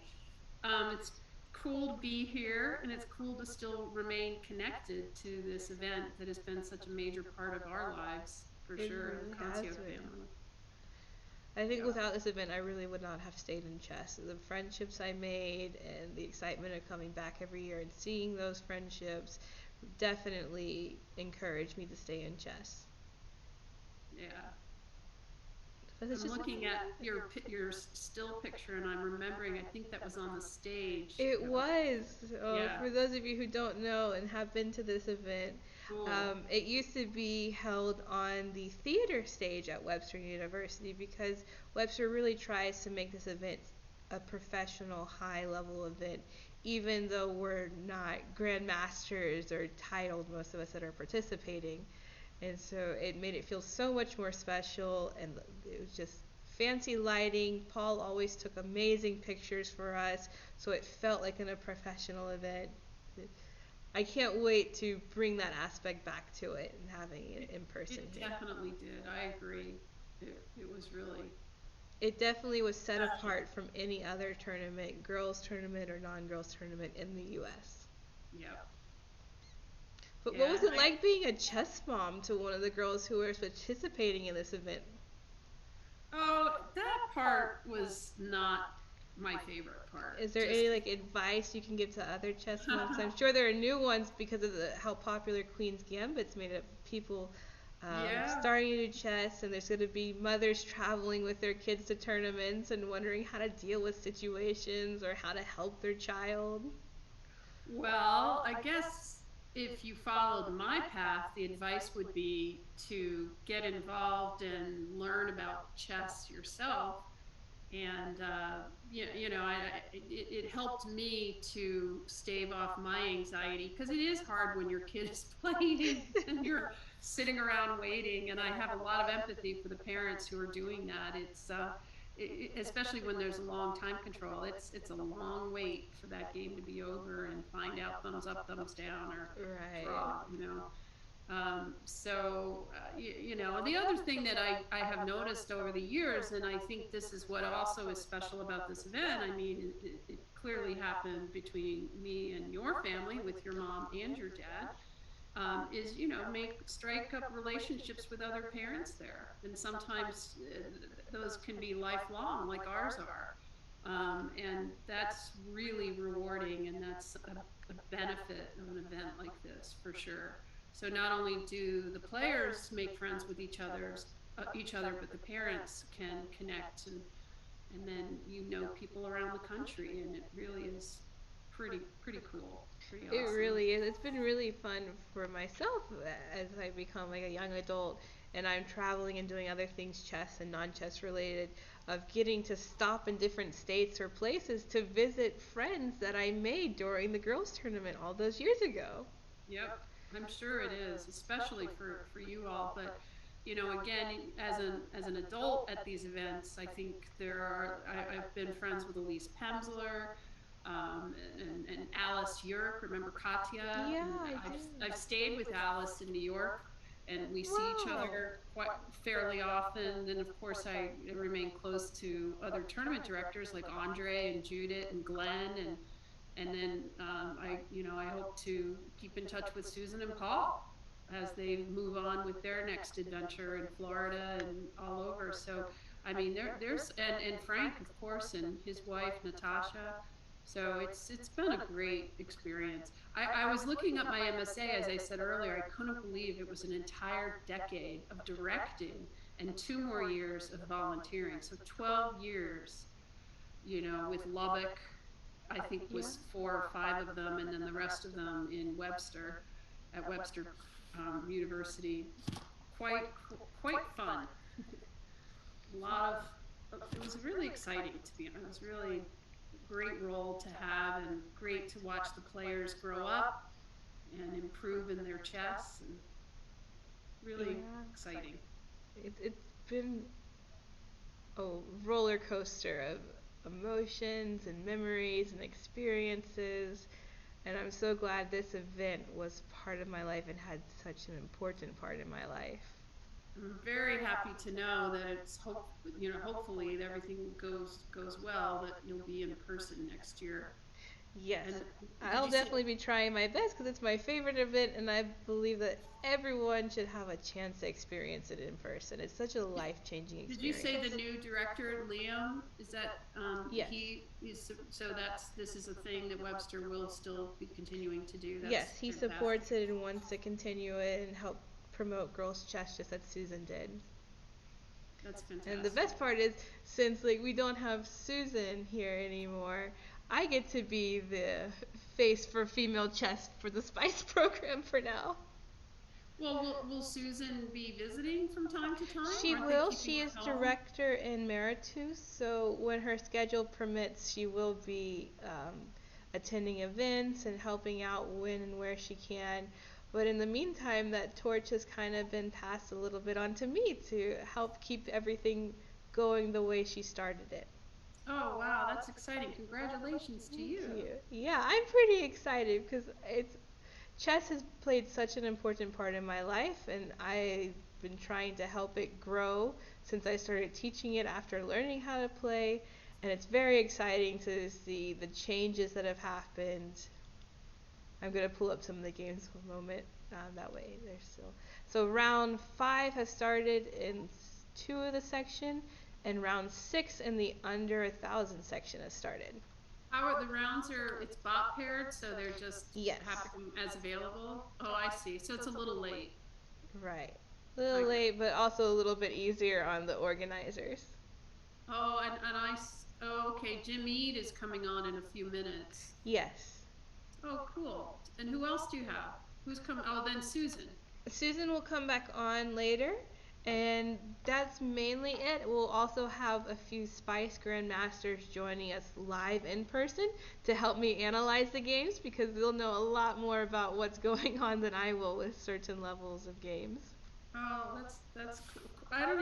it's cool to be here, and it's cool to still remain connected to this event that has been such a major part of our lives, for It sure, the really has Concierge been. family. I think Yeah. without this event, I really would not have stayed in chess. The friendships I made and the excitement of coming back every year and seeing those friendships definitely encouraged me to stay in chess. Yeah. But it's I'm just looking at your still picture, and I'm remembering. I think that was on the stage. it was. Yeah. For those of you who don't know and have been to this event, Cool. it used to be held on the theater stage at Webster University because Webster really tries to make this event a professional, high level event, even though we're not grandmasters or titled, most of us that are participating. And so it made it feel so much more special, and it was just fancy lighting. Paul always took amazing pictures for us, so it felt like in a professional event. I can't wait to bring that aspect back to it and having it in person It here. definitely did. I agree. It was really, It definitely was set apart from any other tournament, girls tournament or non-girls tournament in the US. yep. But what was Yeah. it like being a chess mom to one of the girls who were participating in this event? Oh, that part was not my favorite part. Is there Just any like advice you can give to other chess moms? I'm sure there are new ones because of how popular Queen's Gambit's made it. People yeah. starting to do chess, and there's going to be mothers traveling with their kids to tournaments and wondering how to deal with situations or how to help their child. Well, I guess if you followed my path, the advice would be to get involved and learn about chess yourself. And it helped me to stave off my anxiety because it is hard when your kid is playing and you're sitting around waiting. And I have a lot of empathy for the parents who are doing that. Especially when there's a long time control. It's a long wait for that game to be over and find out thumbs up, thumbs down, or Right. draw. The other thing that I have noticed over the years, and I think this is what also is special about this event. I mean, it clearly happened between me and your family with your mom and your dad. Is make strike up relationships with other parents there, and sometimes those can be lifelong, like ours are, and that's really rewarding, and that's a benefit of an event like this for sure. So not only do the players make friends with each other, but the parents can connect, and then people around the country, and it really is pretty cool, pretty It awesome. really is. It's been really fun for myself as I become like a young adult and I'm traveling and doing other things chess and non-chess related of getting to stop in different states or places to visit friends that I made during the girls tournament all those years ago. Yep, I'm sure it is, especially for you all. But again, as an adult at these events, I think I've been friends with Elise Pemsler, and Alice Yerk. Remember Katya? Yeah, And I I've stayed with Alice in New York, and we see each Wow. other quite fairly often. And of course, I remain close to other tournament directors like Andrei and Judith and Glenn, and then I hope to keep in touch with Susan and Paul as they move on with their next adventure in Florida and all over. So I mean, there's and Frank, of course, and his wife Natasha. So it's been a great experience. I was looking up my MSA, as I said earlier. I couldn't believe it was an entire decade of directing and 2 more years of volunteering. So 12 years, with Lubbock, I think was 4 or 5 of them, and then the rest of them in Webster, at Webster University. Quite quite fun. A lot of it was really exciting to be honest. It was really a great role to have, and great to watch the players grow up and improve in their chess, and really Yeah. exciting. It's been a roller coaster of emotions and memories and experiences. And I'm so glad this event was part of my life and had such an important part in my life. I'm very happy to know that hopefully that everything goes well, that you'll be in person next year. Yes, And did I'll you say definitely be trying my best because it's my favorite event, and I believe that everyone should have a chance to experience it in person. It's such a life-changing did you say experience. the new director, Liem? Is that Yes. he is so that's this is a thing that Webster will still be continuing to do. That's Yes, he fantastic. supports it and wants to continue it and help promote girls' chess just as Susan did. That's fantastic. And the best part is, since like we don't have Susan here anymore, I get to be the face for female chess for the Spice program for now. Well, will Susan be visiting from time to time? She Aren't they will. keeping She her is home? director in Emeritus, so when her schedule permits, she will be attending events and helping out when and where she can. But in the meantime, that torch has kind of been passed a little bit onto me to help keep everything going the way she started it. Oh wow, that's exciting! Congratulations to Thank you. you. Yeah, I'm pretty excited because it's chess has played such an important part in my life, and I've been trying to help it grow since I started teaching it after learning how to play, and it's very exciting to see the changes that have happened. I'm going to pull up some of the games for a moment. That way, they're still. So round 5 has started in 2 of the section, and round 6 in the under 1,000 section has started. How are the rounds it's bot paired, so they're just Yes. happening as available? Oh, I see. So it's a little late. Right. A little late, but also a little bit easier on the organizers. Oh, oh, okay. Jim Eade is coming on in a few minutes. Yes. Oh, cool. And who else do you have? Who's coming? Oh, then Susan. Susan will come back on later, and that's mainly it. We'll also have a few Spice Grandmasters joining us live in person to help me analyze the games because they'll know a lot more about what's going on than I will with certain levels of games. Oh, that's cool. I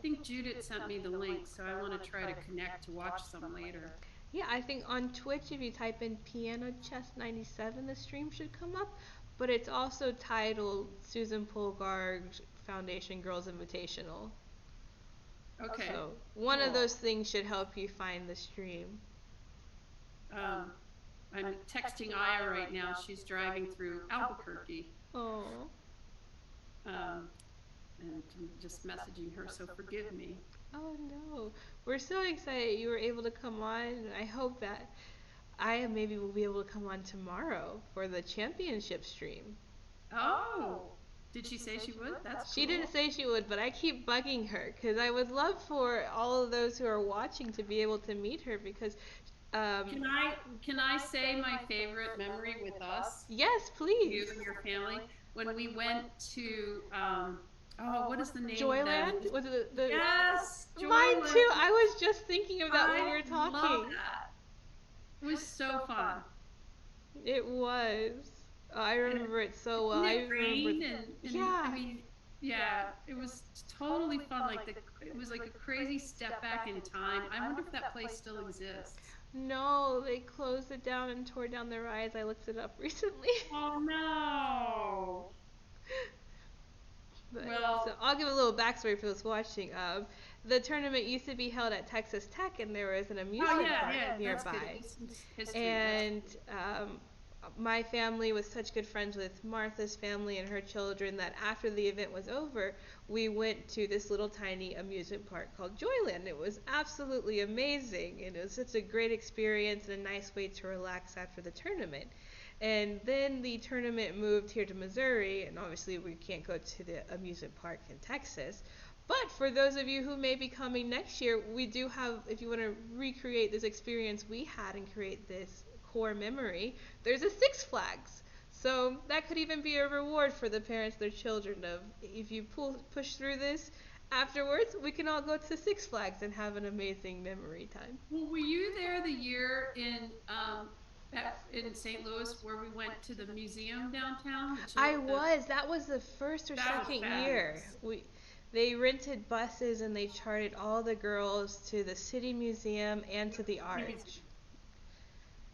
think Judith sent me the link, so I want to try to connect to watch some later. Yeah, I think on Twitch, if you type in Piano Chess 97, the stream should come up. But it's also titled Susan Polgar Foundation Girls Invitational. Okay. So one cool. of those things should help you find the stream. I'm texting Aya right now. She's driving through Albuquerque. Oh. And I'm just messaging her, so forgive me. Oh no. We're so excited you were able to come on, and I hope that I maybe will be able to come on tomorrow for the championship stream. Oh. Did she say she would? That's cool. She didn't say she would, but I keep bugging her because I would love for all of those who are watching to be able to meet her because can I say my favorite memory with us? Yes, please. You and your family when we went to what is the name Joyland? of that? Was it the Yes, Mine Joyland. too. I was just thinking of that when we were talking. Love that. It was so fun. It was. I remember it so well. It rained and yeah. I mean, yeah, it was totally fun. It was like a crazy step back in time. I wonder if that place still exists. No, they closed it down and tore down the rides. I looked it up recently. Oh no. But, well, so I'll give a little backstory for those watching. The tournament used to be held at Texas Tech, and there was an amusement park nearby. And my family was such good friends with Martha's family and her children that after the event was over, we went to this little tiny amusement park called Joyland. It was absolutely amazing, and it was such a great experience and a nice way to relax after the tournament. And then the tournament moved here to Missouri, and obviously we can't go to the amusement park in Texas. But for those of you who may be coming next year, we do have, if you want to recreate this experience we had and create this core memory, there's a Six Flags. So that could even be a reward for the parents, their children, of if you push through this, afterwards we can all go to Six Flags and have an amazing memory time. Well, were you there the year in in St. Louis where we went to the museum downtown? That was the first or That was second year. fabulous. They rented buses and they charted all the girls to the city museum and to the arch.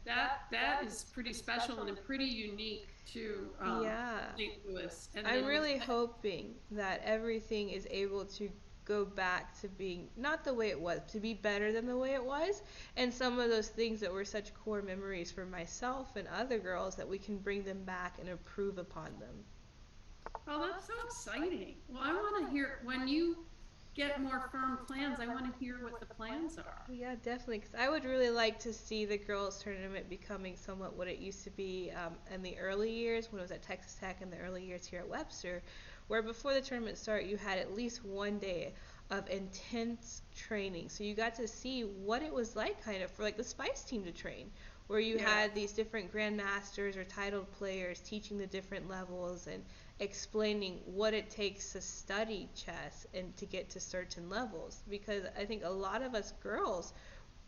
That is pretty special and pretty unique to Yeah. St. Louis. And I'm then really hoping that everything is able to go back to being not the way it was, to be better than the way it was. And some of those things that were such core memories for myself and other girls, that we can bring them back and improve upon them. oh, that's so exciting. Well, I want to hear when you get more firm plans. I want to hear what the plans are. Yeah, definitely. Because I would really like to see the girls' tournament becoming somewhat what it used to be in the early years when it was at Texas Tech, and the early years here at Webster, where before the tournament started, you had at least one day of intense training. So you got to see what it was like, kind of, for like the Spice team to train, where you had these different grandmasters or titled players teaching the different levels and explaining what it takes to study chess and to get to certain levels. Because I think a lot of us girls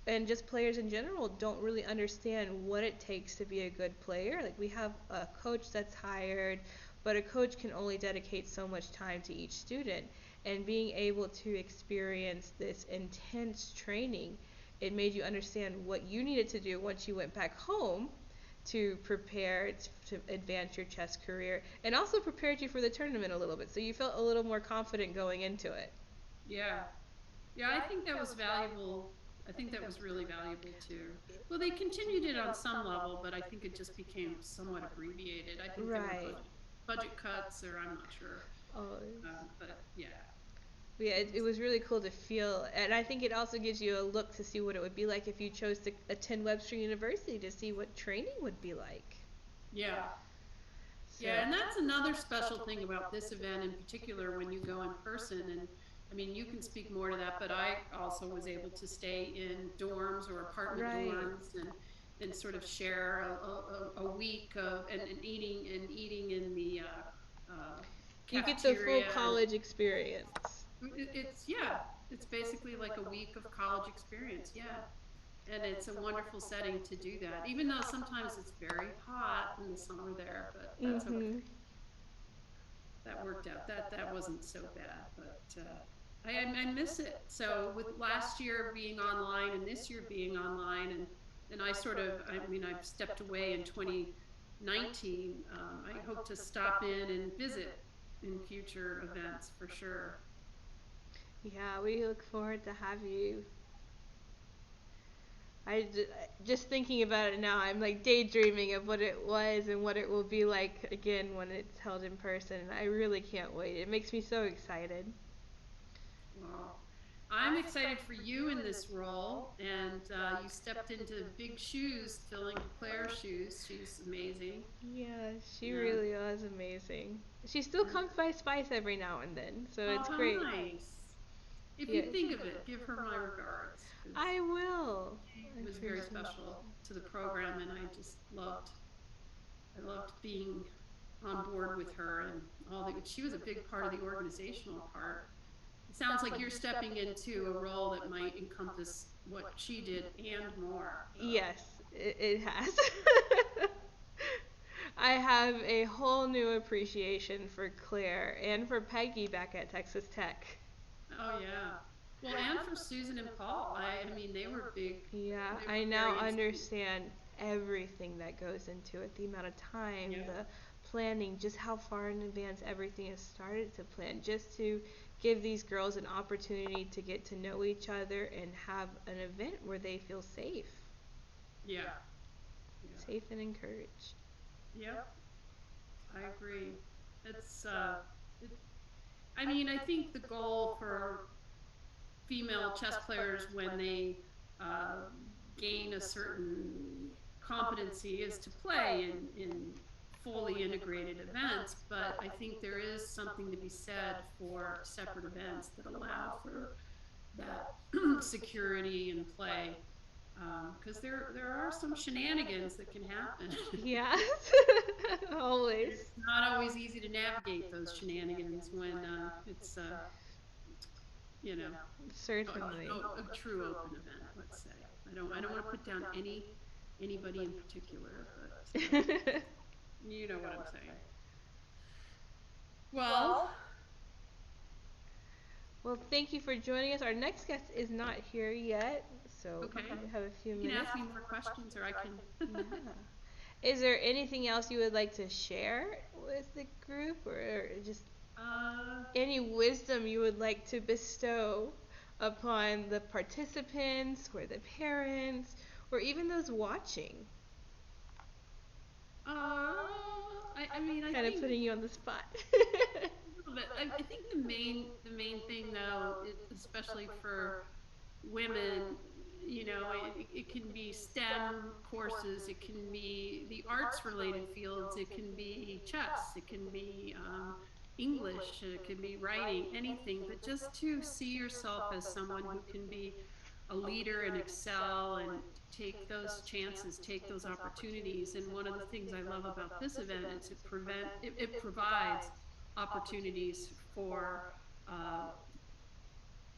and just players in general don't really understand what it takes to be a good player. Like, we have a coach that's hired, but a coach can only dedicate so much time to each student. And being able to experience this intense training, it made you understand what you needed to do once you went back home to prepare to advance your chess career, and also prepared you for the tournament a little bit, so you felt a little more confident going into it. Yeah. Yeah, I think that was valuable. I think that was really valuable too. Well, they continued it on some level, but I think it just became somewhat abbreviated. I think there were budget cuts, or I'm not sure. Oh, but yeah. Yeah, it was really cool to feel, and I think it also gives you a look to see what it would be like if you chose to attend Webster University, to see what training would be like. Yeah. So. Yeah, and that's another special thing about this event in particular when you go in person. And I mean, you can speak more to that, but I also was able to stay in dorms or apartment dorms and sort of share a week of and eating in the you get the full cafeteria. college experience. It's it's basically like a week of college experience. Yeah. And it's a wonderful setting to do that, even though sometimes it's very hot in the summer there, but that's okay. That worked out. That wasn't so bad, but I miss it. So with last year being online and this year being online, and I sort of, I mean, I've stepped away in 2019. I hope to stop in and visit in future events for sure. Yeah, we look forward to have you. Just thinking about it now, I'm like daydreaming of what it was and what it will be like again when it's held in person. I really can't wait. It makes me so excited. Well, I'm excited for you in this role, and you stepped into big shoes, filling Claire's shoes. She's amazing. Yeah, she really was amazing. She still comes by Spice every now and then, so it's great. Nice. If you think of it, give her my regards. I will. She was very special to the program, and I loved being on board with her and all that. She was a big part of the organizational part. It sounds like you're stepping into a role that might encompass what she did and more. Yes, it has. I have a whole new appreciation for Claire and for Peggy back at Texas Tech. Oh, yeah. Well, and for Susan and Paul. I mean, they were big. Yeah, I now understand everything that goes into it, the amount of time, the planning, just how far in advance everything is started to plan, just to give these girls an opportunity to get to know each other and have an event where they feel safe. Yeah. Safe and encouraged. Yep. I agree. I mean, I think the goal for female chess players when they gain a certain competency is to play in fully integrated events, but I think there is something to be said for separate events that allow for that security and play, because there are some shenanigans that can happen. Yes, always. It's not always easy to navigate those shenanigans when it's certainly a true open event. Let's say I don't want to put down any anybody in particular, but you know what I'm saying. Well, Well, thank you for joining us. Our next guest is not here yet, so okay. we have a few You can minutes. ask me more questions, or I can. Yeah. Is there anything else you would like to share with the group, or just any wisdom you would like to bestow upon the participants, or the parents, or even those watching? I mean, I Kind of think putting you on the spot. but I think the main thing though, especially for women, it can be STEM courses, it can be the arts related fields, it can be chess, it can be English, it can be writing, anything, but just to see yourself as someone who can be a leader and excel and take those chances, take those opportunities. And one of the things I love about this event is it provides opportunities for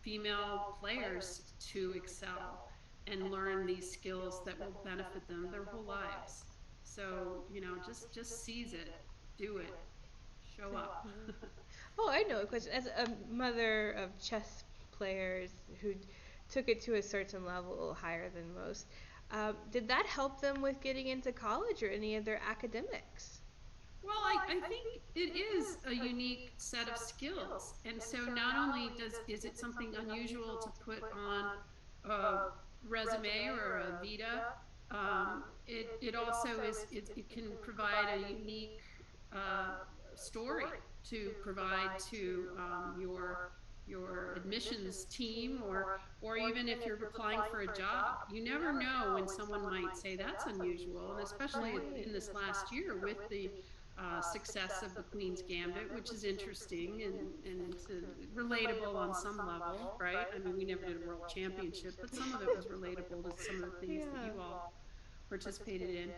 female players to excel and learn these skills that will benefit them their whole lives. So, just seize it, do it, show up. Oh, I know a question. As a mother of chess players who took it to a certain level higher than most, did that help them with getting into college or any of their academics? Well, I think it is a unique set of skills. And so not only is it something unusual to put on a resume or a vita, it also it can provide a unique uh, story to provide to your admissions team, or even if you're applying for a job. You never know when someone might say that's unusual, and especially in this last year with the success of the Queen's Gambit, which is interesting, and it's relatable on some level, right? I mean, we never did a world championship, but some of it was relatable to some of the things that you all participated in.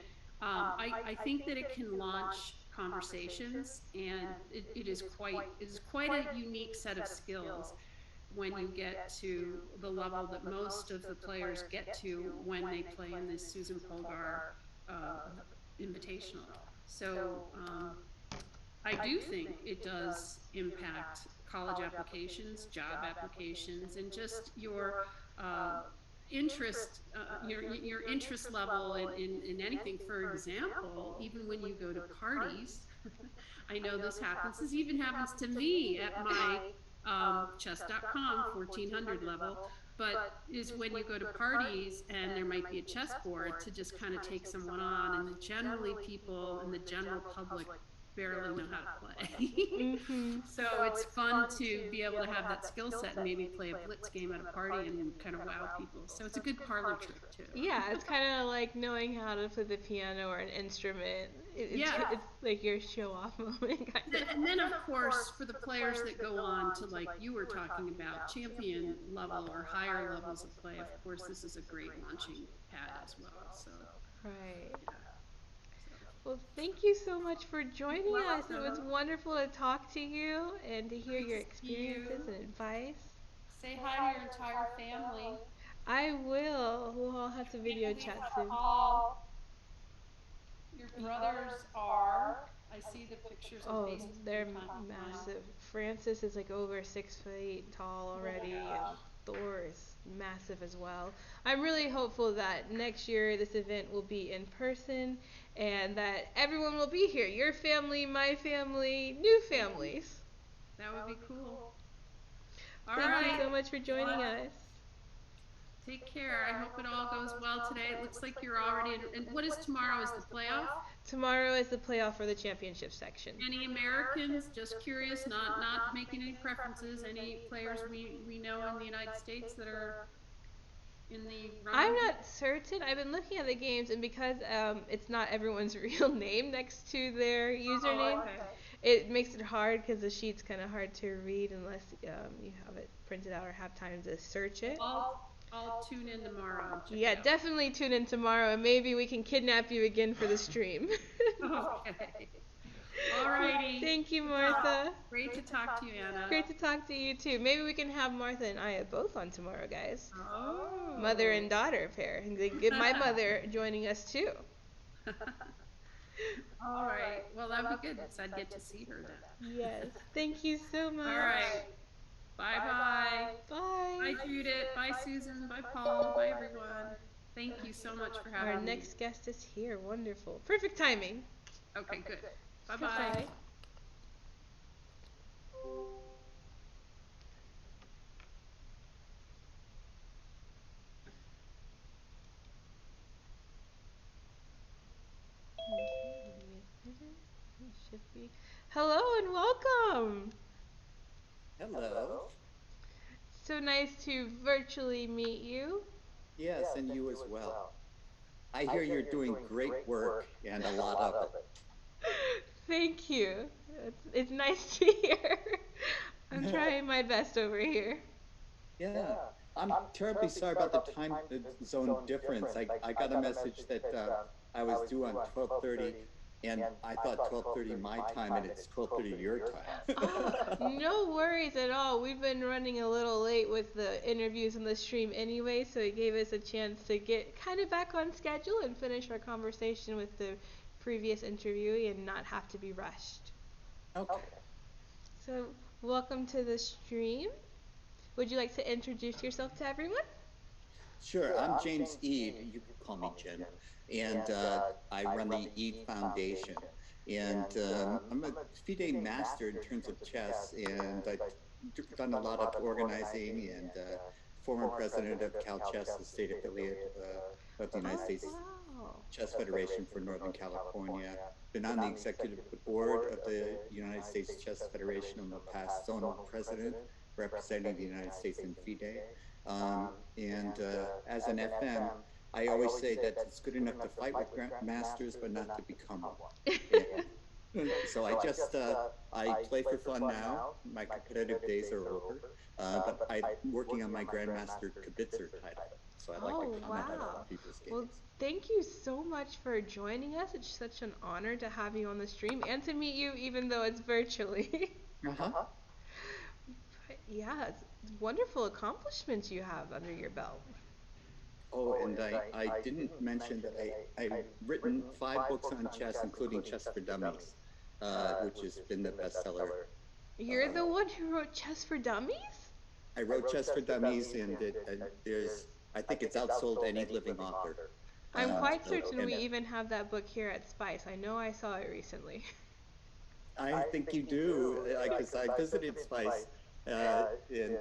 I think that it can launch conversations, and it is quite a unique set of skills when you get to the level that most of the players get to when they play in this Susan Polgar Invitational. So I do think it does impact college applications, job applications, and just your uh, your interest level in anything. For example, even when you go to parties, I know this happens. This even happens to me at my chess.com 1400 level. But is when you go to parties and there might be a chessboard to just kind of take someone on, and generally people in the general public barely know how to play. Mm-hmm. So it's fun to be able to have that skill set and maybe play a blitz game at a party and kind of wow people. So it's a good parlor trick too. Yeah, it's kind of like knowing how to play the piano or an instrument. It's like your show-off moment, kind of. And then, of course, for the players that go on to, like you were talking about, champion level or higher levels of play, of course, this is a great launching pad as well. So, Right. yeah. Well, thank you so much for joining us. It was wonderful to talk to you and to hear your experiences and advice. Say hi to your entire family. I will. We'll all have to video chat soon. Your brothers are. I see the pictures on Facebook. They're massive. Francis is like over 6 feet tall already, and Thor is massive as well. I'm really hopeful that next year this event will be in person and that everyone will be here. Your family, my family, new families. That would be cool. Thank you so much for joining us. Take care. I hope it all goes well today. It looks like you're already in. And what is tomorrow? Is the playoff? Tomorrow is the playoff for the championship section. Any Americans? Just curious, not making any preferences. Any players we know in the United States that are in the running? I'm not certain. I've been looking at the games, and because it's not everyone's real name next to their username, it makes it hard because the sheet's kind of hard to read unless you have it printed out or have time to search it. I'll tune in tomorrow. Yeah, definitely tune in tomorrow, and maybe we can kidnap you again for the stream. Okay. All righty. Thank you, Martha. Great to talk to you, Anna. Great to talk to you too. Maybe we can have Martha and Aya both on tomorrow, guys. Oh. Mother and daughter pair. And get my mother joining us too. All right. Well, that'd be good because I'd get to see her then. Yes. Thank you so much. All right. Bye-bye. Bye. Bye, Judith. Bye, Susan. Bye, Paul. Bye, everyone. Thank you so much for having me. Our next guest is here. Wonderful. Perfect timing. Okay, good. Bye-bye. Bye. Should be. Hello and welcome. Hello. So nice to virtually meet you. Yes, and you as well. I hear you're doing great work and a lot of it. Thank you. It's nice to hear. I'm trying my best over here. Yeah, I'm terribly sorry about the time zone difference. I got a message that I was due on 12:30, and I thought 12:30 my time, and it's 12:30 your time. No worries at all. We've been running a little late with the interviews and the stream anyway, so it gave us a chance to get kind of back on schedule and finish our conversation with the previous interviewee and not have to be rushed. Okay. So, welcome to the stream. Would you like to introduce yourself to everyone? Sure, I'm James Eade. You can call me Jen. And I run the Eade Foundation. And I'm a FIDE master in terms of chess, and I've done a lot of organizing and former president of Cal Chess, the state affiliate of the United States Chess Federation for Northern California. Been on the executive board of the United States Chess Federation. I'm a past zonal president representing the United States in FIDE. And as an FM, I always say that it's good enough to fight with masters, but not to become one. So I just, I play for fun now. My competitive days are over, but I'm working on my Grandmaster Kibitzer title. So I like to comment on other people's games. Well, thank you so much for joining us. It's such an honor to have you on the stream and to meet you, even though it's virtually. Uh-huh. Yeah, it's wonderful accomplishments you have under your belt. Oh, and I didn't mention that I've written 5 books on chess, including Chess for Dummies, which has been the bestseller. You're the one who wrote Chess for Dummies? I wrote Chess for Dummies, and I think it's outsold any living author. I'm quite certain we even have that book here at Spice. I know I saw it recently. I think you do, because I visited Spice, and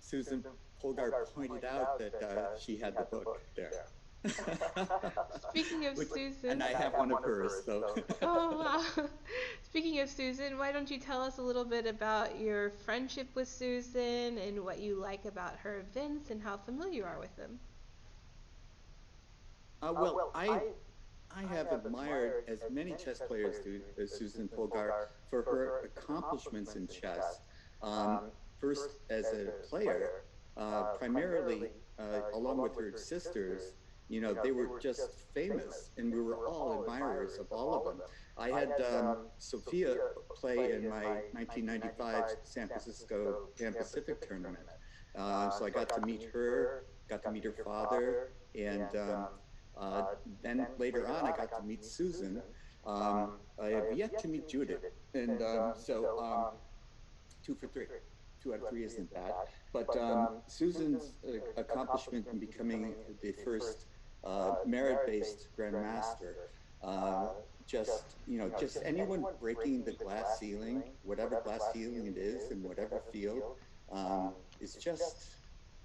Susan Polgar pointed out that she had the book there. Speaking of Susan, and I have one of hers, so. Oh wow! Speaking of Susan, why don't you tell us a little bit about your friendship with Susan and what you like about her events and how familiar you are with them? Well, I have admired as many chess players do as Susan Polgar for her accomplishments in chess. First, as a player, primarily along with her sisters, you know, they were just famous, and we were all admirers of all of them. I had Sophia play in my 1995 San Francisco Pan Pacific tournament. So I got to meet her, got to meet her father, and then later on I got to meet Susan. I have yet to meet Judith, and so 2 for 3. 2 out of 3 isn't bad. But Susan's accomplishment in becoming the first merit-based grandmaster, just anyone breaking the glass ceiling, whatever glass ceiling it is in whatever field, is just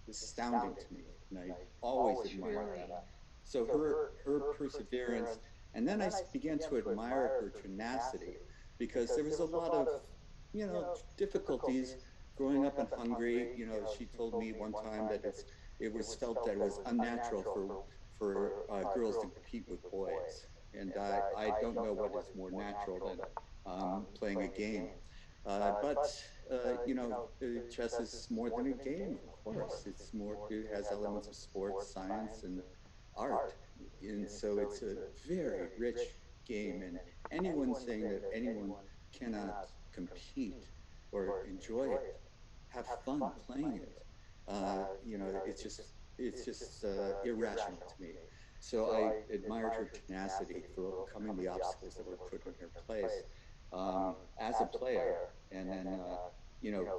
astounding to me, and I always admire that. So her perseverance, and then I began to admire her tenacity, because there was a lot of, difficulties growing up in Hungary. She told me one time that it was felt that it was unnatural for girls to compete with boys, and I don't know what is more natural than playing a game. But chess is more than a game, of course. It has elements of sports, science, and art, and so it's a very rich game, and anyone saying that anyone cannot compete or enjoy it, have fun playing it, it's just irrational to me. So I admired her tenacity for overcoming the obstacles that were put in her place as a player, and then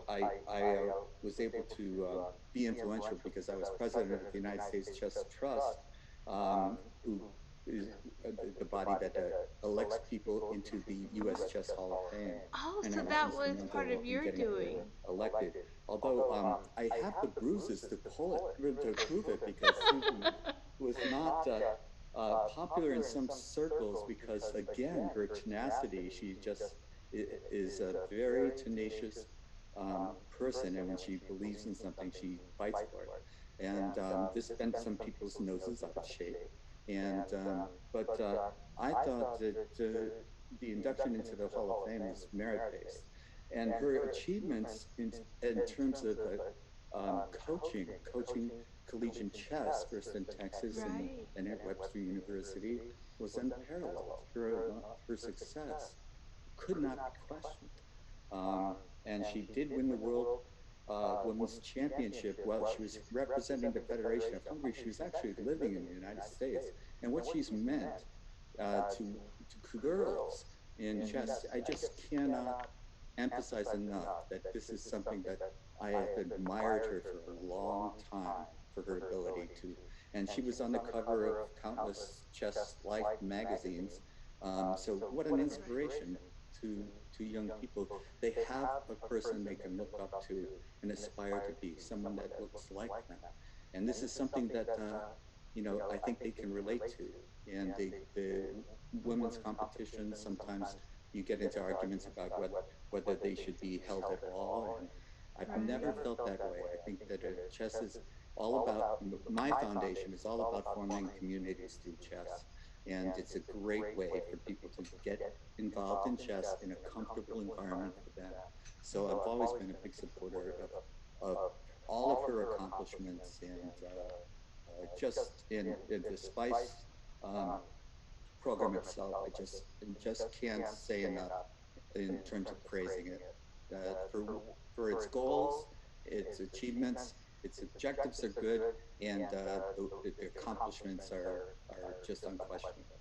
I was able to be influential because I was president of the United States Chess Trust, who is the body that elects people into the U.S. Chess Hall of Fame. Oh, And so I was that was instrumental part of in your getting her doing. elected. Although I have the bruises to pull it, to prove it, because Susan was not popular in some circles because, again, her tenacity, she just is a very tenacious person, and when she believes in something, she fights for it. And this bent some people's noses out of shape. And but I thought that the induction into the Hall of Fame was merit-based, and her achievements in terms of coaching collegiate chess, first in Texas and then at Webster University, was unparalleled. Her success could not be questioned. And she did win the World Women's Championship while she was representing the Federation of Hungary. She was actually living in the United States. And what she's meant to girls in chess, I just cannot emphasize enough that this is something that I have admired her for a long time for her ability to. And she was on the cover of countless chess life magazines. So what an inspiration to young people. They have a person they can look up to and aspire to be, someone that looks like them. And this is something that, I think they can relate to. And the women's competitions, sometimes you get into arguments about whether they should be held at all. And I've never felt that way. I think that chess is all about, my foundation is all about forming communities through chess. And it's a great way for people to get involved in chess in a comfortable environment for them. So I've always been a big supporter of all of her accomplishments, and just in the SPICE program itself, I just can't say enough in terms of praising it. For its goals, its achievements, its objectives are good, and the accomplishments are just unquestionable.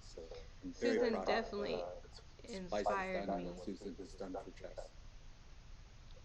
So I'm very Susan proud definitely of inspired me. what Susan has done for chess.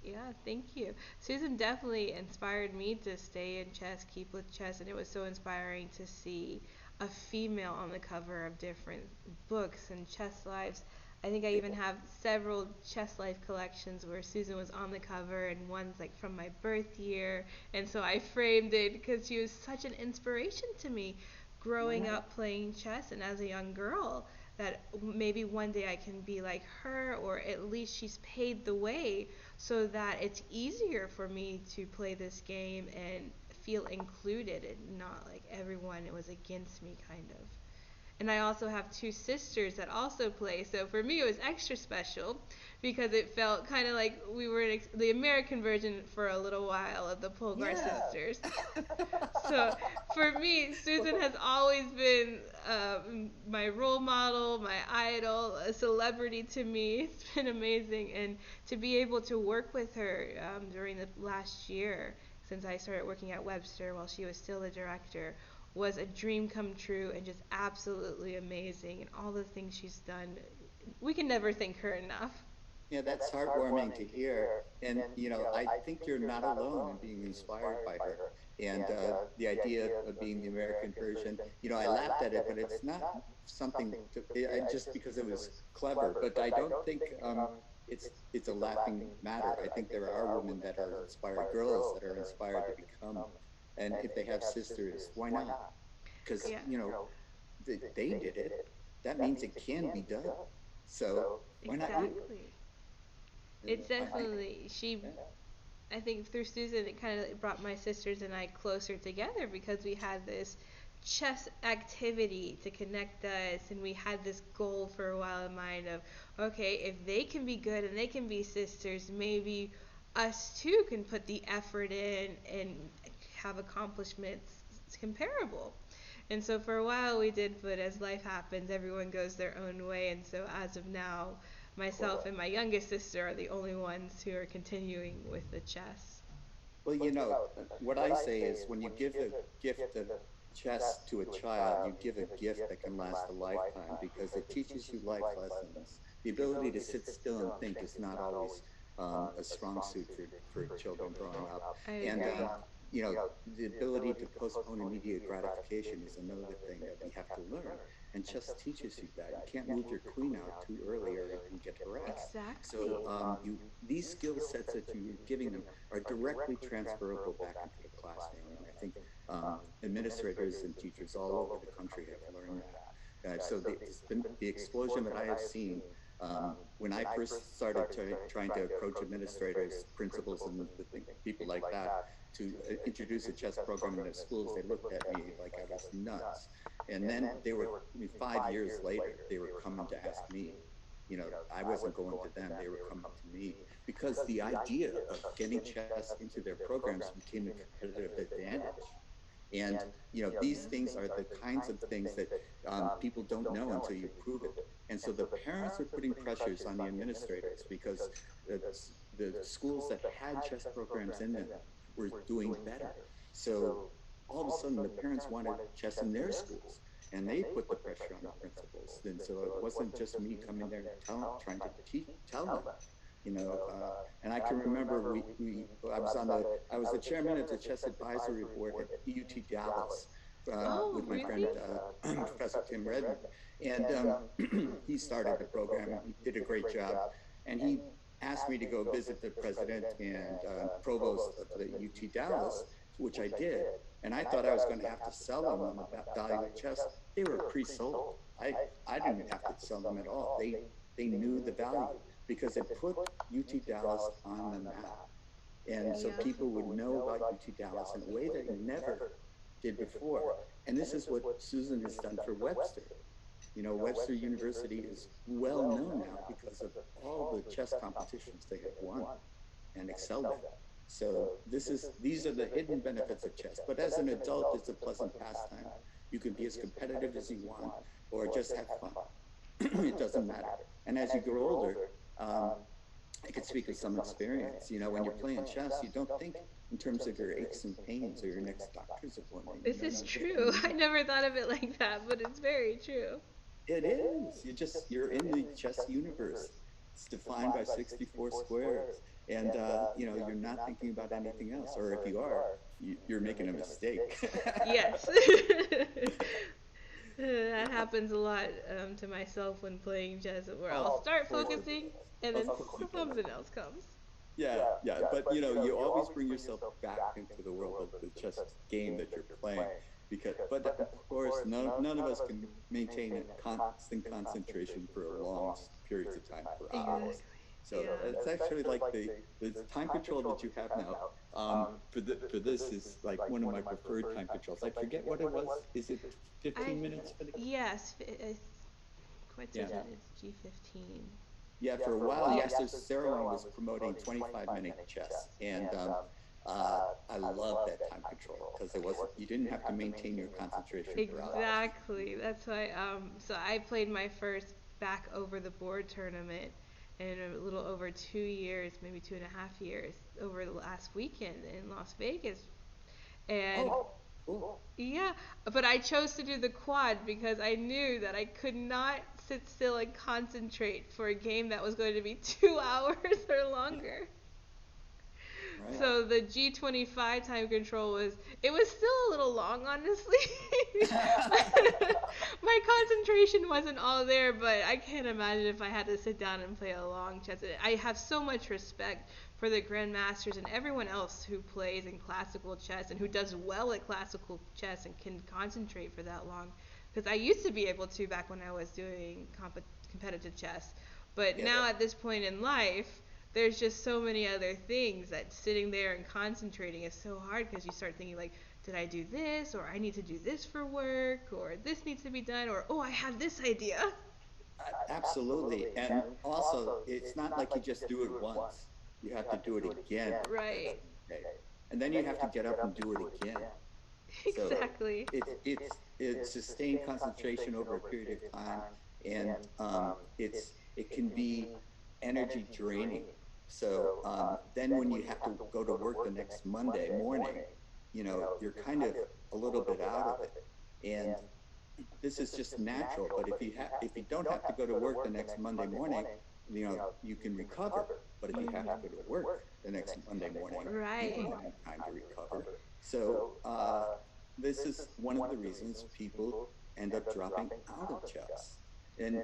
Yeah, thank you. Susan definitely inspired me to stay in chess, keep with chess, and it was so inspiring to see a female on the cover of different books and chess lives. I think I even have several chess life collections where Susan was on the cover, and one's like from my birth year, and so I framed it because she was such an inspiration to me growing up playing chess and as a young girl, that maybe one day I can be like her, or at least she's paved the way so that it's easier for me to play this game and feel included and not like everyone was against me kind of. And I also have two sisters that also play, so for me it was extra special because it felt kind of like we were in the American version for a little while of the Polgar sisters. So for me, Susan has always been my role model, my idol, a celebrity to me. It's been amazing, and to be able to work with her during the last year, since I started working at Webster while she was still the director, was a dream come true and just absolutely amazing. And all the things she's done, we can never thank her enough. Yeah, that's heartwarming to hear. And, I think you're not alone in being inspired by her. And the idea of being the American version, I laughed at it, but it's not something just because it was clever. But I don't think it's a laughing matter. I think there are women that are inspired, girls that are inspired to become. And if they have sisters, why not? Because, they did it. That means it can be done. So why not you? It's definitely, I think through Susan, it kind of brought my sisters and I closer together because we had this chess activity to connect us, and we had this goal for a while in mind of, okay, if they can be good and they can be sisters, maybe us too can put the effort in and have accomplishments comparable. And so for a while we did, but as life happens, everyone goes their own way. And so as of now, myself and my youngest sister are the only ones who are continuing with the chess. Well, you know, what I say is when you give a gift of chess to a child, you give a gift that can last a lifetime because it teaches you life lessons. The ability to sit still and think is not always a strong suit for children growing up. I And, agree. you know, the ability to postpone immediate gratification is another thing that we have to learn. And chess teaches you that. You can't move your queen out too early or you can get harassed. Exactly. So these skill sets that you're giving them are directly transferable back into the classroom. And I think administrators and teachers all over the country have learned that. So the explosion that I have seen when I first started trying to approach administrators, principals, and people like that to introduce a chess program in their schools, they looked at me like I was nuts. And then they were, I mean, 5 years later, they were coming to ask me. You know, I wasn't going to them, they were coming to me because the idea of getting chess into their programs became a competitive advantage. And, you know, these things are the kinds of things that people don't know until you prove it. And so the parents are putting pressures on the administrators because the schools that had chess programs in them were doing better. So all of a sudden the parents wanted chess in their schools. And they put the pressure on the principals. And so it wasn't just me coming there and trying to tell them, you know. And I can remember I was the chairman of the chess advisory board at UT Dallas with my friend Professor Tim Redmond, and he started the program. And he did a great job, and he asked me to go visit the president and provost of the UT Dallas, which I did. And I thought I was going to have to sell them on the value of chess. They were pre-sold. I didn't have to sell them at all. They knew the value because it put UT Dallas on the map. And so people would know about UT Dallas in a way that they never did before. And this is what Susan has done for Webster. You know, Webster University is well known now because of all the chess competitions they have won and excelled at. So these are the hidden benefits of chess. But as an adult, it's a pleasant pastime. You can be as competitive as you want or just have fun. It doesn't matter. And as you grow older, I can speak of some experience. You know, when you're playing chess, you don't think in terms of your aches and pains or your next doctor's appointment. This is true. I never thought of it like that, but it's very true. It is. You're in the chess universe. It's defined by 64 squares. And, you know, you're not thinking about anything else. Or if you are, you're making a mistake. Yes. That happens a lot to myself when playing chess, where I'll start focusing and then something else comes. Yeah. But, you know, you always bring yourself back into the world of the chess game that you're playing. But of course, none of us can maintain a constant concentration for long periods of time, for hours. So it's actually like the time control that you have now for this is like one of my preferred time controls. I forget what it was. Is it 15 minutes for the? Yes, it's quite certain it's G15. Yeah, for a while, Yasser Serouin was promoting 25-minute chess, and I love that time control because you didn't have to maintain your concentration for hours. Exactly. That's why. So I played my first back over the board tournament in a little over 2 years, maybe 2.5 years, over the last weekend in Las Vegas. And cool. Yeah, but I chose to do the quad because I knew that I could not sit still and concentrate for a game that was going to be 2 hours or longer. Right. So the G25 time control it was still a little long, honestly. My concentration wasn't all there, but I can't imagine if I had to sit down and play a long chess. I have so much respect for the grandmasters and everyone else who plays in classical chess and who does well at classical chess and can concentrate for that long. Because I used to be able to back when I was doing competitive chess. But now at this point in life, there's just so many other things that sitting there and concentrating is so hard because you start thinking like, did I do this? Or I need to do this for work? Or this needs to be done? Or, oh, I have this idea. Absolutely. And also, it's not like you just do it once. You have to do it again. Right. And then you have to get up and do it again. So Exactly. it's sustained concentration over a period of time, and it can be energy draining. So then when you have to go to work the next Monday morning, you're kind of a little bit out of it. And this is just natural. But if you don't have to go to work the next Monday morning, you can recover. But if you have to go to work the next Monday morning, you Right. don't have time to recover. So this is one of the reasons people end up dropping out of chess and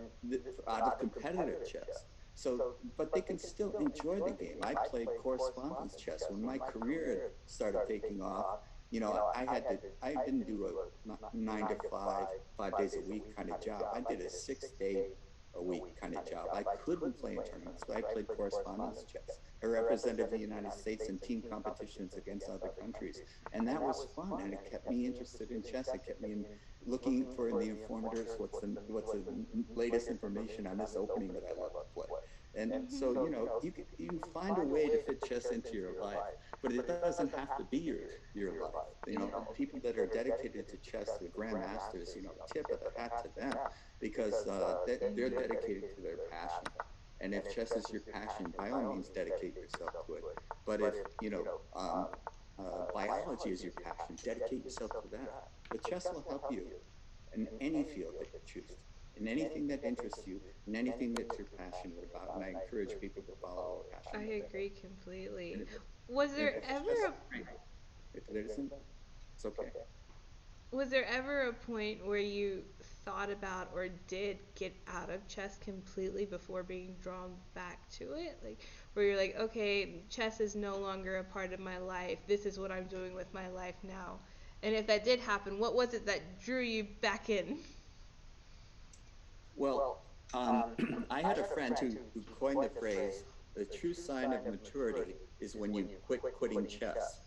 out of competitive chess. So, but they can still enjoy the game. I played correspondence chess when my career started taking off. I didn't do a 9 to 5, 5 days a week kind of job. I did a 6 day a week kind of job. I couldn't play in tournaments, but I played correspondence chess. I represented the United States in team competitions against other countries. And that was fun, and it kept me interested in chess. It kept me looking for in the informators what's the latest information on this opening that I love to play. And so, you find a way to fit chess into your life, but it doesn't have to be your life. People that are dedicated to chess, the grandmasters, tip of the hat to them, because they're dedicated to their passion. And if chess is your passion, by all means, dedicate yourself to it. But if biology is your passion, dedicate yourself to that. But chess will help you in any field that you choose, in anything that interests you, in anything that you're passionate about. And I encourage people to follow their passion. I agree completely. Was there ever if it isn't, it's okay. Was there ever a point where you thought about or did get out of chess completely before being drawn back to it? Like, where you're like, okay, chess is no longer a part of my life. This is what I'm doing with my life now. And if that did happen, what was it that drew you back in? Well, I had a friend who coined the phrase, the true sign of maturity is when you quitting chess.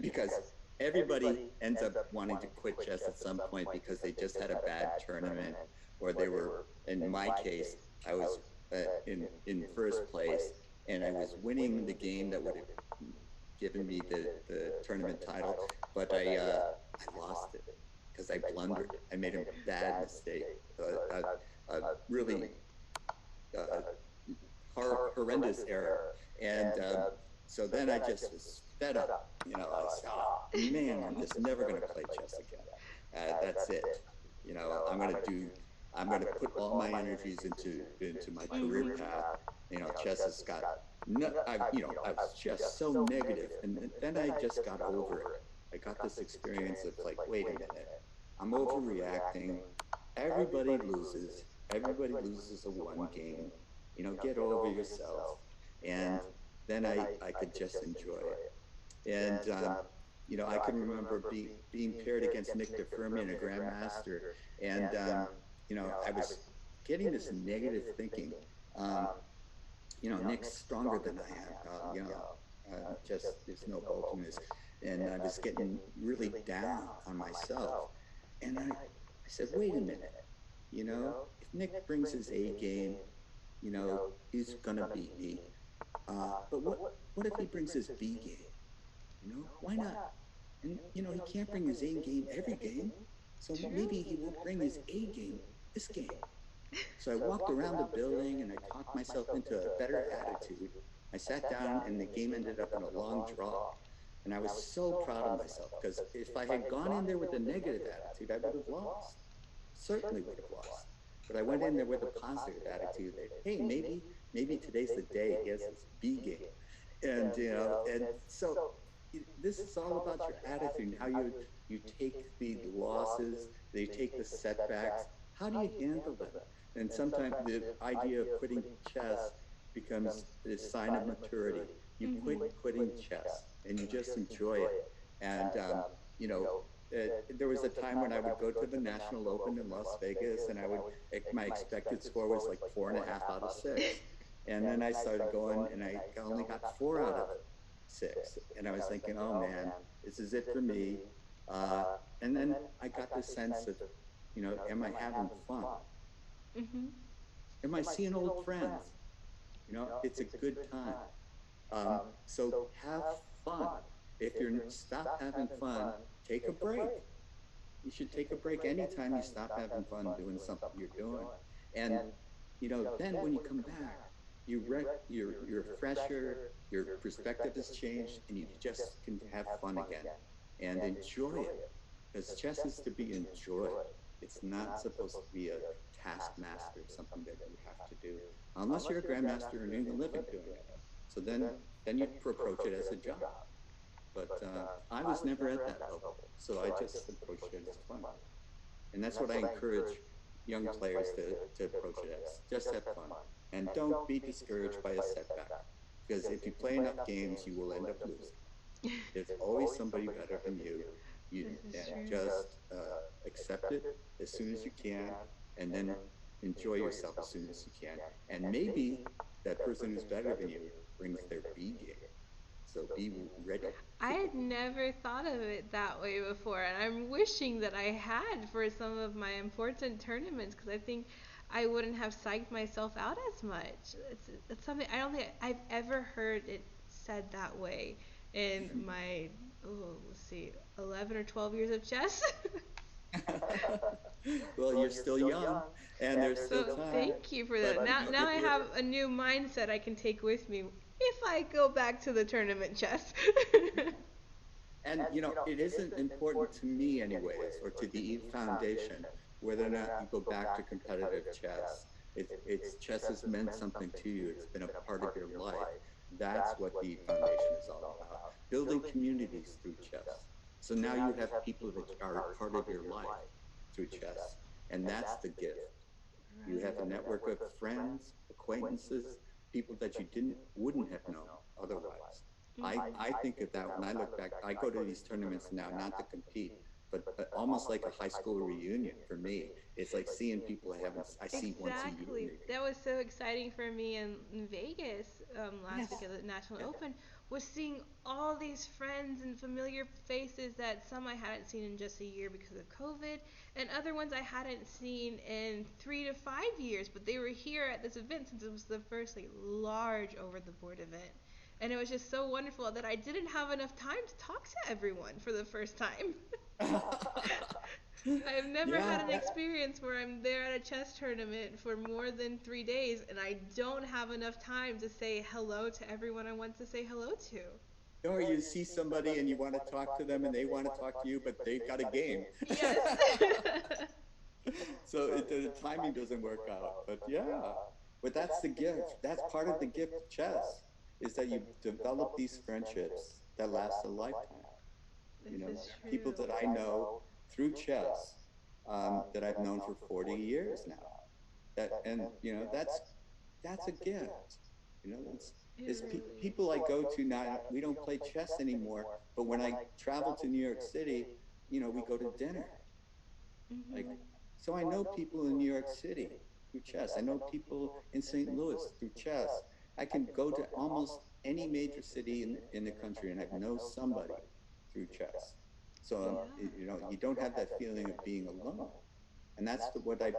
Because everybody ends up wanting to quit chess at some point because they just had a bad tournament, or they were, in my case, I was in first place, and I was winning the game that would have given me the tournament title, but I lost it because I blundered. I made a bad mistake, a really horrendous error, and so then I just was fed up. I said, "Oh man, I'm just never going to play chess again. That's it. I'm going to put all my energies into my career path. Chess has got I was just so negative, and then I just got over it. I got this experience of like, wait a minute, I'm overreacting. Everybody loses. Everybody loses a one game. Get over yourself." And then I could just enjoy it. And I can remember being paired against Nick DeFermian, a grandmaster, and I was getting this negative thinking. Nick's stronger than I am. Just there's no hope in this, and I was getting really down on myself. And I said, wait a minute. If Nick brings his A game, he's gonna beat me. But what if he brings his B game? Why not? And he can't bring his A game every game, so maybe he won't bring his A game this game. So I walked around the building and I talked myself into a better attitude. I sat down and the game ended up in a long draw. And I was so proud of myself because if I had gone in there with a negative attitude, I would have lost. Certainly would have lost. But I went in there with a positive attitude that, hey, maybe today's the day. He has this B game. And and so this is all about your attitude and how you take the losses, you take the setbacks. How do you handle them? And sometimes the idea of quitting chess becomes a sign of maturity. You quit quitting chess and you just enjoy it. And there was a time when I would go to the National Open in Las Vegas, and my expected score was like 4.5 out of 6. And then I started going, and I only got 4 out of 6. And I was thinking, oh man, this is it for me. And then I got this sense of, am I having fun? Mm-hmm. Am I seeing old friends? It's a good time. So have fun. If stop having fun, take a break. You should take a break anytime you stop having fun doing something you're doing. And, then when you come back, you're fresher, your perspective has changed, and you just can have fun again and enjoy it. Because chess is to be enjoyed. It's not supposed to be a taskmaster, something that you have to do, unless you're a grandmaster earning a living doing it. So then you approach it as a job. But I was never at that level, so I just approached it as fun. And that's what I encourage young players to approach it as. Just have fun. And don't be discouraged by a setback. Because if you play enough games, you will end up losing. There's always somebody better than you. And just accept it as soon as you can, and then enjoy yourself as soon as you can. And maybe that person who's better than you brings their B game. So be ready. I had never thought of it that way before, and I'm wishing that I had for some of my important tournaments, because I think I wouldn't have psyched myself out as much. It's something I don't think I've ever heard it said that way in my, let's see, 11 or 12 years of chess. Well, you're still young, and there's still time. Thank you for that. Now I have a new mindset I can take with me if I go back to the tournament chess. And, it isn't important to me anyways, or to the Eade Foundation, whether or not you go back to competitive chess. Chess has meant something to you. It's been a part of your life. That's what the Eade Foundation is all about. Building communities through chess. So now you have people that are part of your life through chess. And that's the gift. You have a network of friends, acquaintances, people that you wouldn't have known otherwise. I think of that when I look back. I go to these tournaments now not to compete, but almost like a high school reunion for me. It's like seeing people I see once a year. Maybe. That was so exciting for me in Vegas last week at the National Open, was seeing all these friends and familiar faces that some I hadn't seen in just a year because of COVID, and other ones I hadn't seen in 3 to 5 years, but they were here at this event since it was the first large over-the-board event. And it was just so wonderful that I didn't have enough time to talk to everyone for the first time. I've never had an experience where I'm there at a chess tournament for more than 3 days and I don't have enough time to say hello to everyone I want to say hello to. Or you see somebody and you want to talk to them and they want to talk to you, but they've got a game. Yes. So the timing doesn't work out. But but that's the gift. That's part of the gift of chess, is that you develop these friendships that last a lifetime. People that I know through chess, that I've known for 40 years now. That's a gift. People I go to now, we don't play chess anymore, but when I travel to New York City, we go to dinner. So I know people in New York City through chess. I know people in St. Louis through chess. I can go to almost any major city in the country and I know somebody through chess. So, you don't have that feeling of being alone. And that's what I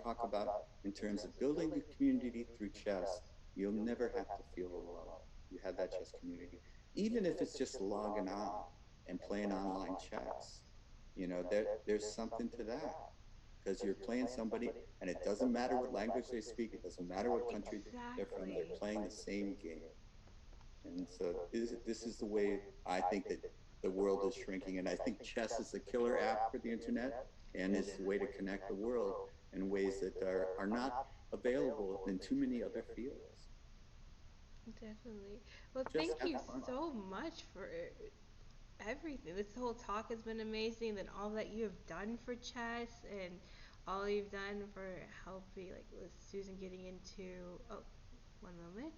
talk about in terms of building a community through chess. You'll never have to feel alone. You have that chess community. Even if it's just logging on and playing online chess, there's something to that. Because you're playing somebody, and it doesn't matter what language they speak, it doesn't matter what country they're from, they're playing the same game. And so this is the way I think that the world is shrinking, and I think chess is the killer app for the internet, and it's the way to connect the world in ways that are not available in too many other fields. Definitely. Well, thank you so much for everything. This whole talk has been amazing, and all that you have done for chess, and all you've done for helping, with Susan getting into, one moment.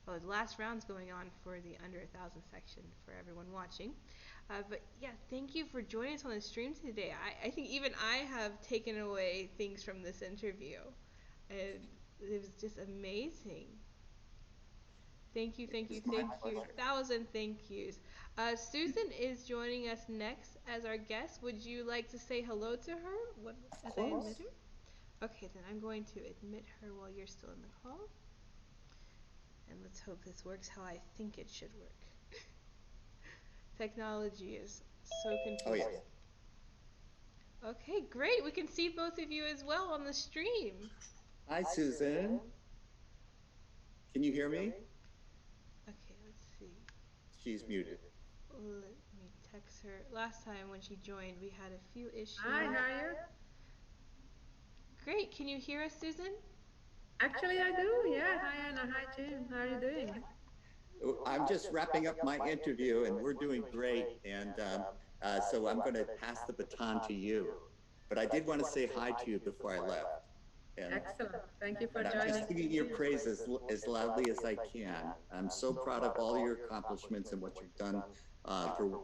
The last round's going on for the under 1,000 section for everyone watching. But yeah, thank you for joining us on the stream today. I think even I have taken away things from this interview. And it was just amazing. Thank you. 1,000 thank yous. Susan is joining us next as our guest. Would you like to say hello to her as I admit her? Okay, then I'm going to admit her while you're still in the call. And let's hope this works how I think it should work. Technology is so Oh, confusing. yes. Okay, great. We can see both of you as well on the stream. Hi, Susan. Can you hear me? Okay, let's see. She's muted. Let me text her. Last time when she joined, we had a few issues. Hi, how are you? Great. Can you hear us, Susan? Actually, I do. Yeah. Hi, Anna. Hi, Jim. How are you doing? I'm just wrapping up my interview, and we're doing great. And so I'm going to pass the baton to you. But I did want to say hi to you before I left. And, Excellent. Thank you for and I'm joining. just singing your praises as loudly as I can. I'm so proud of all your accomplishments and what you've done for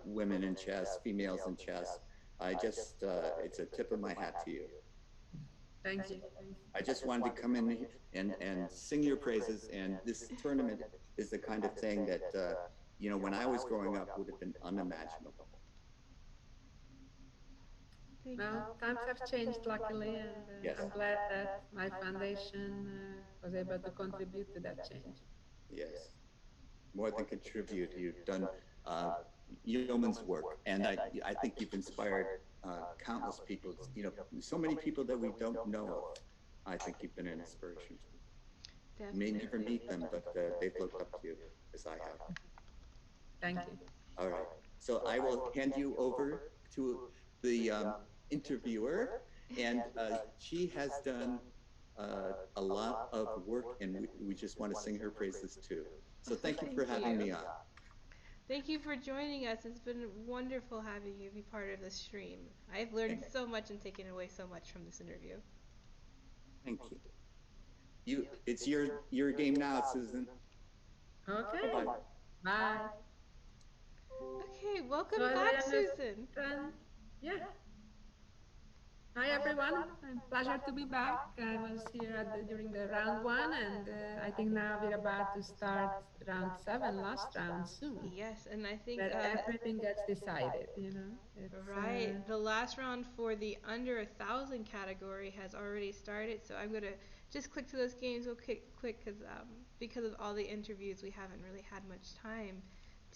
women in chess, females in chess. I just, it's a tip of my hat to you. Thank you. I just wanted to come in and sing your praises. And this tournament is the kind of thing that, you know, when I was growing up would have been unimaginable. Well, times have changed, luckily, and Yes. I'm glad that my foundation was able to contribute to that change. Yes. More than contribute, you've done yeoman's work. And I think you've inspired countless people, you know, so many people that we don't know of. I think you've been an inspiration to. You may never meet them, but they've looked up to you as I have. Thank you. All right. So I will hand you over to the interviewer, and she has done a lot of work, and we just want to sing her praises too. So thank you for having me on. Thank you for joining us. It's been wonderful having you be part of the stream. I've learned so much and taken away so much from this interview. Thank you. It's your game now, Susan. Okay. Bye-bye. Bye. Okay, welcome So back, Susan. Yeah. Hi, everyone. Pleasure to be back. I was here during the round 1, and I think now we're about to start round 7, last round soon. Yes, and I think that everything gets decided, you know. Right. The last round for the under 1,000 category has already started, so I'm gonna just click to those games real quick because of all the interviews, we haven't really had much time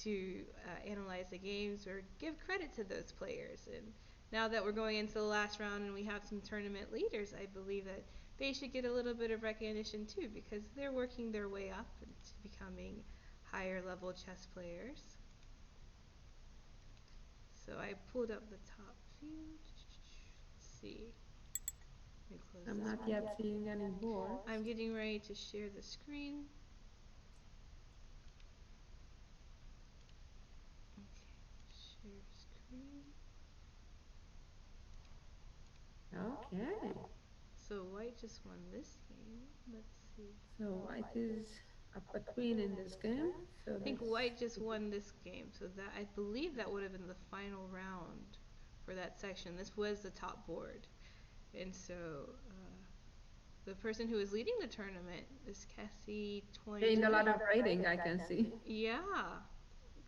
to analyze the games or give credit to those players. And now that we're going into the last round and we have some tournament leaders, I believe that they should get a little bit of recognition too, because they're working their way up into becoming higher level chess players. So I pulled up the top few. Let's see. Let me close I'm this not one. yet seeing any boards. I'm getting ready to share the screen. Okay, share screen. Okay. So white just won this game. Let's see. So white is up a queen in this game. So I think white just won this game. So that, I believe that would have been the final round for that section. This was the top board. And so the person who is leading the tournament is Cassie 20. Gained a lot of rating, I can see. Yeah.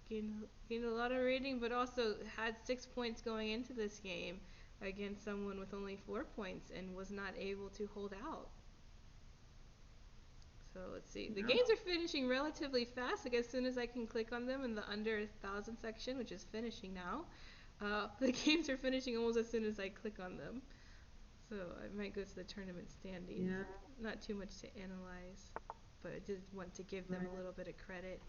Gained a lot of rating, but also had 6 points going into this game against someone with only 4 points and was not able to hold out. So let's see. The games are finishing relatively fast. Like as soon as I can click on them in the under 1,000 section, which is finishing now, the games are finishing almost as soon as I click on them. So I might go to the tournament standings. Yeah. Not too much to analyze, but I did want to give them a little bit of credit.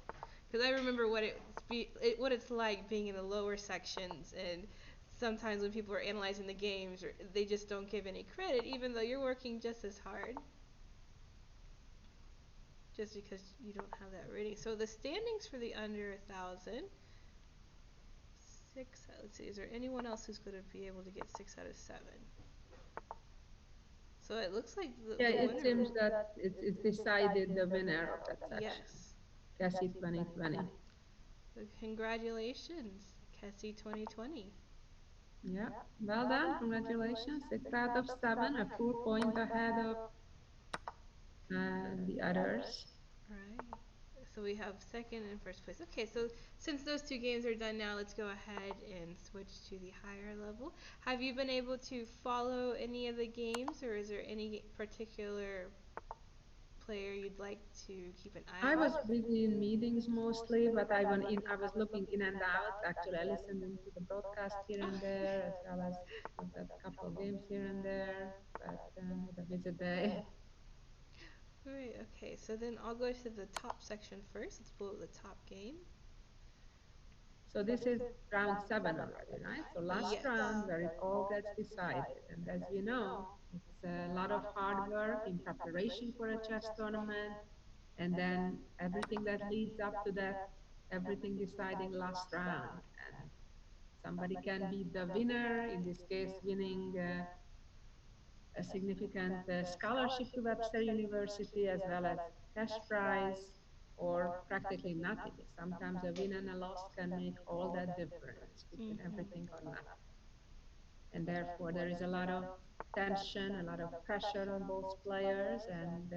Because I remember what it's like being in the lower sections, and sometimes when people are analyzing the games, they just don't give any credit, even though you're working just as hard. Just because you don't have that rating. So the standings for the under 1,000. 6. Let's see. Is there anyone else who's going to be able to get 6 out of 7? So it looks like the winner. It seems that it's decided the winner of that section. Yes. Cassie 2020. So congratulations, Cassie 2020. Yeah, well done. Congratulations. 6 out of 7, a full point ahead of the others. Right. So we have second and first place. Okay, so since those 2 games are done now, let's go ahead and switch to the higher level. Have you been able to follow any of the games, or is there any particular player you'd like to keep an eye I on? was busy in meetings mostly, but I was looking in and out. Actually, I listened into the broadcast here and there, as well as looked at a couple of games here and there. But with a busy day. Alright, okay, so then I'll go to the top section first. Let's pull up the top game. So this is round 7 already, right? So last Yes. round where it all gets decided. And as you know, it's a lot of hard work in preparation for a chess tournament, and then everything that leads up to that, everything deciding last round. And somebody can be the winner, in this case, winning a significant scholarship to Webster University, as well as cash prize, or practically nothing. Sometimes a win and a loss can make all that difference between everything or nothing. And therefore, there is a lot of tension, a lot of pressure on both players, and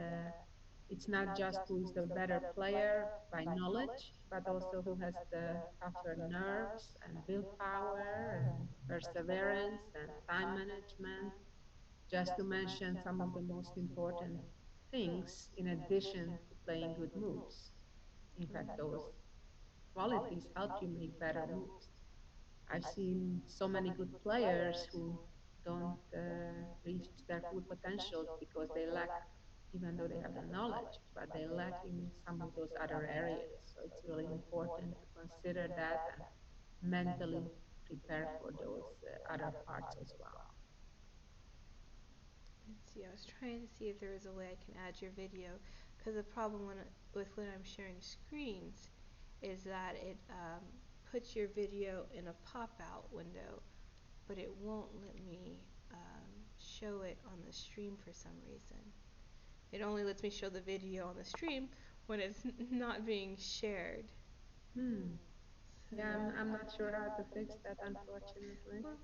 it's not just who is the better player by knowledge, but also who has the tougher nerves and willpower and perseverance and time management, just to mention some of the most important things in addition to playing good moves. In fact, those qualities help you make better moves. I've seen so many good players who don't reach their full potentials because they lack, even though they have the knowledge, but they lack in some of those other areas. So it's really important to consider that and mentally prepare for those other parts as well. Let's see, I was trying to see if there was a way I can add your video, because the problem with when I'm sharing screens is that it puts your video in a pop-out window, but it won't let me show it on the stream for some reason. It only lets me show the video on the stream when it's not being shared. Yeah, I'm not sure how to fix that, unfortunately. Well,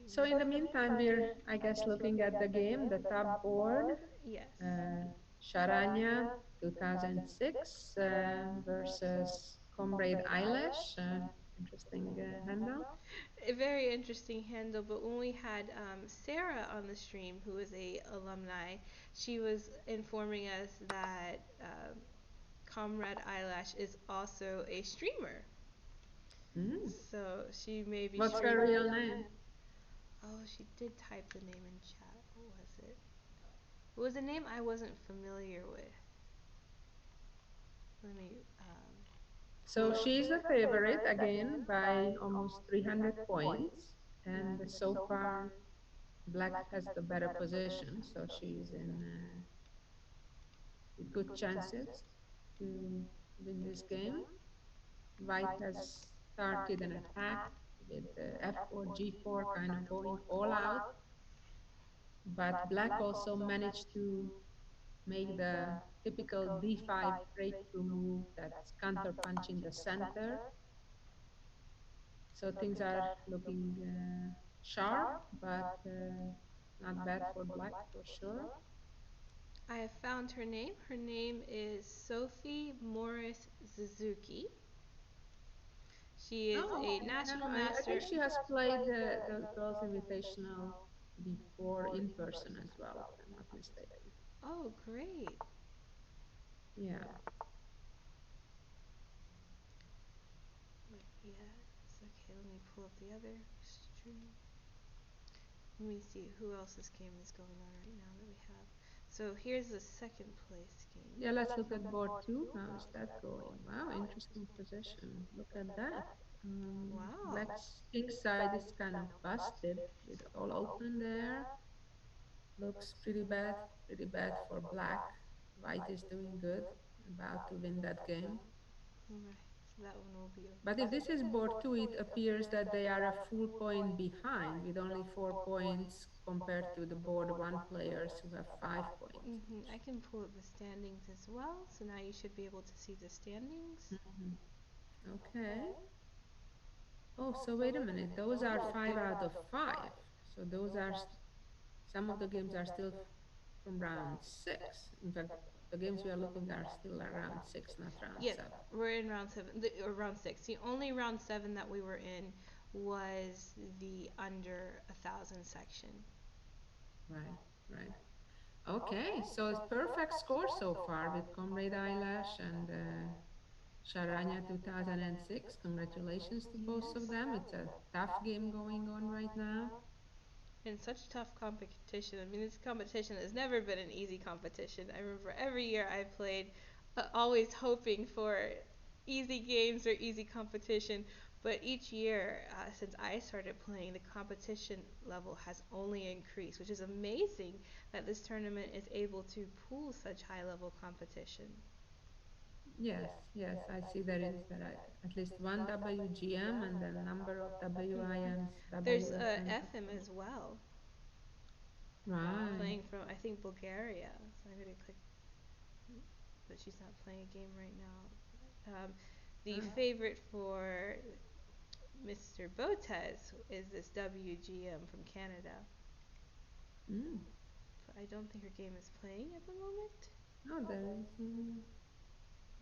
So in the meantime, we're, I guess, looking at the game, the top board. yes. Sharanya 2006 versus Comrade Eyelash. Interesting handle. A very interesting handle, but when we had Sarah on the stream, who is a alumni, she was informing us that Comrade Eyelash is also a streamer. So she may be. What's her real name? Oh, she did type the name in chat. What was it? It was a name I wasn't familiar with. Let me. So she's the favorite again by almost 300 points, and so far Black has the better position, so she's in with good chances to win this game. White has started an attack with f4, g4, kind of going all out, but Black also managed to make the typical d5 breakthrough move that's counterpunch in the center. So things are looking sharp, but not bad for Black for sure. I have found her name. Her name is Sophie Morris Suzuki. She is a national master. I think she has played the Girls Invitational before in person as well, if I'm not mistaken. Oh, great. Yeah. Yes. Okay, let me pull up the other stream. Let me see who else's game is going on right now that we have. So here's the second place game. Yeah, let's look at board 2. How is that going? Wow, interesting position. Look at that. Wow. Black's king side is kind of busted with all open there. Looks pretty bad for Black. White is doing good, about to win that game. Alright, so that one will be over. But if this is board 2, it appears that they are a full point behind with only 4 points compared to the board 1 players who have 5 points. I can pull up the standings as well, so now you should be able to see the standings. Okay. Oh, so wait a minute. Those are 5 out of 5. So those are, some of the games are still from round 6. In fact, the games we are looking are still around 6, not round 7. We're in round 7, or round 6. The only round 7 that we were in was the under 1,000 section. Right. Okay, so it's perfect score so far with Comrade Eyelash and Sharanya 2006. Congratulations to both of them. It's a tough game going on right now. In such tough competition. I mean, this competition has never been an easy competition. I remember every year I played, always hoping for easy games or easy competition. But each year, since I started playing, the competition level has only increased, which is amazing that this tournament is able to pool such high level competition. Yes, yes, I see there is at least one WGM and a number of WIMs, There's a WFMs. FM as well. Right. Playing from, I think, Bulgaria. So I'm going to click, but she's not playing a game right now. The favorite for Mr. Botez is this WGM from Canada. Mm. But I don't think her game is playing at the moment. No, there is.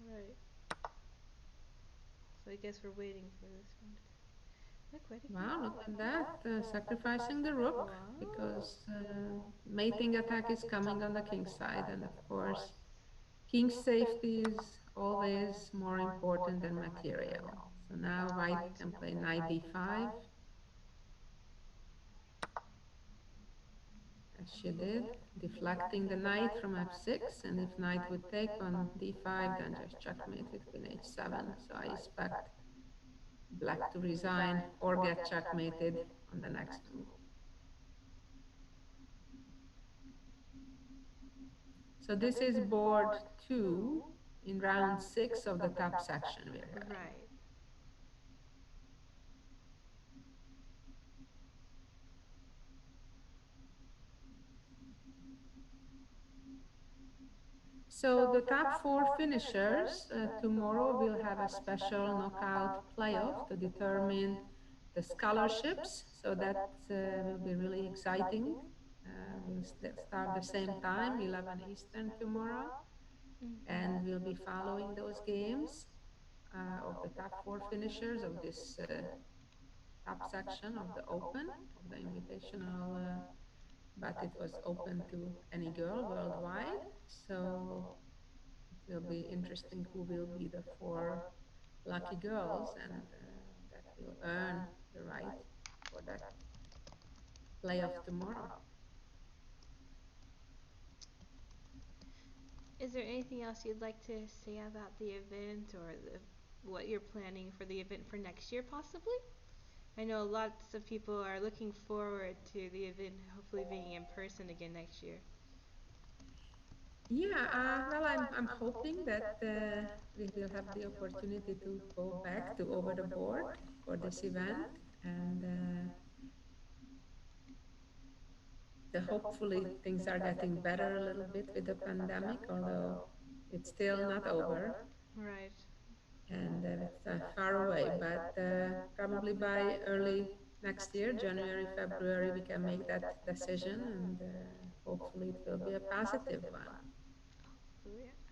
Right. So I guess we're waiting for this one. Look, what did Wow, look at that. Sacrificing the Sacrificing rook wow. because mating attack is coming on the king's side. And of course, king's safety is always more important than material. So now white can play knight d5, as she did, deflecting the knight from f6. And if knight would take on d5, then just checkmate with queen h7. So I expect black to resign or get checkmated on the next move. So this is board 2 in round 6 of the top section we're having. Right. So the top 4 finishers, tomorrow we'll have a special knockout playoff to determine the scholarships. So that will be really exciting. We'll start the same time, 11 Eastern tomorrow. And we'll be following those games of the top 4 finishers of this top section of the Open, of the Invitational, but it was open to any girl worldwide. So it will be interesting who will be the 4 lucky girls, and that will earn the right for that playoff tomorrow. Is there anything else you'd like to say about the event or what you're planning for the event for next year, possibly? I know lots of people are looking forward to the event hopefully being in person again next year. Yeah, well, I'm hoping that we will have the opportunity to go back to over the board for this event, and hopefully things are getting better a little bit with the pandemic, although it's still not over. Right. And it's far away, but probably by early next year, January, February, we can make that decision, and hopefully it will be a positive one.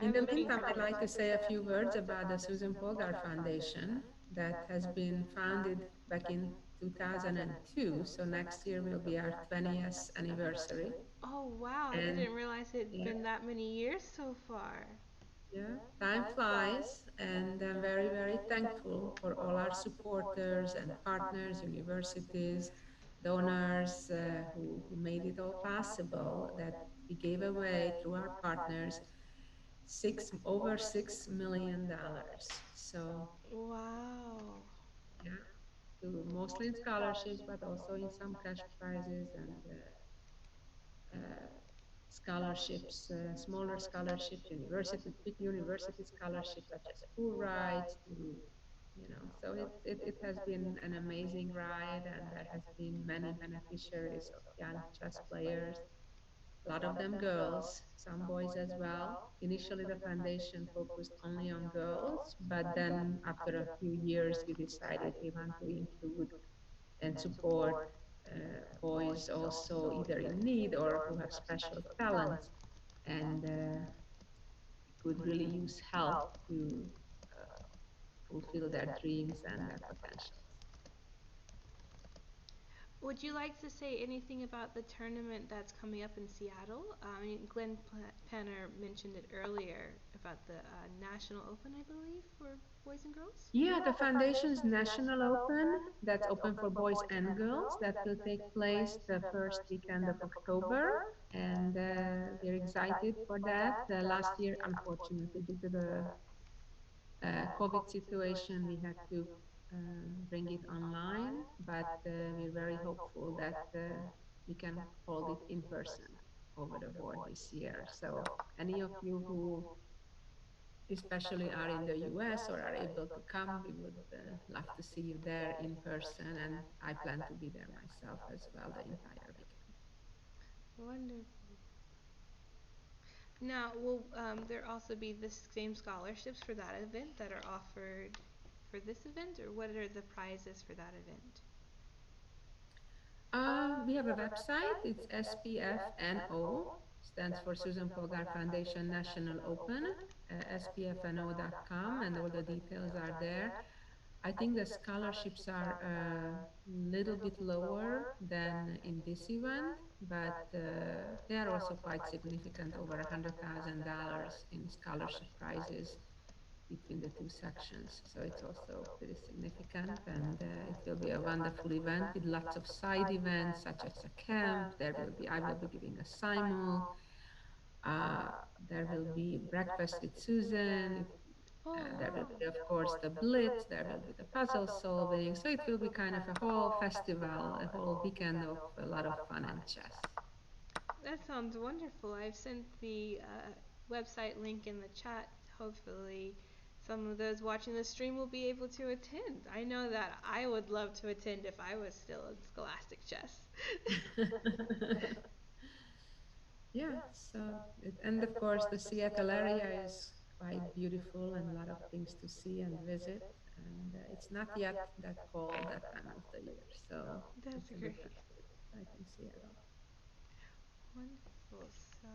In the meantime, I'd like to say a few words about the Susan Polgar Foundation that has been founded back in 2002. So next year will be our 20th anniversary. Oh, wow. And I didn't realize it'd yeah, been that many years so far. yeah, time flies, and I'm very, very thankful for all our supporters and partners, universities, donors who made it all possible, that we gave away through our partners over $6 million. So Wow. yeah, to mostly in scholarships, but also in some cash prizes and scholarships, smaller scholarships, big university scholarships such as pool rides to, so it has been an amazing ride, and there has been many beneficiaries of young chess players, a lot of them girls, some boys as well. Initially, the foundation focused only on girls, but then after a few years, we decided we want to include and support boys also either in need or who have special talents, and could really use help to fulfill their dreams and their potentials. Would you like to say anything about the tournament that's coming up in Seattle? I mean, Glenn Penner mentioned it earlier about the National Open, I believe, for boys and girls. Yeah, the Foundation's National Open, that's open for boys and girls, that will take place the first weekend of October. And we're excited for that. Last year, unfortunately, due to the COVID situation, we had to bring it online, but we're very hopeful that we can hold it in person over the board this year. So any of you who especially are in the US or are able to come, we would love to see you there in person. And I plan to be there myself as well the entire weekend. Wonderful. Now, will there also be the same scholarships for that event that are offered for this event, or what are the prizes for that event? We have a website. It's SPFNO, stands for Susan Polgar Foundation National Open, spfno.com, and all the details are there. I think the scholarships are a little bit lower than in this event, but they are also quite significant, over $100,000 in scholarship prizes between the two sections. So it's also pretty significant, and it will be a wonderful event with lots of side events such as a camp. I will be giving a simul. There will be breakfast with Susan. There will be, of course, the blitz. There will be the puzzle solving. So it will be kind of a whole festival, a whole weekend of a lot of fun and chess. That sounds wonderful. I've sent the website link in the chat. Hopefully, some of those watching the stream will be able to attend. I know that I would love to attend if I was still in Scholastic Chess. Yeah, and of course, the Seattle area is quite beautiful and a lot of things to see and visit. And it's not yet that cold that time of the year, so That's it's a good great. time to visit, in Seattle. Wonderful. So,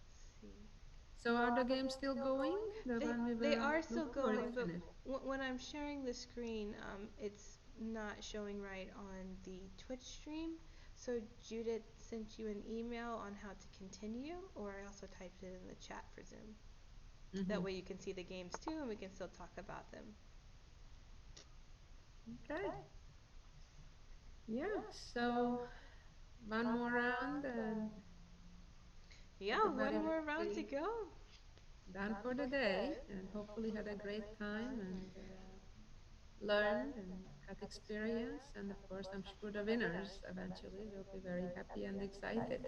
let's see. So are the games still going? The one we They were are still looking, or going, it but finished? when I'm sharing the screen, it's not showing right on the Twitch stream. So Judith sent you an email on how to continue, or I also typed it in the chat for Zoom. That way you can see the games too, and we can still talk about them. Okay. Yeah, so one more round and yeah, everybody one more will round to be go. done for the day, and hopefully had a great time and learned and had experience. And of course, I'm sure the winners eventually will be very happy and excited.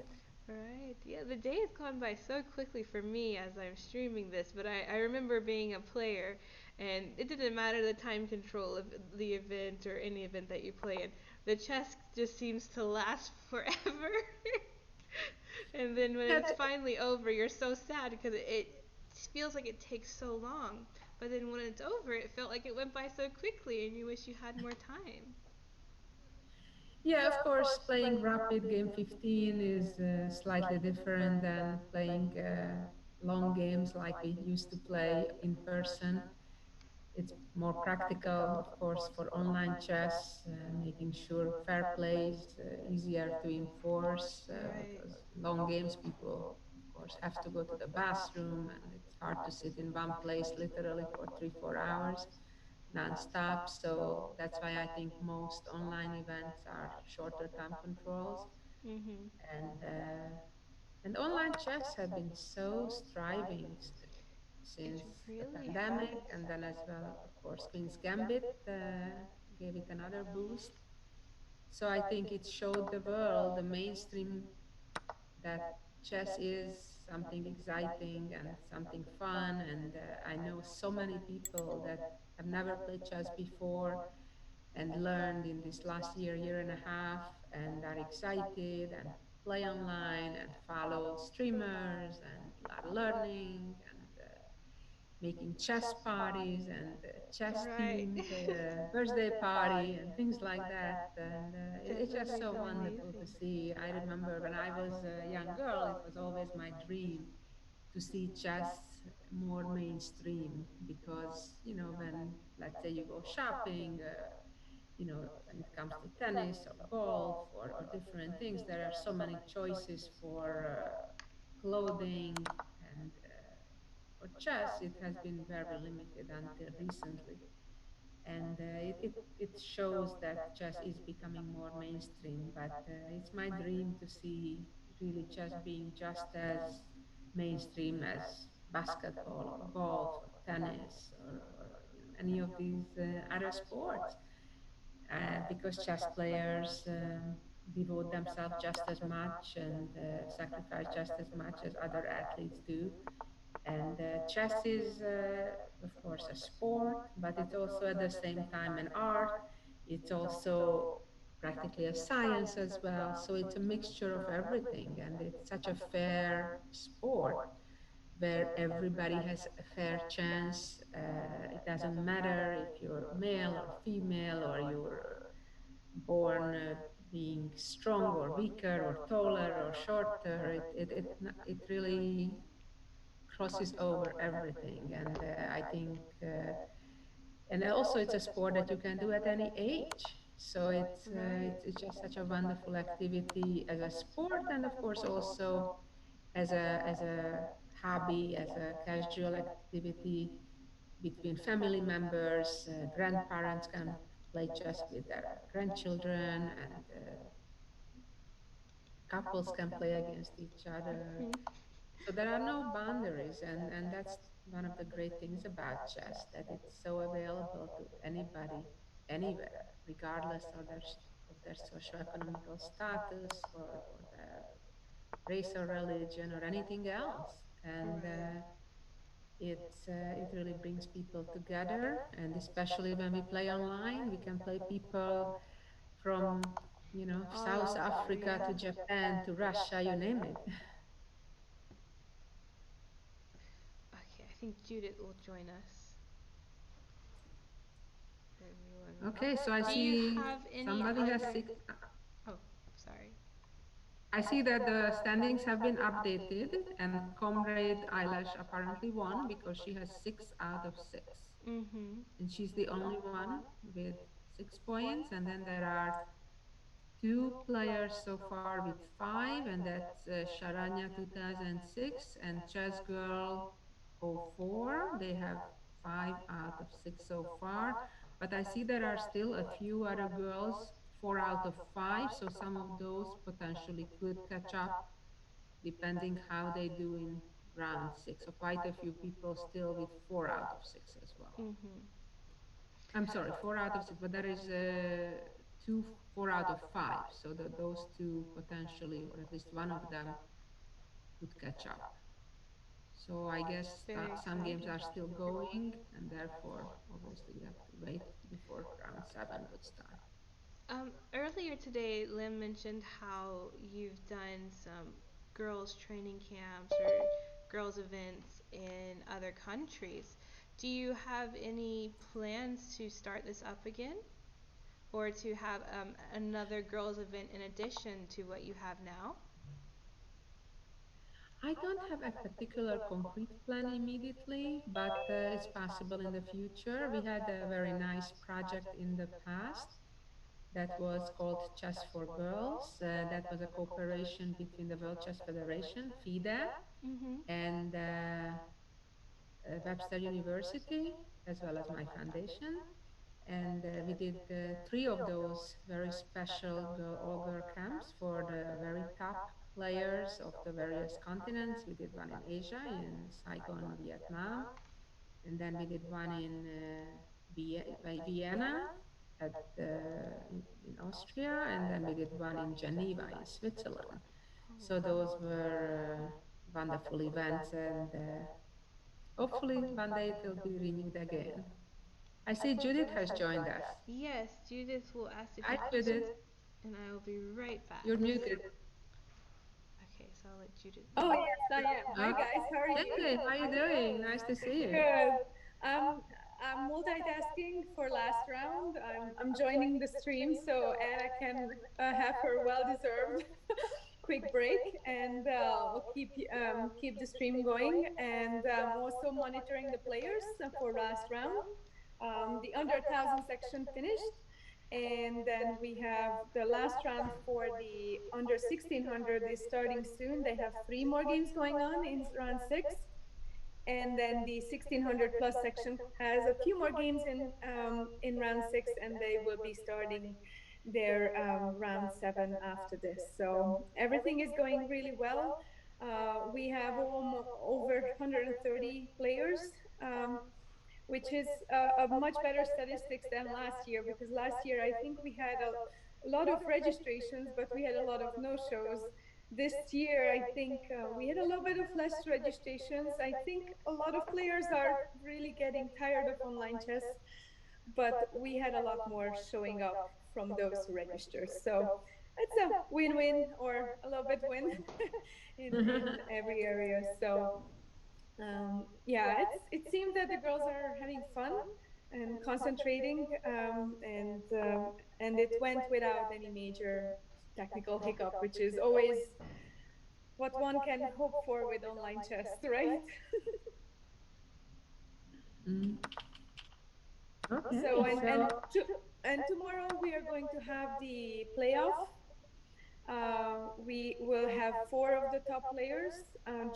Right. Yeah, the day has gone by so quickly for me as I'm streaming this, but I remember being a player, and it didn't matter the time control of the event or any event that you play in. The chess just seems to last forever. And then when Yeah, it's finally over, you're so sad because it feels like it takes so long. But then when it's over, it felt like it went by so quickly, and you wish you had more time. yeah, of course, playing rapid game 15 is slightly different than playing long games like we used to play in person. It's more practical, of course, for online chess, making sure fair play is easier to enforce Right. because long games people, of course, have to go to the bathroom and it's hard to sit in one place literally for 3-4 hours nonstop. So that's why I think most online events are shorter time controls. Mhm. And online chess have been so thriving It since the really pandemic, has. and then as well, of course, Queen's Gambit gave it another boost. So I think it showed the world, the mainstream, that chess is something exciting and something fun. And I know so many people that have never played chess before and learned in this last year, year and a half, and are excited and play online and follow streamers and are learning and making chess parties and chess Right. themed birthday party and things like that. And it's That just so is wonderful to amazing. see. I remember when I was a young girl, it was always my dream to see chess more mainstream because, when, let's say, you go shopping, when it comes to tennis or golf or different things, there are so many choices for clothing. And for chess, it has been very limited until recently. And it shows that chess is becoming more mainstream. But it's my dream to see really chess being just as mainstream as basketball or golf or tennis or any of these other sports, because chess players devote themselves just as much and sacrifice just as much as other athletes do. And chess is, of course, a sport, but it's also at the same time an art. It's also practically a science as well. So it's a mixture of everything. And it's such a fair sport where everybody has a fair chance. It doesn't matter if you're male or female, or you're born being strong or weaker or taller or shorter. It really crosses over everything. And I think, and also it's a sport that you can do at any age. So it's just such a wonderful activity as a sport, and of course also as a hobby, as a casual activity between family members. Grandparents can play chess with their grandchildren, and couples can play against each other. Mhm. So there are no boundaries, and that's one of the great things about chess, that it's so available to anybody, anywhere, regardless of their socioeconomical status or their race or religion or anything else. And it really brings people together, and especially when we play online, we can play people from All South over, Africa to yeah. Japan to Russia, you name it. Okay, I think Judith will join us. Okay, so I Do you see have any somebody has other? six. Oh, sorry. I see that the standings have been updated, and Comrade Eyelash apparently won because she has 6 out of 6. Mhm. And she's the only one with 6 points. And then there are two players so far with 5, and that's Sharanya 2006 and Chess Girl 04. They have 5 out of 6 so far. But I see there are still a few other girls, 4 out of 5. So some of those potentially could catch up depending how they do in round 6. So quite a few people still with 4 out of 6 as well. Mhm. I'm sorry, 4 out of 6, but there is two 4 out of 5. So that those two potentially, or at least one of them, could catch up. So I guess Very some games exciting. are still going, and therefore, obviously, we have to wait before round 7 would start. Earlier today, Lim mentioned how you've done some girls' training camps or girls' events in other countries. Do you have any plans to start this up again? Or to have another girls' event in addition to what you have now? I don't have a particular concrete plan immediately, but it's possible in the future. We had a very nice project in the past that was called Chess for Girls. That was a cooperation between the World Chess Federation, FIDE, Mm-hmm. and Webster University, as well as my foundation. And we did 3 of those very special all-girl camps for the very top players of the various continents. We did one in Asia, in Saigon, Vietnam, and then we did one in Vienna in Austria, and then we did one in Geneva in Switzerland. So those were wonderful events, and hopefully one day it will be renewed again. I see Judith has joined us. Yes, Judith will ask if Hi, you could Judith. and I will be right back. You're muted. Okay, so I'll let Judith. Oh, yes, I am. Hi, Okay. guys. How are you? Hey, how you doing? Nice to see you. Good. I'm multitasking for last round. I'm joining the stream so Anna can have her well-deserved quick break, and we'll keep the stream going. And also monitoring the players for last round. The under 1,000 section finished, And then we have the last round for the under 1600 is starting soon. They have 3 more games going on in round 6. And then the 1600 plus section has a few more games in round 6, and they will be starting their round 7 after this. So everything is going really well. We have over 130 players, which is a much better statistics than last year, because last year I think we had a lot of registrations, but we had a lot of no-shows. This year, I think we had a little bit of less registrations. I think a lot of players are really getting tired of online chess, but we had a lot more showing up from those who register. So it's a win-win, or a little bit win in every area. So yeah, it seems that the girls are having fun and concentrating, and it went without any major technical hiccup, which is always what one can hope for with online chess, right? Okay. So and tomorrow we are going to have the playoff. We will have 4 of the top players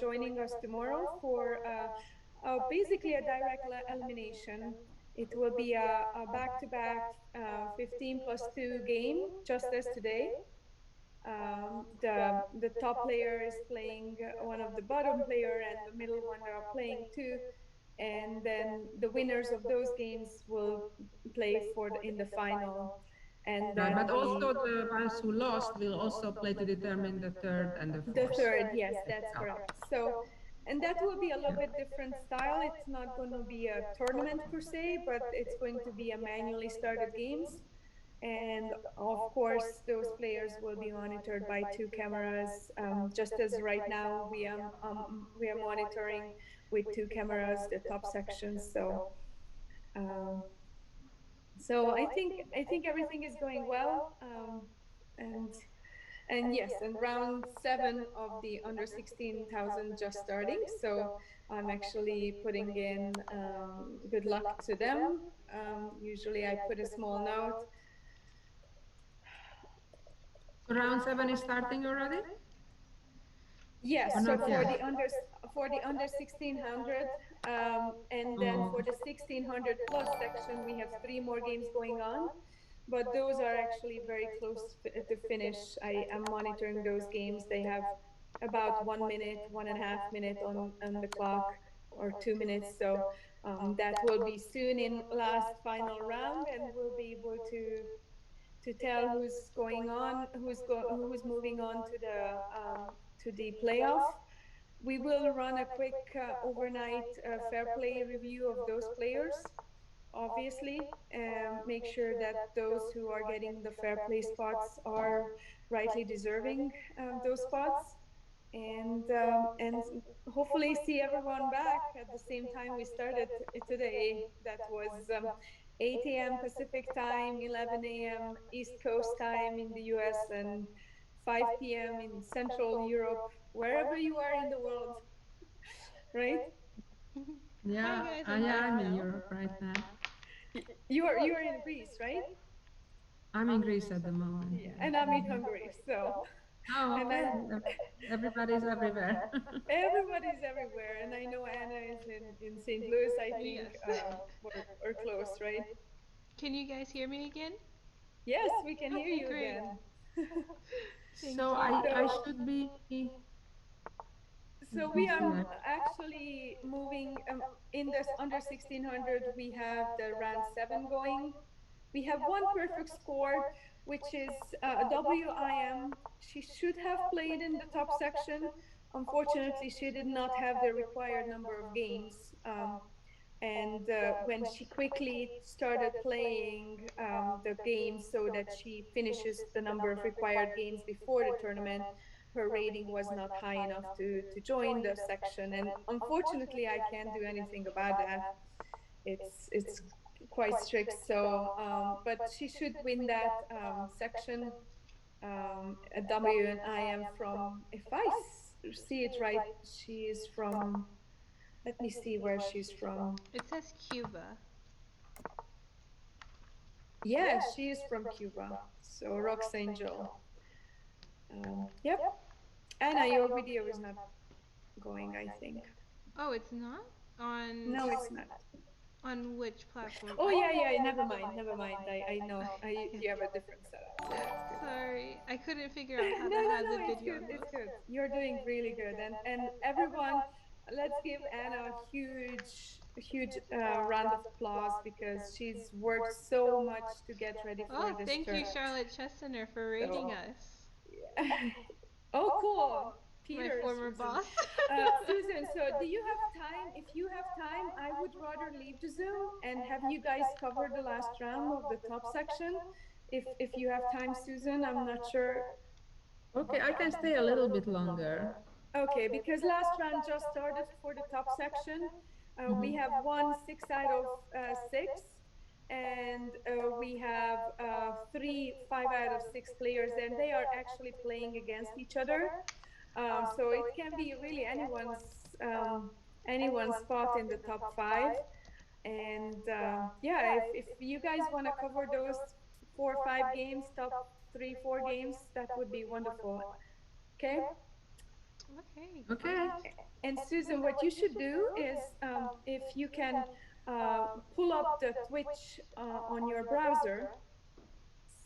joining us tomorrow for basically a direct elimination. It will be a back-to-back 15 plus 2 game, just as today. The top player is playing one of the bottom player, and the middle one are playing 2, and then the winners of those games will play in the final. And Right, then but also the ones who lost will also play to determine the third and the the fourth. third, yes, that's correct. So, and that will be a little bit different style. It's not going to be a tournament per se, but it's going to be a manually started games. And of course, those players will be monitored by 2 cameras, just as right now we are monitoring with 2 cameras the top sections. So, um, so I think everything is going well, and yes, and round 7 of the under 16,000 just starting. So I'm actually putting in good luck to them. Usually I put a small note. So round 7 is starting already? Yes, so for the under 1600, and then for the 1600 plus section, we have 3 more games going on, but those are actually very close to finish. I am monitoring those games. They have about 1 minute, 1.5 minutes on the clock, or 2 minutes. So that will be soon in last final round, and we'll be able to tell who's going on, who's moving on to the playoff. We will run a quick overnight fair play review of those players, obviously, make sure that those who are getting the fair play spots are rightly deserving those spots, and hopefully see everyone back at the same time we started today. That was 8 a.m. Pacific time, 11 a.m. East Coast time in the US, and 5 p.m. in Central Europe, wherever you are in the world, right? Yeah, Hi guys, yeah, I'm in Mel. Europe right now. You are in Greece, right? I'm in Greece at the moment. Yeah, and I'm in Hungary, so. Oh, And okay. Everybody's everywhere. everybody's everywhere, and I know Anna is in St. Louis. I think Yes. we're close, right? Can you guys hear me again? Yes, we can hear Okay, you great. again. Thank So you. I should be. So we are actually moving in this under 1600. We have the round 7 going. We have one perfect score, which is WIM. She should have played in the top section. Unfortunately, she did not have the required number of games. And when she quickly started playing the games so that she finishes the number of required games before the tournament, her rating was not high enough to join the section. And unfortunately, I can't do anything about that. It's quite strict. So, but she should win that section. A W and I am from, if I see it right, she is from, let me see where she's from. It says Cuba. Yeah, she is from Cuba. So Rox Angel. Yep. Anna, your video is not going, I think. Oh, it's not on. No, it's not. On which platform? Oh yeah, yeah. Never mind. Never mind. I know. Okay. You have a different setup, so it's good. Sorry, I couldn't figure out how No, to no, have no. the It's video good. on It's both. good. You're doing really good, and everyone, let's give Anna a huge round of applause because she's worked so much to get ready for Oh, this thank you, tournament. Charlotte Chestiner, for rating So, us. yeah. Oh, cool. My Peter, former Susan. boss. Susan, so do you have time? If you have time, I would rather leave the Zoom and have you guys cover the last round of the top section. If you have time, Susan, I'm not sure. Okay, I can stay a little bit longer. Okay, because last round just started for the top section. We have won 6 out of 6, and we have 5 out of 6 players, and they are actually playing against each other. So it can be really anyone's spot in the top 5. And yeah, if you guys want to cover those 4 or 5 games, top 3 or 4 games, that would be wonderful. Okay. Okay. Okay. And Susan, what you should do is if you can pull up the Twitch on your browser.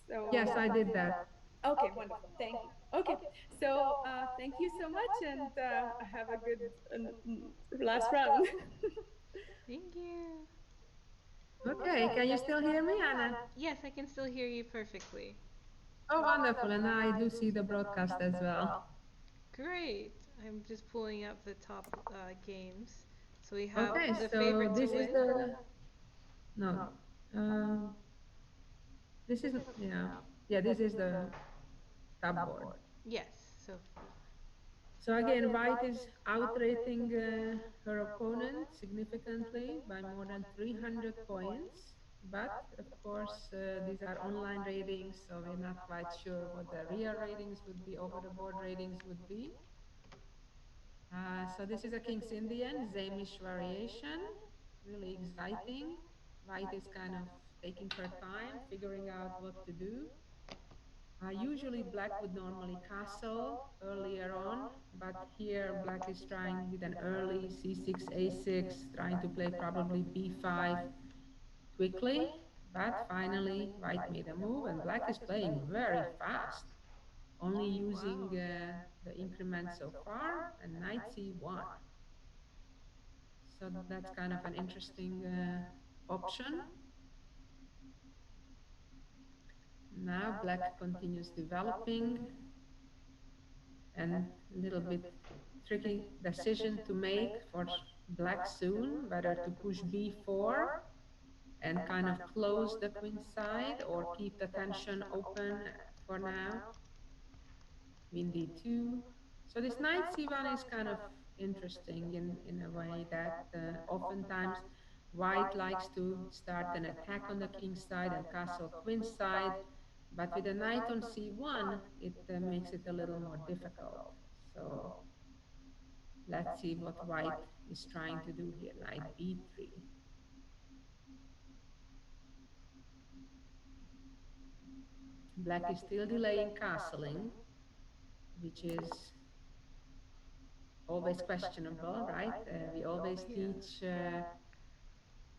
So Yes, I did that. okay, wonderful. Thank you. Okay, so thank you so much, and have a good last round. Thank you. Okay, can you still hear me, Anna? Yes, I can still hear you perfectly. Oh, wonderful. And I do see the broadcast as well. Great. I'm just pulling up the top games. So we have Okay, the so favorite to this is win. the, no, this is, yeah, this is the top board. Yes, so So again, White is outrating her opponent significantly by more than 300 points. But of course, these are online ratings, so we're not quite sure what the real ratings would be, over the board ratings would be. So this is a King's Indian, Zamish variation, really exciting. White is kind of taking her time, figuring out what to do. Usually black would normally castle earlier on, but here black is trying with an early c6, a6, trying to play probably b5 quickly, but finally white made a move and black is playing very fast, only using the increment so far, and knight c1. So that's kind of an interesting option. Now black continues developing, and a little bit tricky decision to make for black soon, whether to push b4 and kind of close the queen side or keep the tension open for now. Queen d2. So this knight c1 is kind of interesting in a way that oftentimes white likes to start an attack on the king side and castle queen side, but with a knight on c1, it makes it a little more difficult. So let's see what white is trying to do here. Knight b3. Black is still delaying castling, which is always questionable, right? We always teach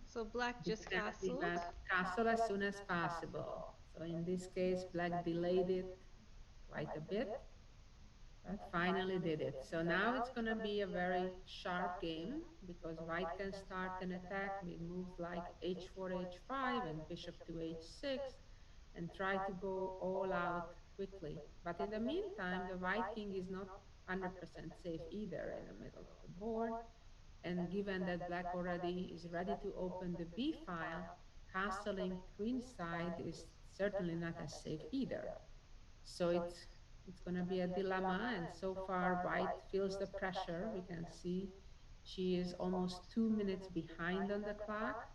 so black just exactly castled. that, castle as soon as possible. So in this case, black delayed it quite a bit, but finally did it. So now it's going to be a very sharp game because white can start an attack with moves like h4, h5, and bishop to h6, and try to go all out quickly. But in the meantime, the white king is not 100% safe either in the middle of the board. And given that black already is ready to open the b file, castling queen side is certainly not as safe either. So it's going to be a dilemma, and so far white feels the pressure. We can see she is almost 2 minutes behind on the clock.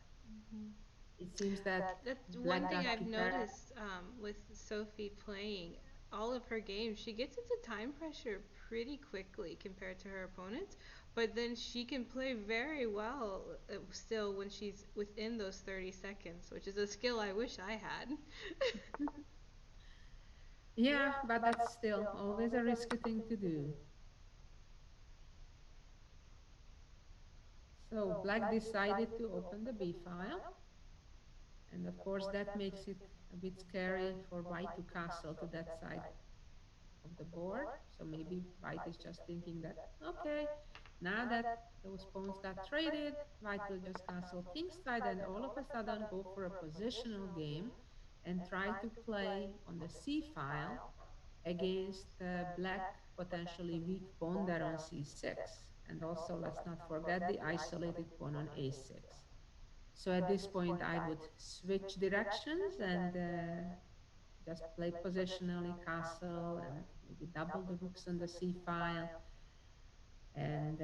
It seems that That's one black thing got I've prepared. noticed with Sophie playing all of her games. She gets into time pressure pretty quickly compared to her opponents, But then she can play very well still when she's within those 30 seconds, which is a skill I wish I had. Yeah, but that's still always a risky thing to do. So black decided to open the B file. And of course, that makes it a bit scary for white to castle to that side of the board. So maybe white is just thinking that, okay, now that those pawns got traded, white will just castle kingside and all of a sudden go for a positional game and try to play on the C file against black potentially weak pawn there on C6. And also, let's not forget the isolated pawn on A6. So at this point, I would switch directions and just play positionally castle and maybe double the rooks on the C file. And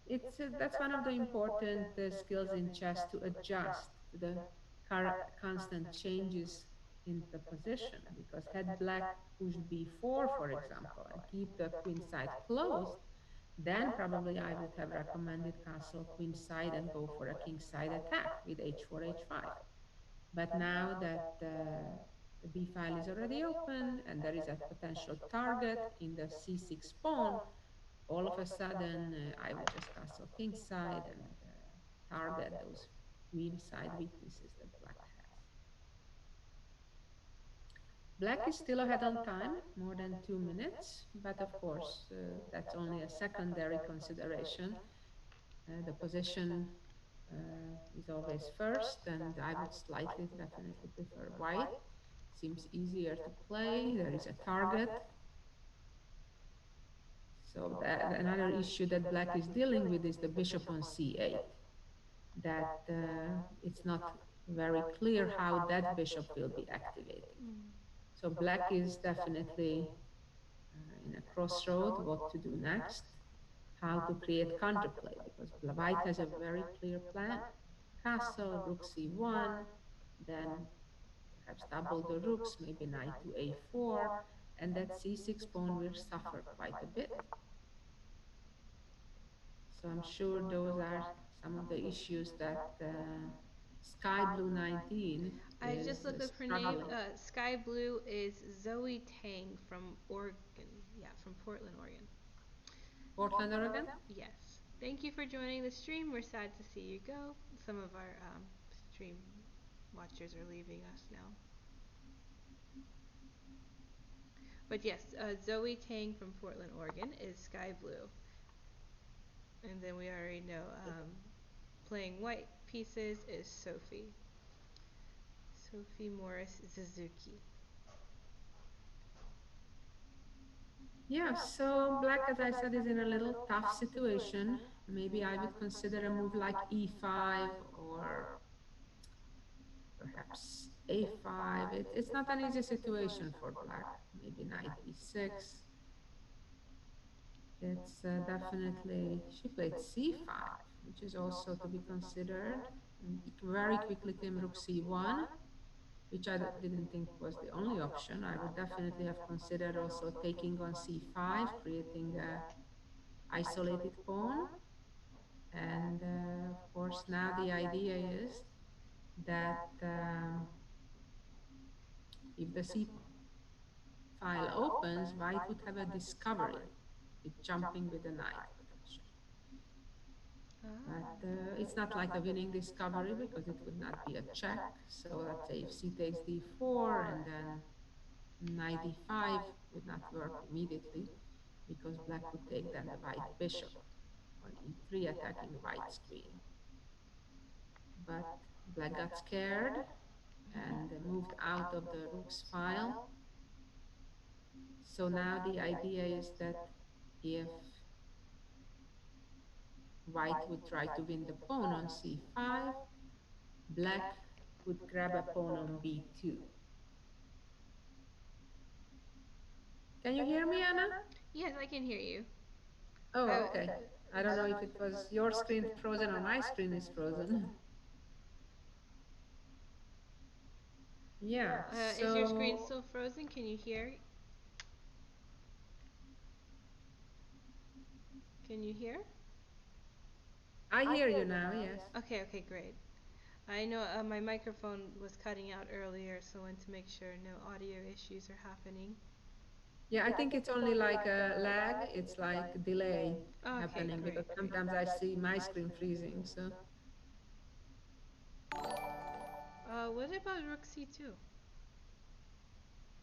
it's that's one of the important skills in chess to adjust to the constant changes in the position. Because had black pushed b4, for example, and keep the queen side closed, then probably I would have recommended castle queen side and go for a king side attack with h4, h5. But now that the B file is already open and there is a potential target in the C6 pawn, all of a sudden I would just castle king side and target those queen side weaknesses that black has. Black is still ahead on time, more than 2 minutes, but of course that's only a secondary consideration. The position is always first, and I would slightly definitely prefer white. Seems easier to play. There is a target. So another issue that black is dealing with is the bishop on c8. That it's not very clear how that bishop will be activated. So black is definitely in a crossroad, what to do next, how to create counterplay, because white has a very clear plan. Castle, rook c1, then perhaps double the rooks, maybe knight to a4, and that c6 pawn will suffer quite a bit. So I'm sure those are some of the issues that Sky Blue 19 I is just looked up her name. struggling. Sky Blue is Zoe Tang from Oregon. Yeah, from Portland, Oregon. Portland, Oregon? Yes. Thank you for joining the stream. We're sad to see you go. Some of our stream watchers are leaving us now. But yes, Zoe Tang from Portland, Oregon is Sky Blue. And then we already know playing white pieces is Sophie. Sophie Morris Suzuki. Yeah, so black, as I said, is in a little tough situation. Maybe I would consider a move like e5 or perhaps a5. It's not an easy situation for black. Maybe knight b6. It's definitely, she played c5, which is also to be considered. And very quickly came rook c1, which I didn't think was the only option. I would definitely have considered also taking on c5, creating a isolated pawn. And of course, now the idea is that if the c file opens, white would have a discovery with jumping with the knight potentially. But it's not like a winning discovery because it would not be a check. So let's say if c takes d4 and then knight d5 would not work immediately because black would take then the white bishop on e3 attacking white's queen. But black got scared and moved out of the rook's file. So now the idea is that if white would try to win the pawn on c5, black would grab a pawn on b2. Can you hear me, Anna? Yes, I can hear you. Oh, okay. I don't know if it was your screen frozen or my screen is frozen. Yeah, is your screen so still frozen? Can you hear? Can you hear? I hear you now, yes. Okay, okay, great. I know my microphone was cutting out earlier, so I wanted to make sure no audio issues are happening. Yeah, I think it's only like a lag. It's like delay Okay, happening because great, great. sometimes I see my screen freezing. So What about Rook C2?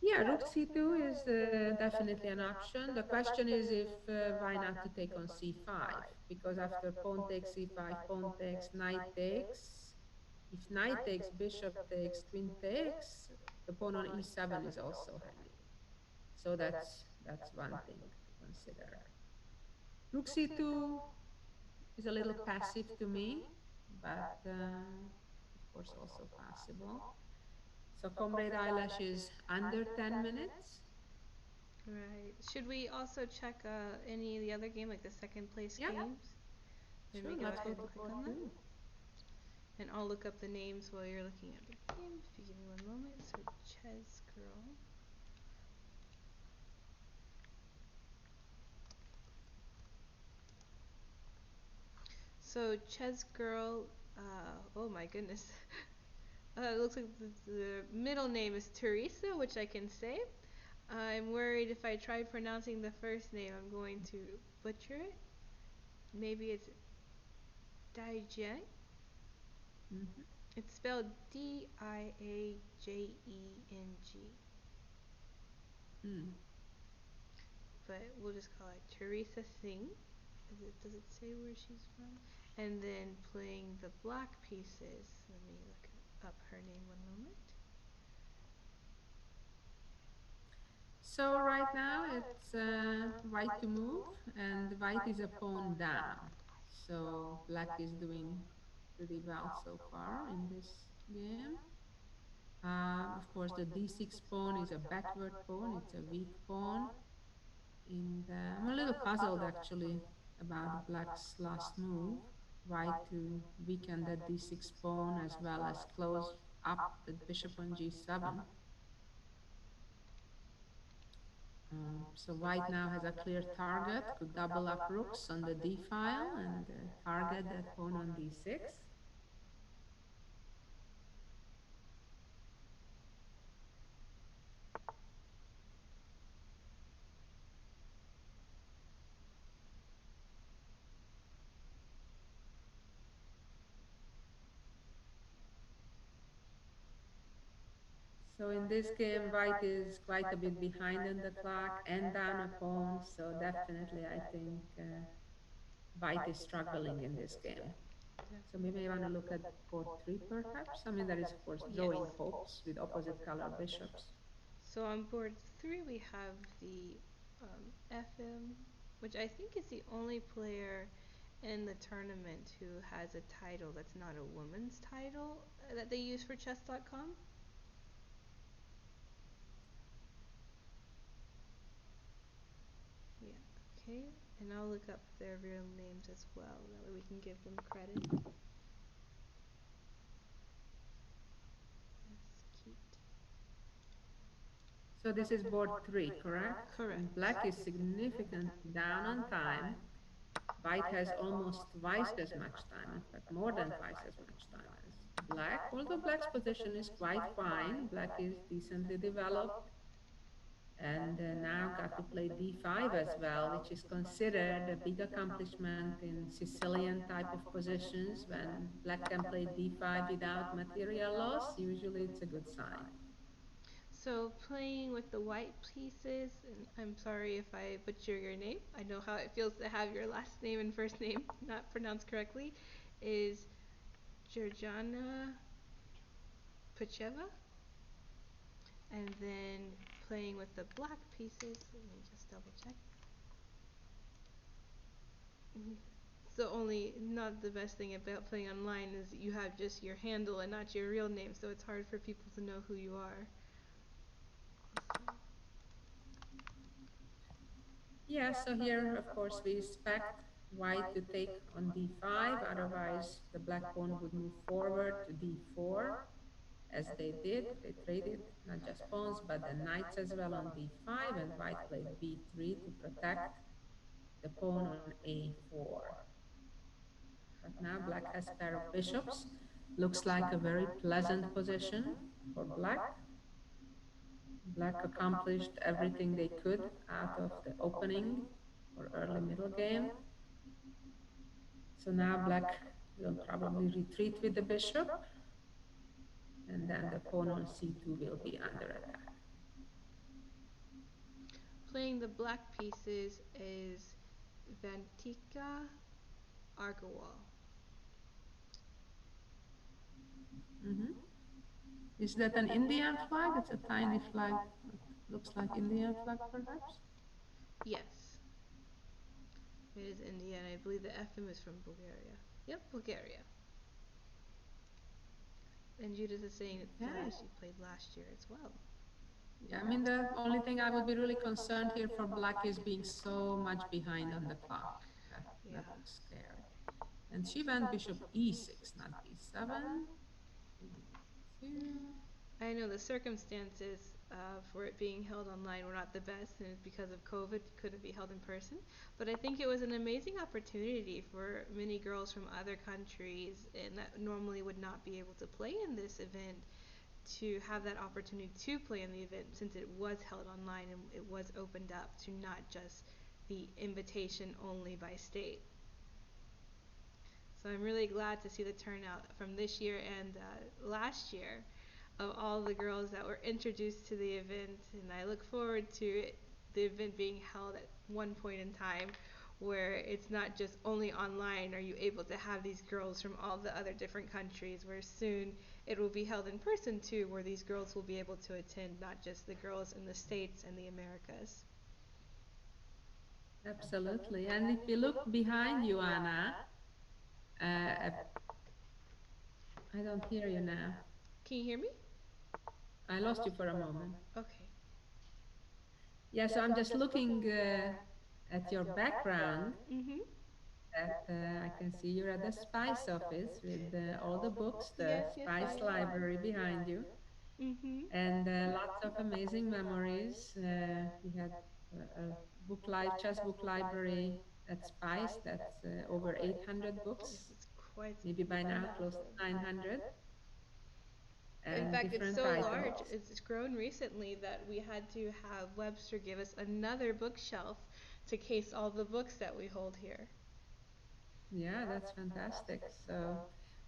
yeah, Rook C2 is definitely an option. The question is if why not to take on C5? Because after pawn takes C5, pawn takes, knight takes. If knight takes, bishop takes, queen takes, the pawn on E7 is also heavy. So that's one thing to consider. Rook C2 is a little passive to me, but of course also possible. So Comrade Eyelash is under 10 minutes. Right. Should we also check any of the other game, like the second place Yeah, games? Let me sure. go Let's go ahead to and click board on that. two. And I'll look up the names while you're looking at the games. If you give me one moment. So, Chess Girl. So, Chess Girl, oh my goodness. It looks like the middle name is Teresa, which I can say. I'm worried if I try pronouncing the first name, I'm going to butcher it. Maybe it's Daijeng. Mhm. It's spelled Diajeng. Mm. But we'll just call it Teresa Singh. Does it say where she's from? And then playing the black pieces. Let me look up her name one moment. So right now it's white to move, and white is a pawn down. So black is doing pretty well so far in this game. Of course, the d6 pawn is a backward pawn. It's a weak pawn. And I'm a little puzzled actually about black's last move. White to weaken that d6 pawn as well as close up the bishop on g7. So white now has a clear target, could double up rooks on the d file and target that pawn on d6. So in this game, white is quite a bit behind on the clock and down a pawn. So definitely, I think white is struggling in this game. So maybe I want to look at board three, perhaps. I mean, there is of course drawing Yes. hopes with opposite color bishops. So on board 3 we have the FM, which I think is the only player in the tournament who has a title that's not a woman's title that they use for chess.com. Yeah, okay. And I'll look up their real names as well. That way we can give them credit. That's cute. So this is board three, correct? Correct. And black is significantly down on time. White has almost twice as much time, in fact, more than twice as much time as black. Although black's position is quite fine, black is decently developed and now got to play d5 as well, which is considered a big accomplishment in Sicilian type of positions. When black can play d5 without material loss, usually it's a good sign. So playing with the white pieces, and I'm sorry if I butcher your name. I know how it feels to have your last name and first name not pronounced correctly, is Georgiana Pacheva. And then playing with the black pieces, let me just double check. So only, not the best thing about playing online is you have just your handle and not your real name, so it's hard for people to know who you are. Yeah, so here, of course, we expect white to take on d5, otherwise the black pawn would move forward to d4, as they did. They traded not just pawns, but the knights as well on d5, and white played b3 to protect the pawn on a4. But now black has pair of bishops. Looks like a very pleasant position for black. Black accomplished everything they could out of the opening or early middle game. So now black will probably retreat with the bishop, and then the pawn on c2 will be under attack. Playing the black pieces is Vantika Agarwal. Mm-hmm. Is that an Indian flag? It's a tiny flag. It looks like Indian flag, perhaps? Yes, it is India, and I believe the FM is from Bulgaria. Yep, Bulgaria. And Judith is saying Yeah. she played last year as well. Yeah, I mean, the only thing I would be really concerned here for black is being so much behind on the clock. That looks scary. And she went bishop e6, not b7. I know the circumstances for it being held online were not the best, and because of COVID, it couldn't be held in person. But I think it was an amazing opportunity for many girls from other countries and that normally would not be able to play in this event to have that opportunity to play in the event, since it was held online and it was opened up to not just the invitation only by state. So I'm really glad to see the turnout from this year and last year of all the girls that were introduced to the event, and I look forward to the event being held at one point in time where it's not just only online are you able to have these girls from all the other different countries, where soon it will be held in person too, where these girls will be able to attend, not just the girls in the States and the Americas. Absolutely. And if you look behind you, Anna, I don't hear you now. Can you hear me? I lost you for a moment. Okay. Yeah, so I'm just looking at your background. Mm-hmm. That I can see you're at the Spice office with all the books, the Yes, yes, Spice library behind you, Mm-hmm. and lots of amazing memories. We had a chess book library at Spice that's over 800 Yes, books, it's quite maybe by now close to 900, In and fact, it's different so large, titles. it's grown recently that we had to have Webster give us another bookshelf to case all the books that we hold here. Yeah, that's fantastic. So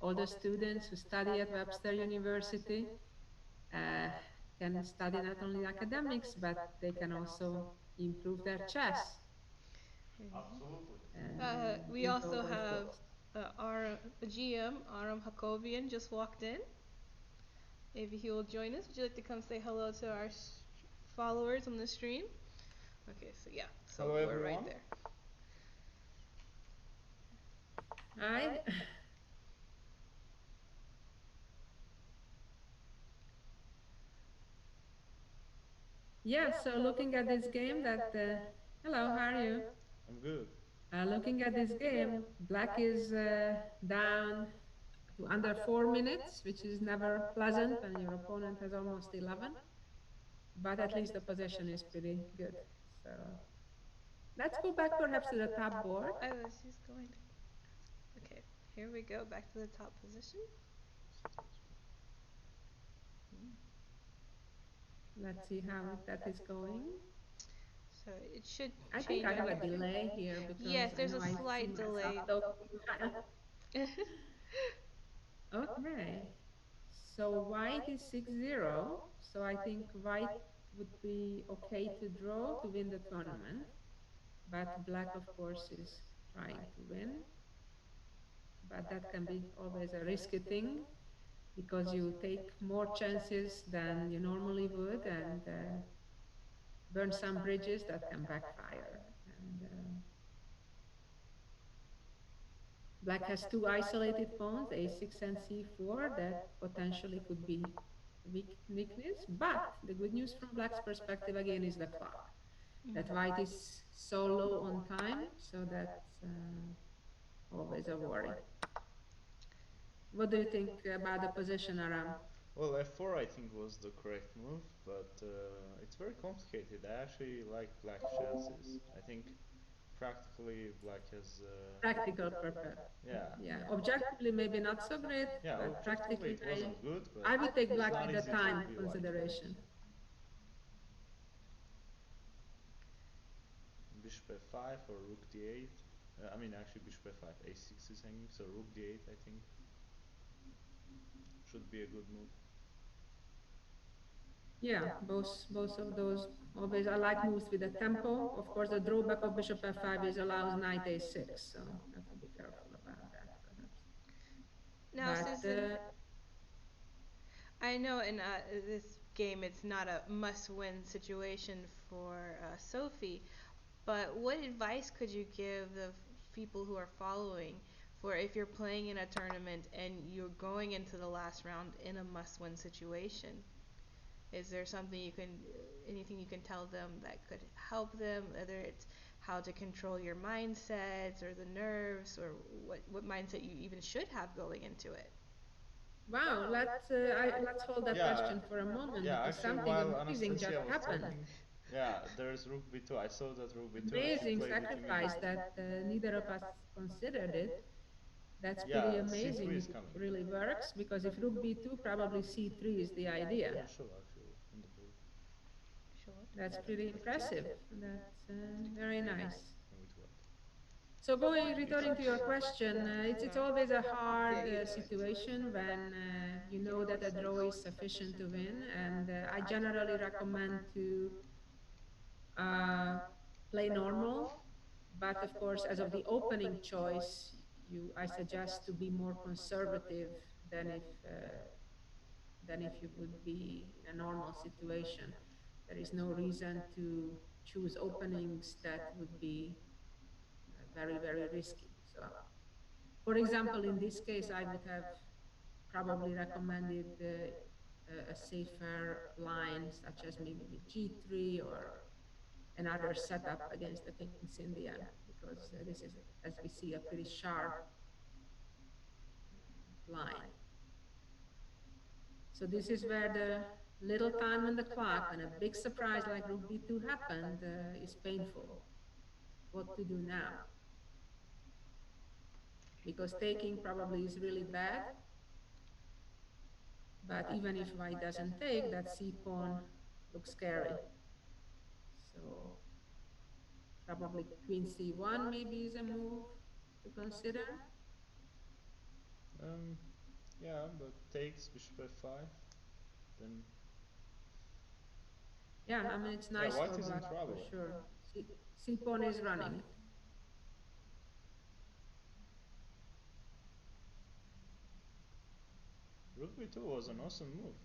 all the students who study at Webster University uh, can study not only academics, but they can also improve their chess Absolutely. and We use all also those have books. our GM, Aram Hakovian, just walked in. Maybe he will join us. Would you like to come say hello to our followers on the stream? Okay, so yeah, so Hello, we're everyone. right there. Hi. Yeah, so looking at this game hello, how are you? I'm good. Looking at this game, black is down to under 4 minutes, which is never pleasant when your opponent has almost 11, but at least the position is pretty good. So let's go back perhaps to the top board. I was just going to. Okay, here we go, back to the top position. Let's see how that is going. So it should I think change I have a on your. delay here because Yes, I there's know a I see slight myself delay. talking. Okay, so white is 6-0, so I think white would be okay to draw to win the tournament, but black of course is trying to win, but that can be always a risky thing because you take more chances than you normally would and burn some bridges that can backfire. And black has two isolated pawns, a6 and c4, that potentially could be weakness. But the good news from black's perspective again is the clock. That white is so low on time, so that's always a worry. What do you think about the position, Aram? Well, f4 I think was the correct move, but it's very complicated. I actually like black's chances. I think practically black has Practical purpose. yeah. Yeah, objectively maybe not so great, Yeah, but objectively practically it wasn't good, but I would take it's black not with the easy to time be white. consideration. Bishop f5 or rook d8. I mean, actually, bishop f5, a6 is hanging, so rook d8, I think, should be a good move. Yeah, both of those. Always I like moves with the tempo. Of course, the drawback of bishop f5 is allows knight a6, so have to be careful about that, perhaps. Now, But Susan, I know in this game it's not a must-win situation for Sophie, but what advice could you give the people who are following for if you're playing in a tournament and you're going into the last round in a must-win situation? Is there something you can, anything you can tell them that could help them, whether it's how to control your mindsets or the nerves, or what mindset you even should have going into it? wow, let's hold that question for a moment Yeah, because actually, something while amazing just Anastasia was happened. talking, yeah, there's rook b2. I saw that rook b2 and she Amazing played it sacrifice immediately. that neither of us considered it. That's pretty Yeah, c3 amazing is if it coming. really works, because if rook b2, probably c3 is the idea. Yeah, sure, actually, on the board. Sure. That's pretty impressive. That's very nice. And with what? So returning to your question, it's always a hard situation when you know that a draw is sufficient to win, and I generally recommend to uh, play normal. But of course, as of the opening choice, I suggest to be more conservative than if you would be in a normal situation. There is no reason to choose openings that would be very, very risky. So, for example, in this case, I would have probably recommended a safer line, such as maybe with g3 or another setup against the king's India, because this is, as we see, a pretty sharp line. So this is where the little time on the clock, when a big surprise like rook b2 happened, is painful. What to do now? Because taking probably is really bad, but even if white doesn't take, that c-pawn looks scary. So probably queen c1 maybe is a move to consider. Yeah, but takes bishop f5, then. Yeah, I mean, it's nice white for is in black for trouble. sure. C-pawn is running. Rook b2 was an awesome move.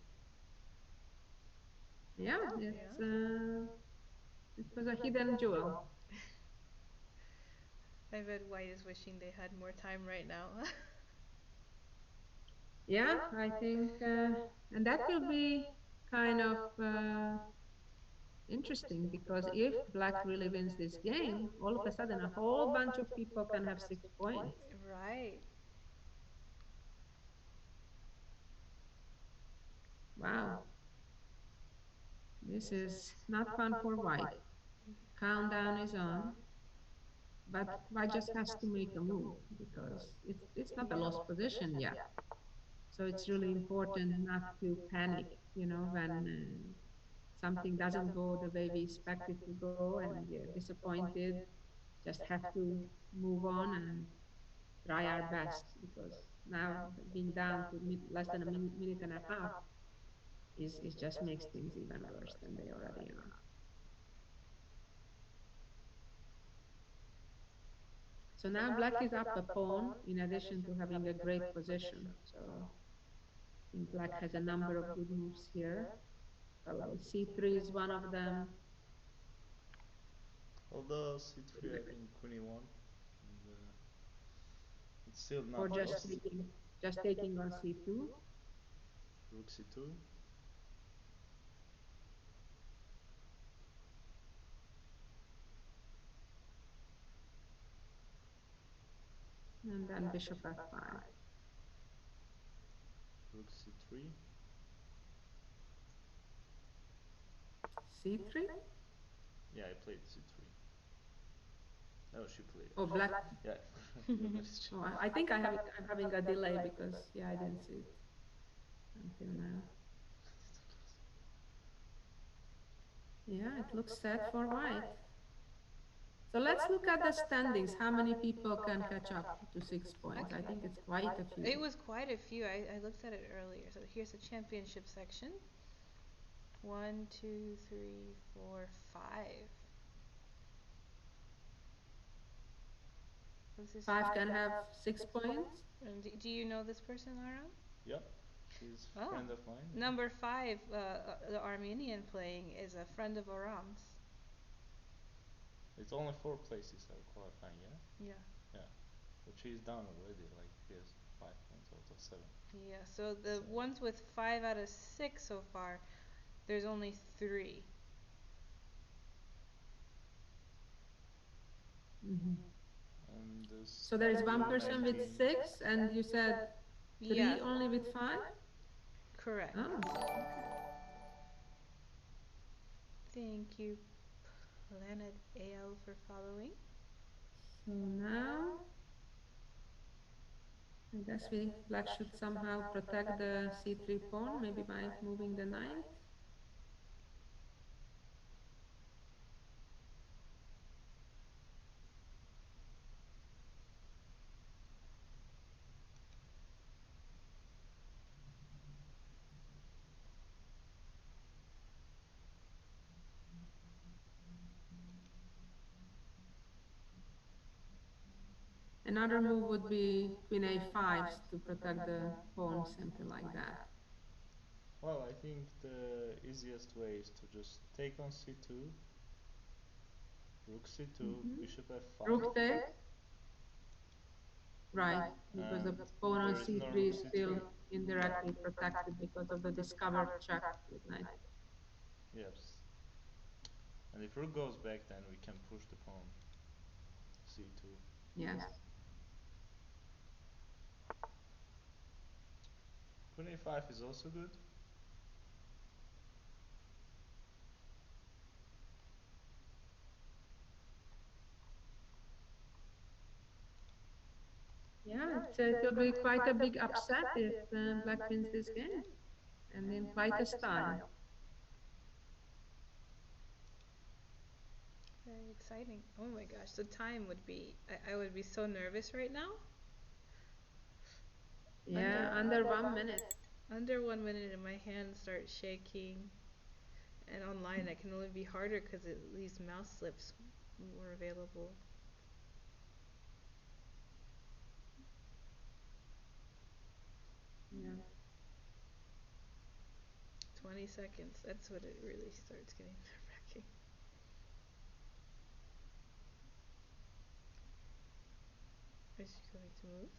Yeah, it was a hidden jewel. I bet white is wishing they had more time right now. Yeah, I think, and that will be kind of interesting, because if black really wins this game, all of a sudden a whole bunch of people can have 6 points. Right. Wow. This is not fun for white. Countdown is on, but white just has to make a move, because it's not a lost position yet. So it's really important not to panic, when something doesn't go the way we expect it to go and we are disappointed. Just have to move on and try our best, because now being down to less than a minute and a half is just makes things even worse than they already are. So now black is up a pawn in addition to having a great position. So I think black has a number of good moves here. Probably c3 is one of them. Although c3, I think queen e1, and it's still not or lost. Just taking on c2. Rook c2. And then bishop f5. Rook c3. c3? Yeah, I played c3. Oh, she played. Oh, black. Yeah. Your message. Oh, I think I'm having a delay because yeah, I didn't see it until now. Yeah, it looks set for white. So let's look at the standings. How many people can catch up to 6 points? I think it's quite a few. It was quite a few. I looked at it earlier. So here's the championship section. 1, 2, 3, 4, 5. This is 5 can have 6 points. And do you know this person, Lara? Yeah, she's a friend of mine. Number 5, the Armenian playing, is a friend of Aram's. It's only 4 places are qualifying, yeah? Yeah. Yeah. But she's down already, like she has 5 points out of 7. Yeah, so the ones with 5 out of 6 so far, there's only 3. Mm-hmm. And so there is one person with 6, and you said 3 only with 5? Correct. Oh. Thank you, Planet AL, for following. So now, I guess black should somehow protect the c3 pawn, maybe by moving the knight. Another move would be queen a5 to protect the pawn, simply like that. Well, I think the easiest way is to just take on c2, rook c2, bishop f5. Rook take? Right, because the pawn on c3 is still indirectly protected because of the discovered check with knight. Yes. And if rook goes back, then we can push the pawn c2. Yes. Queen a5 is also good. Yeah, it will be quite a big upset if black wins this game, and in quite a style. Very exciting. Oh my gosh, the time would be, I would be so nervous right now. Yeah, under 1 minute. Under 1 minute and my hands start shaking. And online it can only be harder because at least mouse slips were available. Yeah. 20 seconds, that's what it really starts getting nerve-wracking. Is she going to move?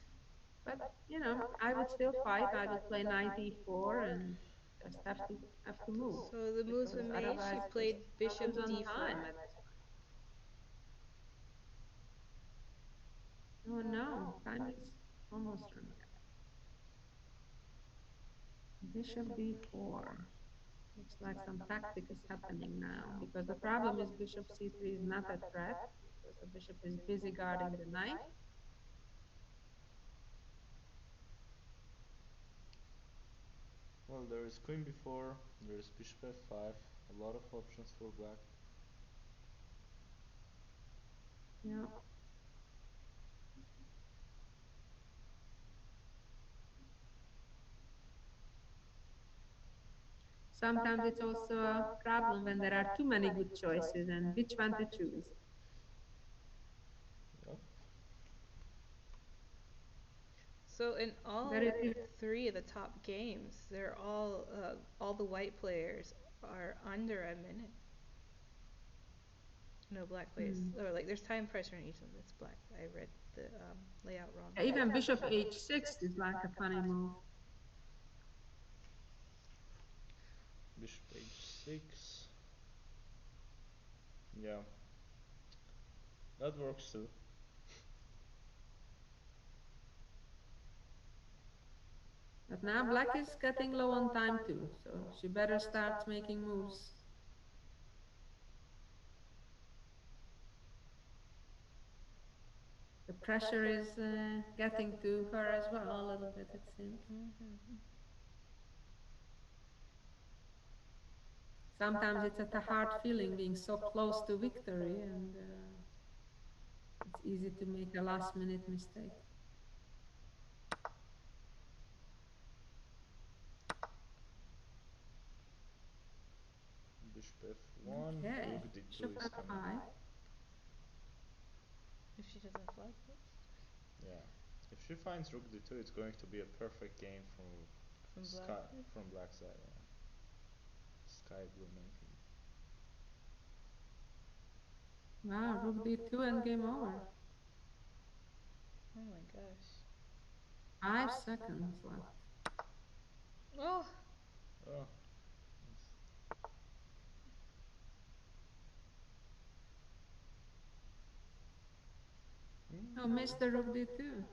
But, you know, I would still fight. I would play knight e4 and just have to move. So the moves were made. She played bishop d4. Oh no, time is almost running out. Bishop d4. Looks like some tactic is happening now, because the problem is bishop c3 is not a threat, because the bishop is busy guarding the knight. Well, there is queen b4, there is bishop f5, a lot of options for black. Yeah. Sometimes it's also a problem when there are too many good choices and which one to choose. Yep. So in all 3 of the top games, they're all the white players are under a minute. No, black plays. Or like there's time pressure in each of them. It's black. I read the layout wrong. Yeah, even bishop h6 is like a funny move. Bishop h6. Yeah. That works too. But now black is getting low on time too, so she better start making moves. pressure is getting to her as well a little bit, it seems. Sometimes it's a hard feeling being so close to victory, and it's easy to make a last-minute mistake. Bishop f1, Okay, rook d2 bishop is coming. f5. If she doesn't flag this. Yeah, if she finds rook d2, it's going to be a perfect game From sky black side? from black side. Yeah, sky blue making. Wow, rook d2 and game over. Oh my gosh. 5 seconds left. Oh! Oh. Oh, Mr. Rook d2.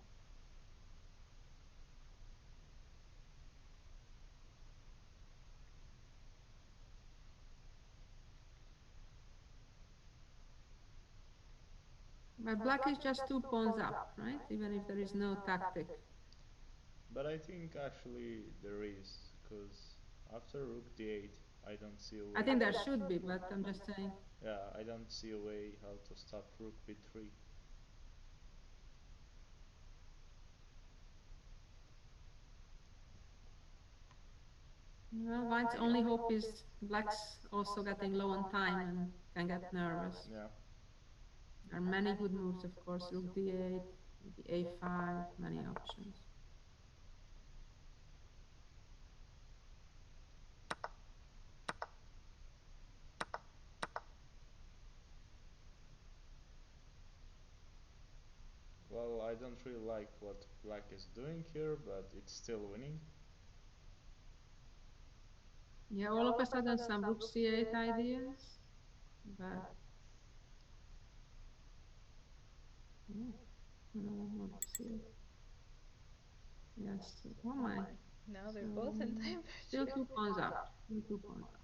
But black is just 2 pawns up, right? Even if there is no tactic. But I think actually there is, because after rook d8, I don't see a way. I think there should be, but I'm just saying. Yeah, I don't see a way how to stop rook b3. Well, white's only hope is black's also getting low on time and can get nervous. Yeah. There are many good moves, of course. Rook d8, maybe a5, many options. Well, I don't really like what black is doing here, but it's still winning. Yeah, all of a sudden some rook c8 ideas, but oh, no rook c8. Yes, oh my. Now they're both in time pressure. Still 2 pawns up. Still 2 pawns up.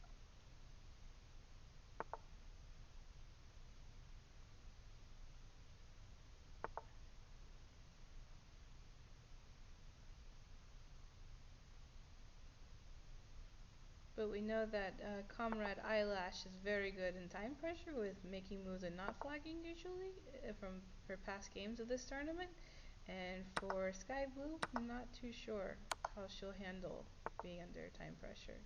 But we know that Comrade Eyelash is very good in time pressure with making moves and not flagging usually from her past games of this tournament. And for Sky Blue, I'm not too sure how she'll handle being under time pressure.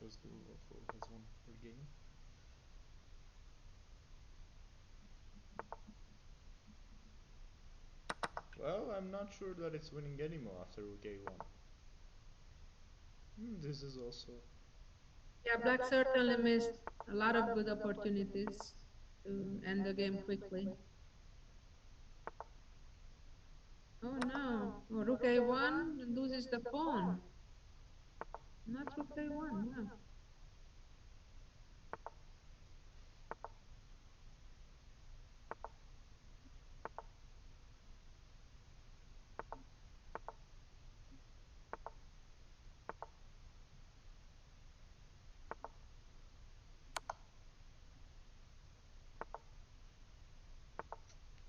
Just Blue also has one per game. Well, I'm not sure that it's winning anymore after rook a1. This is also... Yeah, black certainly missed a lot of good opportunities to end the game quickly. Oh no, oh, rook a1 loses the pawn. Not rook a1, yeah.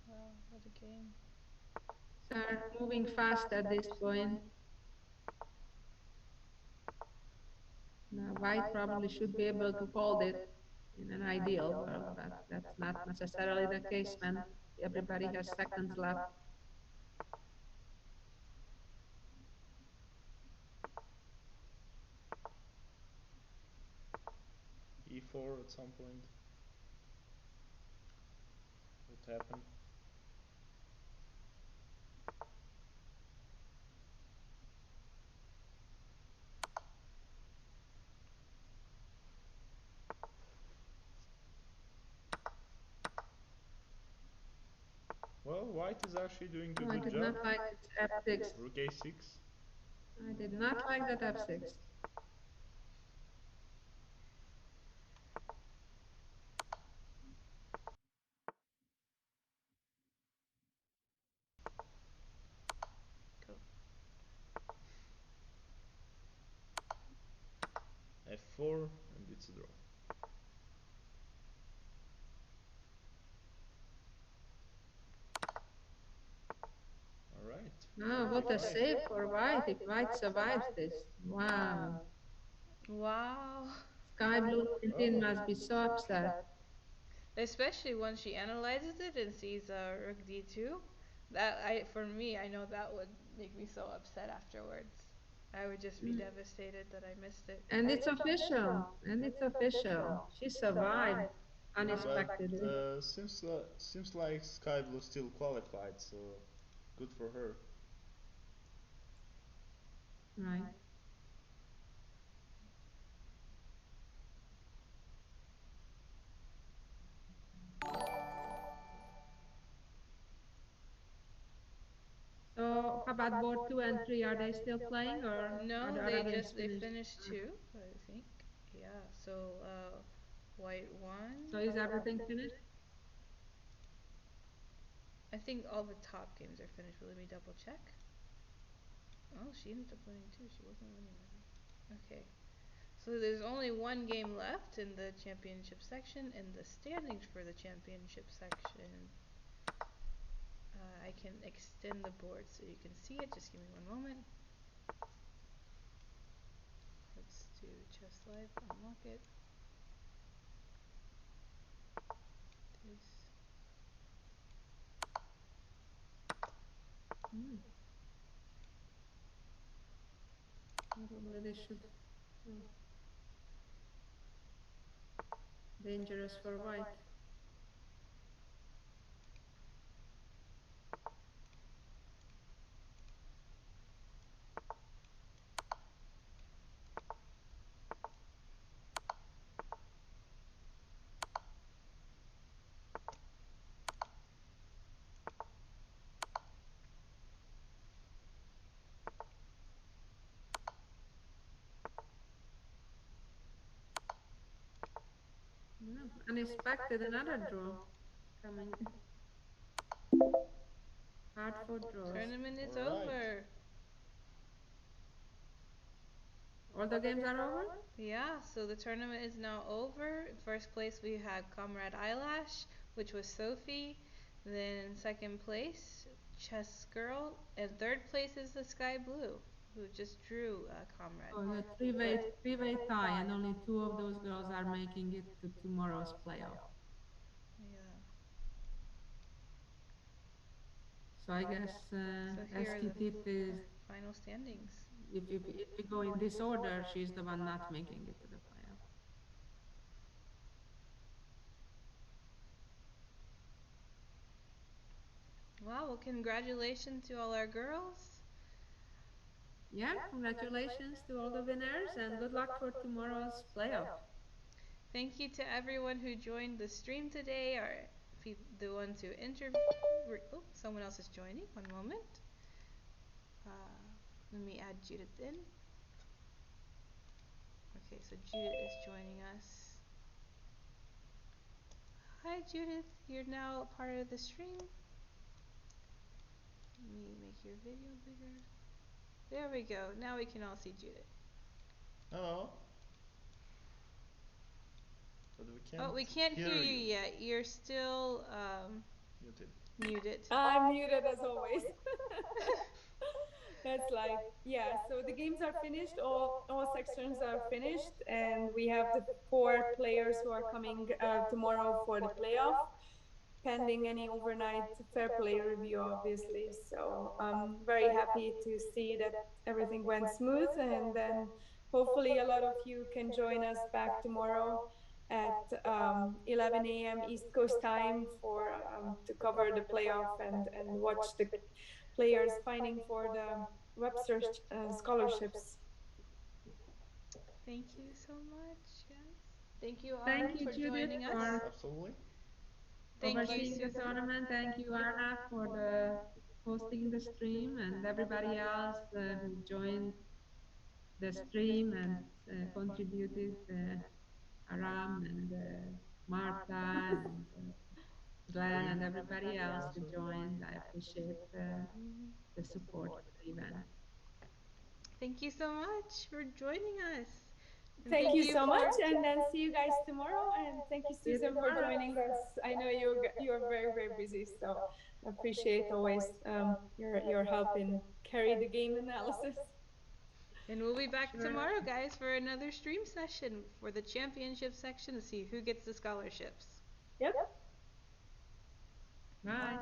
Wow, what a game. So moving fast at this point. Now, white probably should be able to hold it in an ideal world, but that's not necessarily the case when everybody has seconds left. e4 at some point. What happened? Well, white is actually doing a good job. I did not like f6. Rook a6. I did not like that f6. Go. f4, and it's a draw. Oh, what a save for White if White survives this. Wow. Wow. Sky Blue 19 must be so upset. Especially when she analyzes it and sees Rook D2. For me, I know that would make me so upset afterwards. I would just be devastated that I missed it. And it's official. And it's official. She survived But unexpectedly. seems like Sky Blue still qualified, so good for her. Right. So how about board 2 and 3? Are they still playing or are the No, other games they finished? finished two, I think. Yeah. So White won. So is everything finished? I think all the top games are finished, but let me double check. Oh, she ended up winning too. She wasn't winning really. Okay. So there's only one game left in the championship section, and the standings for the championship section. I can extend the board so you can see it. Just give me one moment. Let's do Chess Live. Unlock it. This. Probably they should. Dangerous for White. Yeah, unexpected, another draw coming. Hard for draws. Tournament is All right. over. All the games are over? Yeah, so the tournament is now over. In first place we had Comrade Eyelash, which was Sophie. Then in second place, Chess Girl. And third place is the Sky Blue, who just drew Comrade. Oh, the three-way tie, and only two of those girls are making it to tomorrow's playoff. Yeah. So I guess So here are the STT is, final standings. if we go in this order, she's the one not making it to the playoff. Wow, well, congratulations to all our girls. Yeah, congratulations to all the winners and good luck for tomorrow's playoff. Thank you to everyone who joined the stream today, or the ones who interviewed. Oh, someone else is joining. One moment. Let me add Judith in. Okay, so Judith is joining us. Hi, Judith. You're now a part of the stream. Let me make your video bigger. There we go. Now we can all see Judith. Hello. But we can't hear you yet. You're still muted. I'm muted as always. That's life. Yeah, so the games are finished. All sections are finished, and we have the 4 players who are coming tomorrow for the playoff, pending any overnight fair play review, obviously. So I'm very happy to see that everything went smooth, and then hopefully a lot of you can join us back tomorrow at 11 a.m. East Coast time for to cover the playoff and watch the players fighting for the Webster scholarships. Thank you so much, guys. Thank you, Thank Arun, you, for Judith, joining us. for absolutely. overseeing the tournament. Thank you, Arna, for the hosting the stream, and everybody else who joined the stream and contributed, Aram and Martha and Glenn and everybody else who joined. I appreciate the support for the event. Thank you so much for joining us. And Thank you so much, for and then see you guys tomorrow. And thank you, Susan, for joining us. I know you're very busy, so appreciate always your help in carry the game analysis. And we'll be back tomorrow, guys, for another stream session for the championship section to see who gets the scholarships. Yep. Bye.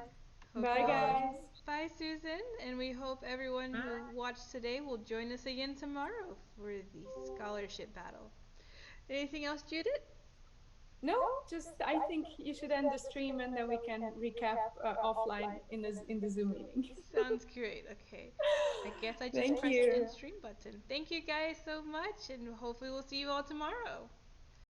Bye, guys. Bye, Susan. And we hope everyone who watched today will join us again tomorrow for the scholarship battle. Anything else, Judith? No, just I think you should end the stream and then we can recap offline in the Zoom meeting. Sounds great. Okay. I guess I just Thank pressed you. the end stream button. Thank you guys so much, and hopefully we'll see you all tomorrow.